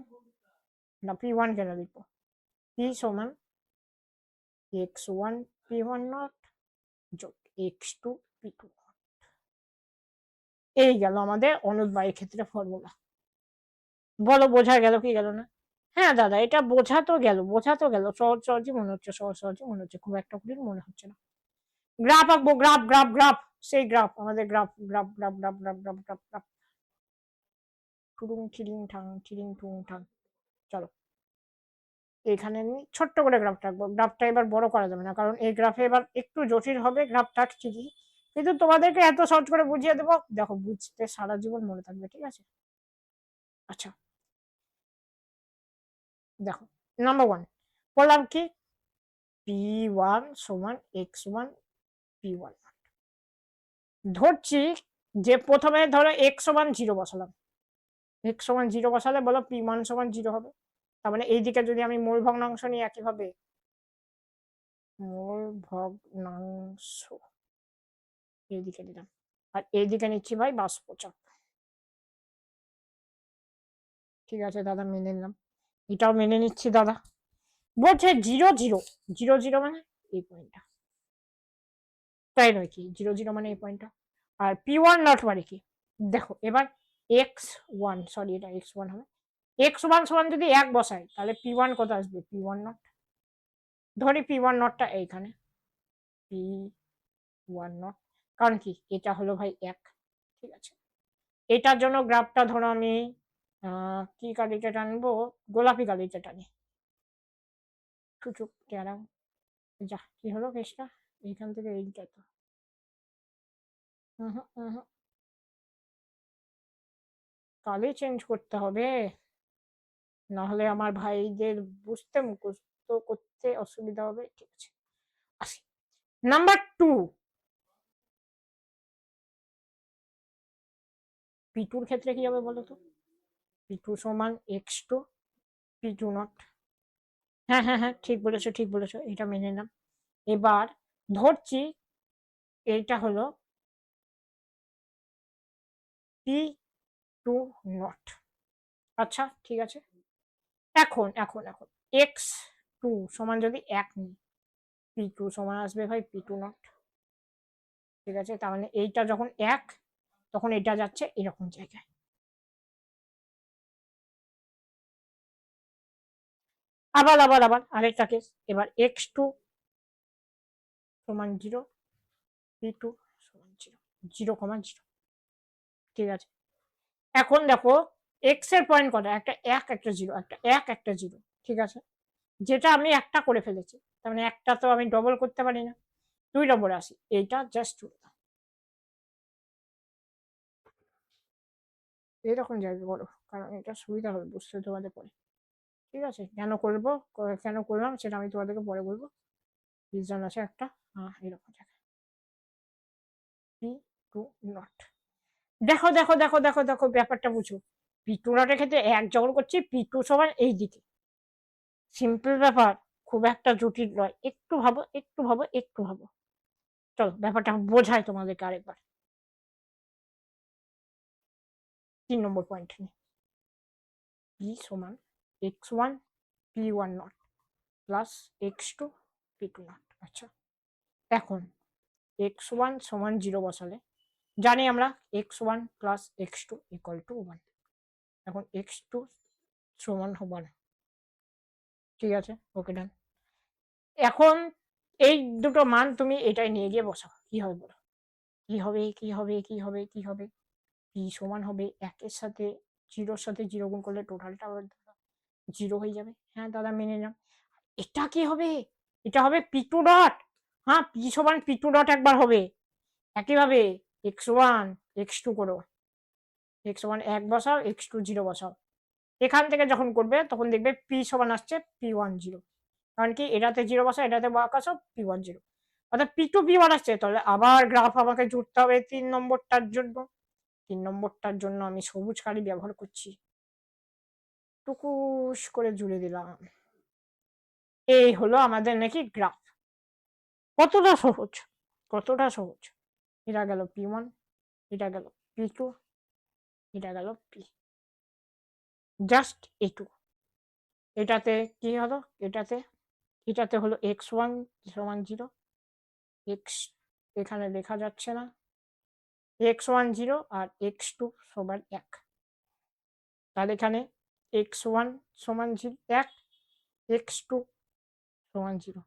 না P1 কেন লিখবো, P সমান X1 P1 নট যোগ X2 P2 নট, এই গেল আমাদের অনুদ্বায়ীর ক্ষেত্রে ফর্মুলা, বলো বোঝা গেল কি গেল না। হ্যাঁ দাদা, এটা বোঝা তো গেল, সহজ সহজই মনে হচ্ছে, সহজ সহজই মনে হচ্ছে, খুব একটা কঠিন মনে হচ্ছে না। গ্রাফ আঁকবো, গ্রাফ গ্রাফ গ্রাফ, সেই গ্রাফ, আমাদের graph graph graph graph graph graph graph graph, টুরুং ঠিরিং ঠাং ঠিরিং টুং ঠাং। চলো, এখানে আমি ছোট্ট করে গ্রাফটা আঁকবো। গ্রাফটা এবার বড় করা যাবে না, কারণ এই গ্রাফে এবার একটু জটিল হবে গ্রাফটা ঠিকই, কিন্তু তোমাদেরকে এত সহজ করে বুঝিয়ে দেবো, দেখো বুঝতে সারা জীবন মনে থাকবে, ঠিক আছে? আচ্ছা, দেখো, নাম্বার ওয়ান বললাম কি, p1 সমান x1 p1। ধরছি যে প্রথমে ধরো x সমান 0 বসালাম, x সমান 0 বসালে বলো p1 সমান 0 হবে। তার মানে এইদিকে যদি আমি মূল ভগ্নাংশ নিই, একইভাবে মূল ভগ্নাংশ এইদিকে দিলাম, আর এইদিকে নিচ্ছি ভাই বাষ্পচাপ। ঠিক আছে দাদা, মেনে নিলাম, এটাও মেনে নিচ্ছি দাদা। বলছে 0 0 0 0 মানে এই পয়েন্টটা, তাই নয় কি? 0 0 মানে এই পয়েন্টটা। আর p1 নট মানে কি? দেখো এবার x1, সরি এটা x1 হবে, x1 সমান যদি 1 বসাই তাহলে p1 কত আসবে? p1 not. ধরি p1 নটটা এইখানে, p1 নট, কারণ কি এটা হলো ভাই 1, ঠিক আছে? এটার জন্য গ্রাফটা ধরো আমি কি কালিতে টানবো, গোলাপি কালিতে টানি, চুচুক টেরাও। যা, কি হলো কেসটা, এইখান থেকে এইটা তো কালি চেঞ্জ করতে হবে, না হলে আমার ভাইদের বুঝতে মুখস্থ করতে অসুবিধা হবে। ঠিক আছে, আসি নাম্বার 2। p2 এর ক্ষেত্রে কি হবে বলো তো? p2 সমান x2 p2 নট। হ্যাঁ হ্যাঁ হ্যাঁ, ঠিক বলেছো ঠিক বলেছো, এটা মেনে নিলাম। এবার ধরছি এইটা হলো p2 নট। আচ্ছা ঠিক আছে, এখন এখন এখন x2 সমান যদি 1 নিই, p2 সমান আসবে ভাই p2 নট। ঠিক আছে, তার মানে এইটা যখন 1, তখন এটা যাচ্ছে এরকম জায়গায়। আবার আবার আবার আরেকটা কেস, এবার x2 সমান 0, p2 সমান 0, 0,0। ঠিক আছে, এখন দেখো এক্স এর পয়েন্ট কটা, একটা 1 একটা 0, একটা 1 একটা 0, ঠিক আছে? যেটা আমি একটা করে ফেলেছি, তার মানে একটা তো আমি ডবল করতে পারি না, 2 নম্বরে আসি, এইটা জাস্ট এরকম জায়গায় করো, কারণ এটা সুবিধা হবে বুঝতে তোমাদের পরে। ঠিক আছে, কেন করবো, কেন করলাম সেটা আমি তোমাদেরকে পরে বলবো। রিজন আছে একটা, এরকম জায়গায় p2 নট। দেখো দেখো দেখো দেখো দেখো, ব্যাপারটা বুঝো, p2 নটের ক্ষেত্রে 1 যখন করছি, p2 সমান এই দিকে, সিম্পল ব্যাপার, খুব একটা জটিল নয়, একটু ভাবো একটু ভাবো একটু ভাবো। চলো ব্যাপারটা বোঝাই তোমাদেরকে আরেকবার। 3 নম্বর পয়েন্ট নিয়ে, p সমান x1 p1 not plus x2 p2 not. আচ্ছা, এখন x1 সমান 0 বসালে জানি আমরা x1 plus x2 equal to 1, এখন x2 সমান 1। ঠিক আছে, ওকে ডান। এখন এই দুটো মান তুমি এটাই নিয়ে গিয়ে বসাও, কি হবে বলো? কি হবে কি হবে কি হবে কি হবে? p সমান হবে 1 এর সাথে 0 সাথে 0 গুণ করলে টোটালটা 0 হয়ে যাবে। হ্যাঁ দাদা, মেনে নিলাম। এটা কি হবে? এটা হবে p2 ডট। হ্যাঁ, p সমান p2 ডট একবার হবে, একইভাবে x1 x2 করো, x1 1 বসাও, x2 0 বসাও। এখান থেকে যখন করবে তখন দেখবে p সমান আসছে p1 0, কারণ কি এটাতে 0 বসা, এটাতে বসাও p1 0, অর্থাৎ p2 p1 আসছে। তাহলে আবার গ্রাফ আমাকে জুড়তে হবে 3 নম্বরটার জন্য। 3 নম্বরটার জন্য আমি সবুজ কালি ব্যবহার করছি, টুকুস করে জুড়ে দিলাম। এই হলো আমাদের নাকি গ্রাফ। কতটা সহজ, কতটা সহজ। এটা গেল p1, এটা গেল p2, এটা গেল p, জাস্ট এটুকু। এটাতে কি হলো, এটাতে এটাতে হলো x1 সমান 0, x এখানে লেখা যাচ্ছে না, x1 0 আর x2 সমান 1, তাহলে এখানে x1 সমান 1, x2 সমান 0।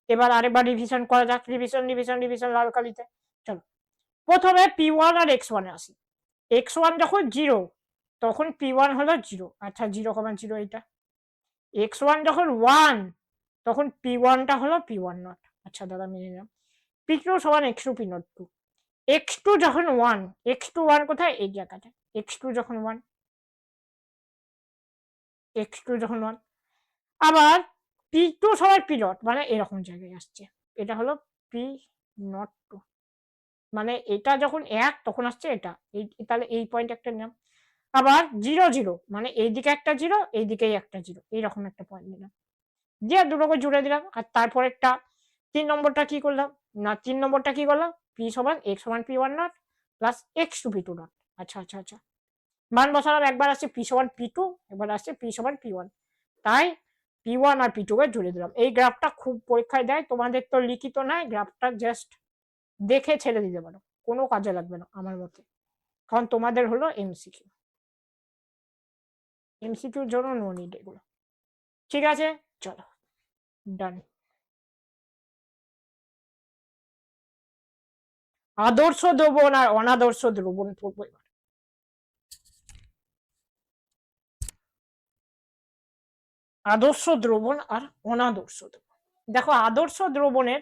এবার আরেকবার রিভিশন করা যাক, রিভিশন লাল কালিতে। চলো, প্রথমে p1 আর x1 এ আসি। x1 যখন 0 তখন p1 হলো 0, আচ্ছা 0,0 এটা। x1 যখন 1 তখন p1টা হলো p1 নট, আচ্ছা দাদা মেনে নিলাম। p2 সমান x2 p নট 2। x2 যখন 1, x2 1 কোথায়, এই জায়গাটা। x2 যখন 1, x2 যখন 1, আবার p2 সমান p নট, মানে এরকম জায়গায় আসছে। এটা হলো p নট 2, মানে এটা যখন 1 তখন আসছে এটা, এই তাহলে এই পয়েন্ট একটা নিলাম। আবার 0 0, মানে এইদিকে একটা 0, এইদিকেই একটা 0, এইরকম একটা পয়েন্ট নিলাম, দিয়ে দুটোকে জুড়ে দিলাম। আর তারপরেরটা 3 নম্বরটা কি করলাম না, 3 নম্বরটা কি করলাম, p সমান x সমান p1 not plus x2 p2 not. আচ্ছা আচ্ছা আচ্ছা, মান বসালাম, একবার আসছে p সমান p2, একবার আসছে p সমান p1, তাই p1 আর p2 কে জুড়ে দিলাম। এই গ্রাফটা খুব পরীক্ষায় দেয়, তোমাদের তো লিখিত নাই, গ্রাফটা জাস্ট দেখে ছেড়ে দিতে পারো, কোনো কাজে লাগবে না আমার মতে, কারণ তোমাদের হলো এমসিকিউ, এমসিকিউর জন্য নো নিড এগুলো। ঠিক আছে, চলো ডান। আদর্শ দ্রবণ আর অনাদর্শ দ্রবণ পড়বো এবার। আদর্শ দ্রবণ আর অনাদর্শ দ্রবণ। দেখো, আদর্শ দ্রবণের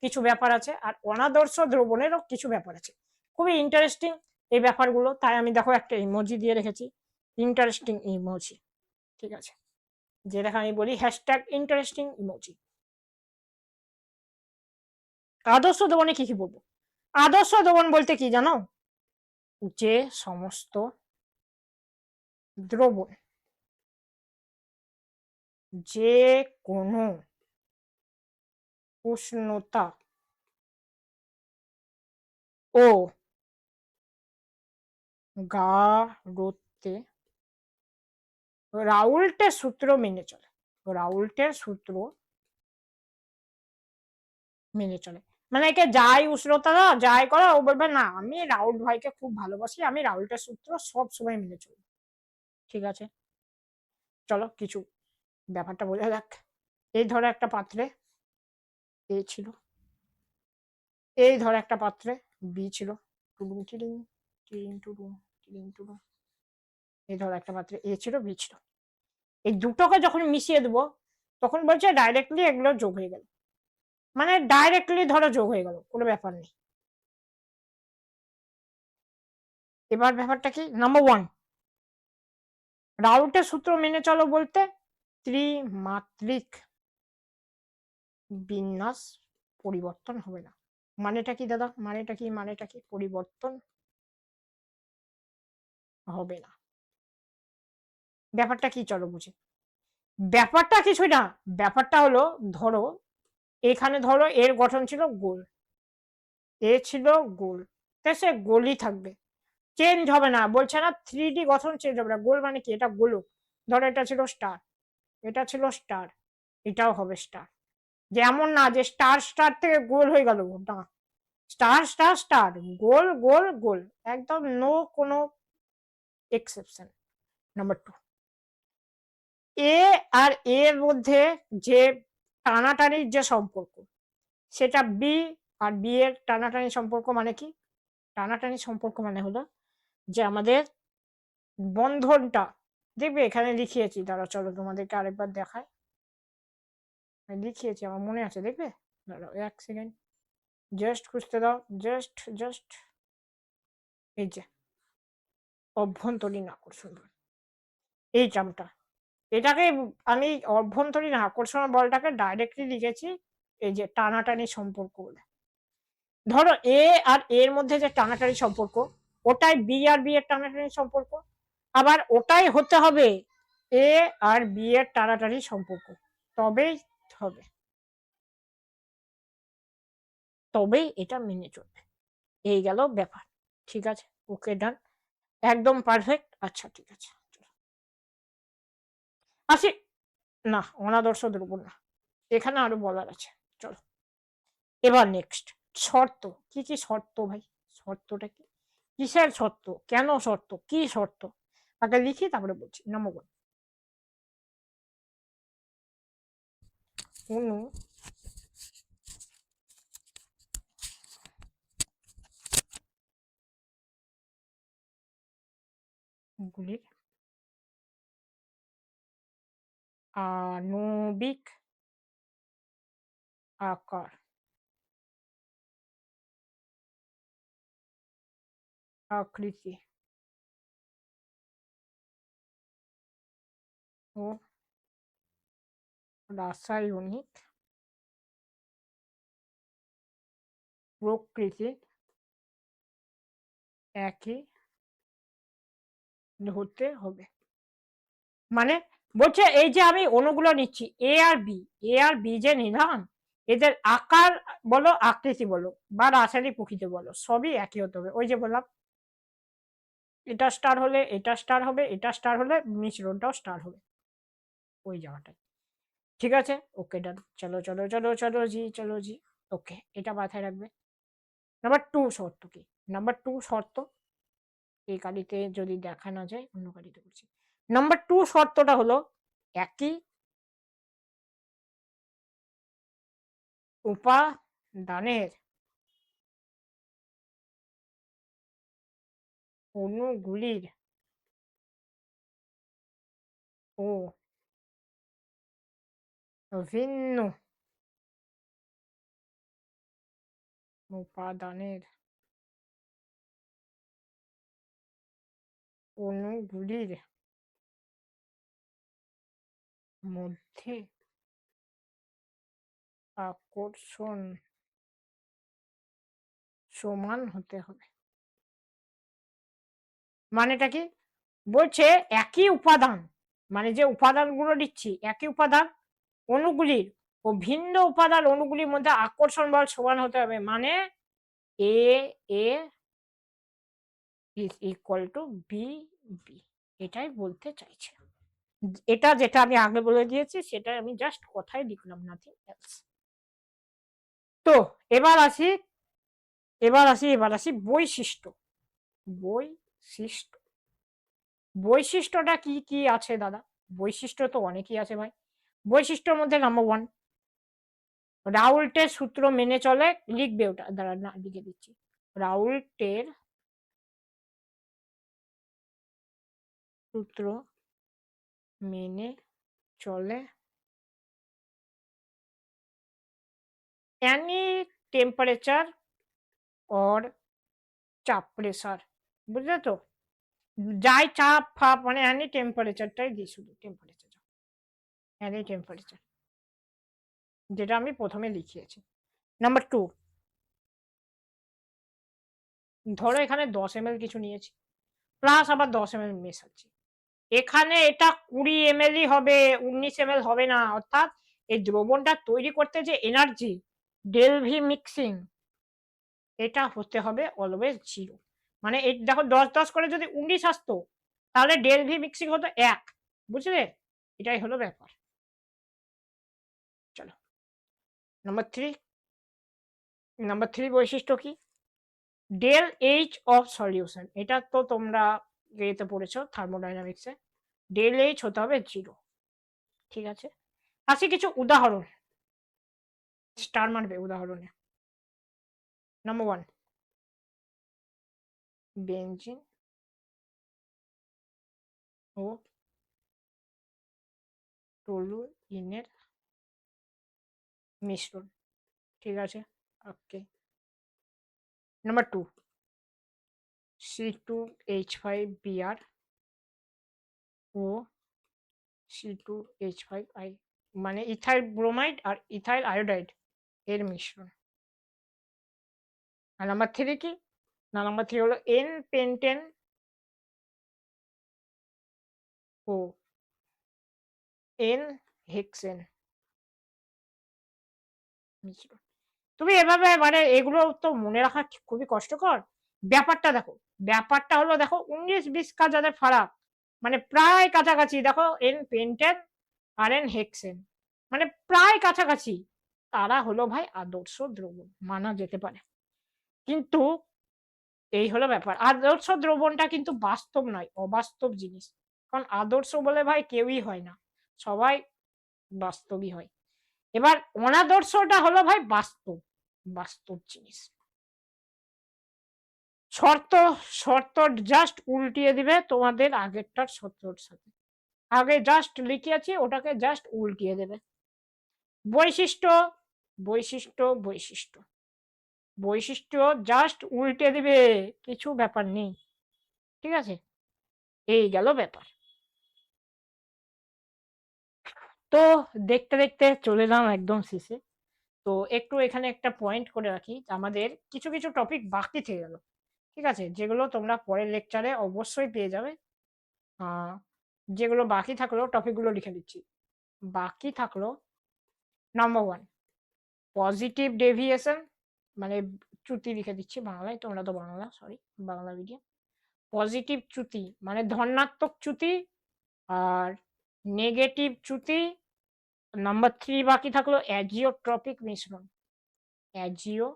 কিছু ব্যাপার আছে আর অনাদর্শ দ্রবণেরও কিছু ব্যাপার আছে, খুবই ইন্টারেস্টিং এই ব্যাপারগুলো, তাই আমি দেখো একটা ইমোজি দিয়ে রেখেছি, ইন্টারেস্টিং ইমোজি। ঠিক আছে, যেটাকে আমি বলি হ্যাশট্যাগ ইন্টারেস্টিং ইমোজি। আদর্শ দ্রবণে কি কি বলবো? আদর্শ দ্রবণ বলতে কি জানো, যে সমস্ত দ্রবণ যে কোনো উষ্ণতা ও গাঢ়ত্বে রাউল্টের সূত্র মেনে চলে, রাউল্টের সূত্র মেনে চলে, মানে একে যাই উষ্ণতা দাও যাই করো, ও বলবে না আমি রাউল্ট ভাইকে খুব ভালোবাসি, আমি রাউল্টের সূত্র সব সময় মেনে চলি। ঠিক আছে, চলো কিছু ব্যাপারটা বোঝা যাক। এই ধরো একটা পাত্রে এ ছিল, এই ধরো একটা পাত্রে বি ছিল, টুডুম টিডিং টিডিং টুডুম টিডিং টুডুম। এই ধরো একটা পাত্রে এ ছিল বি ছিল, এই দুটোকে যখন মিশিয়ে দেবো তখন বলছে ডাইরেক্টলি এগুলো যোগ হয়ে গেল, মানে ডাইরেক্টলি ধরো যোগ হয়ে গেল, কোনো ব্যাপার নেই। এবার ব্যাপারটা কি, নাম্বার 1, রাউল্টের সূত্র মেনে চলো বলতে ত্রিমাত্রিক বিন্যাস পরিবর্তন হবে না। মানেটা কি দাদা, মানেটা কি, মানেটা কি, পরিবর্তন হবে না। ব্যাপারটা কি চলো বুঝি, ব্যাপারটা কিছুই না, ব্যাপারটা হলো ধরো এখানে ধরো এর গঠন ছিল গোল, এ ছিল গোল, তাই সে গোলই থাকবে, চেঞ্জ হবে না, বলছে না 3D গঠন চেঞ্জ হবে না, গোল মানে কি, এটা গোলক, ধরো এটা ছিল স্টার, এটা ছিল স্টার, এটাও হবে স্টার, যেমন না যে স্টার স্টার থেকে গোল হয়ে গেল, না, স্টার স্টার স্টার, গোল গোল গোল, একদম নো কোনো এক্সেপশন। নাম্বার 2, এ আর এর মধ্যে যে টানাটানির যে সম্পর্ক, সেটা বি আর বি এর টানাটানি সম্পর্ক মানে কি, টানাটানি সম্পর্ক মানে হলো যে আমাদের বন্ধনটা, দেখবে এখানে লিখিয়েছি, দাঁড়া চলো তোমাদেরকে আরেকবার দেখায়, লিখিয়েছি আমার মনে আছে, দেখবে দাঁড়াও 1 সেকেন্ড, জাস্ট খুঁজতে দাও, জাস্ট জাস্ট, এই যে অভ্যন্তরীণ আকর্ষণ বল, এই টার্মটা, এটাকে আমি অভ্যন্তরীণ আকর্ষণ বলটাকে ডাইরেক্টলি লিখেছি এই যে টানাটানি সম্পর্ক বলে। ধরো এ আর এর মধ্যে যে টানাটানি সম্পর্ক, ওটাই বি আর বি এর টানাটানি সম্পর্ক, আবার ওটাই হতে হবে এ আর বি এর টানাটানি সম্পর্ক, তবেই হবে, তবেই এটা মেনে চলবে। এই গেল ব্যাপার, ঠিক আছে, ওকে ডান, একদম পারফেক্ট। আচ্ছা ঠিক আছে, আসি, না অনাদর্শ দ্রবণ না, এখানে আরো বলার আছে, চলো এবার নেক্সট, শর্ত, কি কি শর্ত ভাই, শর্তটা কি, কিসের শর্ত, কেন শর্ত, কি শর্ত, আগে লিখি তারপরে বলছি। নাম্বার 1, অণু গুলির আণবিক আকার আকৃতি ও রাসায়নিক প্রকৃতির একই হতে হবে। মানে বলছে এই যে আমি অণুগুলো নিচ্ছি এ আর বি যে নিলাম, এদের আকার বলো আকৃতি বলো বা রাসায়নিক প্রকৃতি বলো সবই একই হতে হবে। ওই যে বললাম এটা স্টার হলে এটা স্টার হবে, এটা স্টার হলে মিশ্রণটাও স্টার হবে, ওই জায়গাটায়। ঠিক আছে, ওকে ডান। চলো চলো চলো চলো জি, চলো জি। ওকে, এটা মাথায় রাখবে। নাম্বার 2 শর্ত কি? নাম্বার 2 শর্ত, এই কালিতে যদি দেখা না যায় অন্য কালিতে করছি। নাম্বার 2 শর্তটা হলো একই উপাদানের অণুগুলির ও ভিন্ন উপাদানের অণুগুলির মধ্যে আকর্ষণ সমান হতে হবে। মানেটা কি? বলছে একই উপাদান, মানে যে উপাদানগুলো দিচ্ছি একই উপাদান, অণুগুলির ও ভিন্ন উপাদান অণুগুলির মধ্যে আকর্ষণ বল সমান হতে হবে। মানে A A is equal to B B, এটাই বলতে চাইছে। এটা যেটা আমি আগে বলে দিয়েছি সেটা আমি জাস্ট কথাই লিখলাম, নাথিং এলস। তো এবার আসি বৈশিষ্ট্য। বৈশিষ্ট্য বৈশিষ্ট্যটা কি কি আছে দাদা? বৈশিষ্ট্য তো অনেকই আছে ভাই। বৈশিষ্ট্যের মধ্যে নাম্বার 1, রাউল্টের সূত্র মেনে চলে। লিখবে ওটা, দাঁড়া না লিখে দিচ্ছি। রাউল্টের সূত্র মেনে চলে any temperature or চাপ প্রেসার, বুঝলে তো? যাই চাপ ফাপ মানে any টেম্পারেচারটাই দিই, শুধু টেম্পারেচার, any টেম্পারেচার, যেটা আমি প্রথমে লিখিয়েছি। নাম্বার 2, ধরো এখানে 10 ml কিছু নিয়েছি, প্লাস আবার 10 ml মেশাচ্ছি। এখানে এটা 20 ml হবে, 19 ml হবে না। অর্থাৎ এই দ্রবণটা তৈরি করতে যে এনার্জি ডেল ভি মিক্সিং, এটা হতে হবে অলওয়েজ 0। মানে এই দেখো 10 করে যদি 19 আসতো তাহলে ডেল ভি মিক্সিং হতো 1, বুঝলে? এটাই হলো ব্যাপার। চলো নাম্বার 3 বৈশিষ্ট্য কি? ডেল এইচ অফ সলিউশন, এটা তো তোমরা এতে পড়েছো থার্মোডাইনামিক্সে। ডেল এইচ হতে হবে 0। ঠিক আছে, আসি কিছু উদাহরণ, স্টার মারবে উদাহরণে। নাম্বার 1, বেনজিন ও টলুইনের মিশ্রণ। ঠিক আছে, ওকে। নাম্বার 2, C2H5Br ও C2H5I, মানে ইথাইল ব্রোমাইড আর ইথাইল আয়োডাইড এর মিশ্রণ। আর নাম্বার 3 কি না? নাম্বার 3 হলো এন পেন্টেন ও এন হেক্সেন মিশ্রণ। তুমি এভাবে মানে এগুলো তো মনে রাখা খুবই কষ্টকর। ব্যাপারটা দেখো, ব্যাপারটা হলো দেখো 19-20 কা যাদের ফারাক, মানে প্রায় কাছাকাছি। দেখো এন পেন্টেন আর এন হেক্সেন মানে প্রায় কাছাকাছি, তারা হলো ভাই আদর্শ দ্রবণ, মানা যেতে পারে। কিন্তু এই হলো ব্যাপার, আদর্শ দ্রবণটা কিন্তু বাস্তব নয়, অবাস্তব জিনিস। কারণ আদর্শ বলে ভাই কেউই হয় না, সবাই বাস্তবই হয়। এবার অনাদর্শটা হলো ভাই বাস্তব, বাস্তব জিনিস। শর্ত শর্ত জাস্ট উল্টিয়ে দিবে তোমাদের আগেরটার শর্তর সাথে। আগে জাস্ট লিখিয়েছি ওটাকে জাস্ট উল্টিয়ে দেবে। বৈশিষ্ট্য বৈশিষ্ট্য বৈশিষ্ট্য বৈশিষ্ট্য জাস্ট উল্টে দিবে, কিছু ব্যাপার নেই। ঠিক আছে, এই গেল ব্যাপার। তো দেখতে দেখতে চলে এলাম একদম শেষে। তো একটু এখানে একটা পয়েন্ট করে রাখি, আমাদের কিছু কিছু টপিক বাকি থেকে গেল। ঠিক আছে, যেগুলো তোমরা পরের লেকচারে অবশ্যই পেয়ে যাবে। যেগুলো বাকি থাকলো টপিকগুলো লিখে দিচ্ছি। বাকি থাকলো নাম্বার 1 পজিটিভ ডেভিয়েশন, মানে চ্যুতি লিখে দিচ্ছি বাংলায়, তোমরা তো Bangla sorry Bangla medium. Positive চ্যুতি মানে ধনাত্মক চ্যুতি, আর নেগেটিভ চ্যুতি। নাম্বার 3 বাকি থাকলো অ্যাজিওট্রপিক মিশ্রণ, অ্যাজিওট্রপিক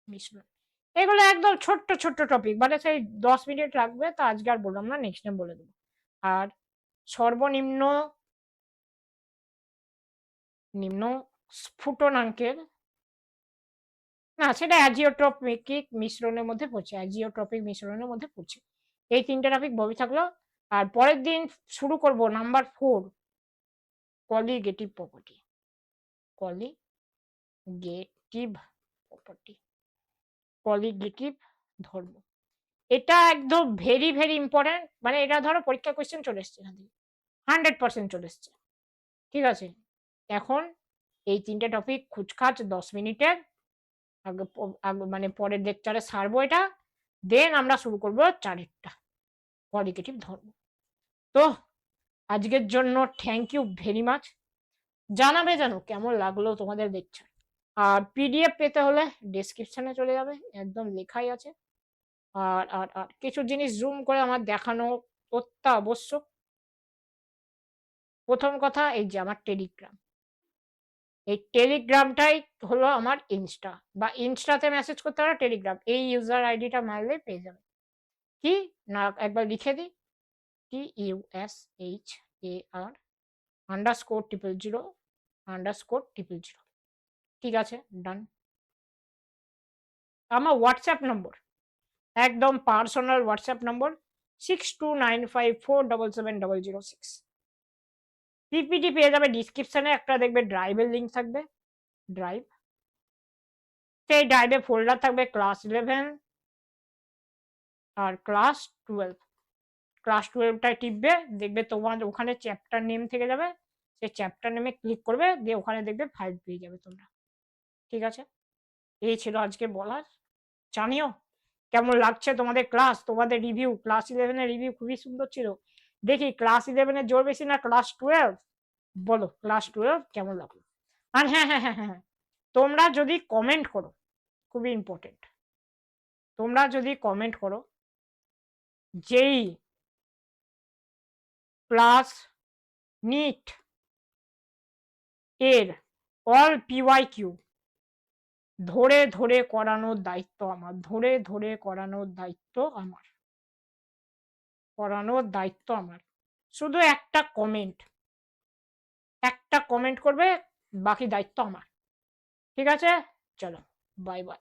মিশ্রণ। এগুলো একদম ছোট্ট ছোট্ট টপিক, মানে সেই 10 মিনিট লাগবে, তা আজকে আর বললাম না, নেক্সট টাইম বলে দেবো। আর সর্বনিম্ন স্ফুটনাঙ্কের, না সেটা অ্যাজিওট্রপিক মিশ্রণের মধ্যে পড়ছে, অ্যাজিওট্রপিক মিশ্রণের মধ্যে পড়ছে। এই 3টে টপিক ববি থাকলো। আর পরের দিন শুরু করব number 4 colligative property, colligative property, colligative ধর্ম। এটা একদম ভেরি ভেরি ইম্পর্টেন্ট, মানে এটা ধরো পরীক্ষা কোয়েশ্চেন চলে এসছে এখান থেকে 100% চলে এসছে। ঠিক আছে, এখন এই 3টে টপিক খুচখাচ 10 মিনিটের আগে মানে পরের লেকচারে সারবো এটা, দেন আমরা শুরু করবো 4টা কলিগেটিভ ধর্ম। তো আজকের জন্য থ্যাংক ইউ ভেরি মাচ। জানাবে জানো কেমন লাগলো তোমাদের লেকচার। আর পিডিএফ পেতে হলে ডেসক্রিপশনে চলে যাবে, একদম লেখাই আছে। আর আর আর কিছু জিনিস জুম করে আমার দেখানো অত্যাবশ্যক। প্রথম কথা, এই যে আমার টেলিগ্রাম, এই টেলিগ্রামটাই হলো আমার ইনস্টা, বা ইনস্টাতে মেসেজ করতে পারো, টেলিগ্রাম এই ইউজার আইডিটা মারলে পেয়ে যাবে। কি না একবার লিখে দিই, TUSHAR_000_000। ঠিক আছে, ডান। আমার হোয়াটসঅ্যাপ নম্বর, একদম পার্সোনাল হোয়াটসঅ্যাপ নম্বর 6295477006। পিপিটি পেয়ে যাবে ডিসক্রিপশনে, একটা দেখবে ড্রাইভের লিঙ্ক থাকবে, ড্রাইভ। সেই ড্রাইভে ফোল্ডার থাকবে ক্লাস 11 আর ক্লাস 12। ক্লাস 12টায় টিপবে, দেখবে তোমার ওখানে চ্যাপ্টার নেম থেকে যাবে, সেই চ্যাপ্টার নেমে ক্লিক করবে, দিয়ে ওখানে দেখবে ফাইল পেয়ে যাবে তোমরা। ঠিক আছে, এই ছিল আজকে বলার। জানিও কেমন লাগছে তোমাদের ক্লাস, তোমাদের রিভিউ। ক্লাস 11-এর রিভিউ খুবই সুন্দর ছিল। দেখি ক্লাস 11-এর জোর বেশি না ক্লাস 12, বলো ক্লাস 12 কেমন লাগলো। আর হ্যাঁ হ্যাঁ হ্যাঁ হ্যাঁ, তোমরা যদি কমেন্ট করো, খুবই ইম্পর্টেন্ট, তোমরা যদি কমেন্ট করো যেই প্লাস নিট এর অল PYQ ধরে ধরে করানোর দায়িত্ব আমার, ধরে ধরে করানোর দায়িত্ব আমার, করানোর দায়িত্ব আমার। শুধু একটা কমেন্ট করবে, বাকি দায়িত্ব আমার। ঠিক আছে, চলো বাই বাই।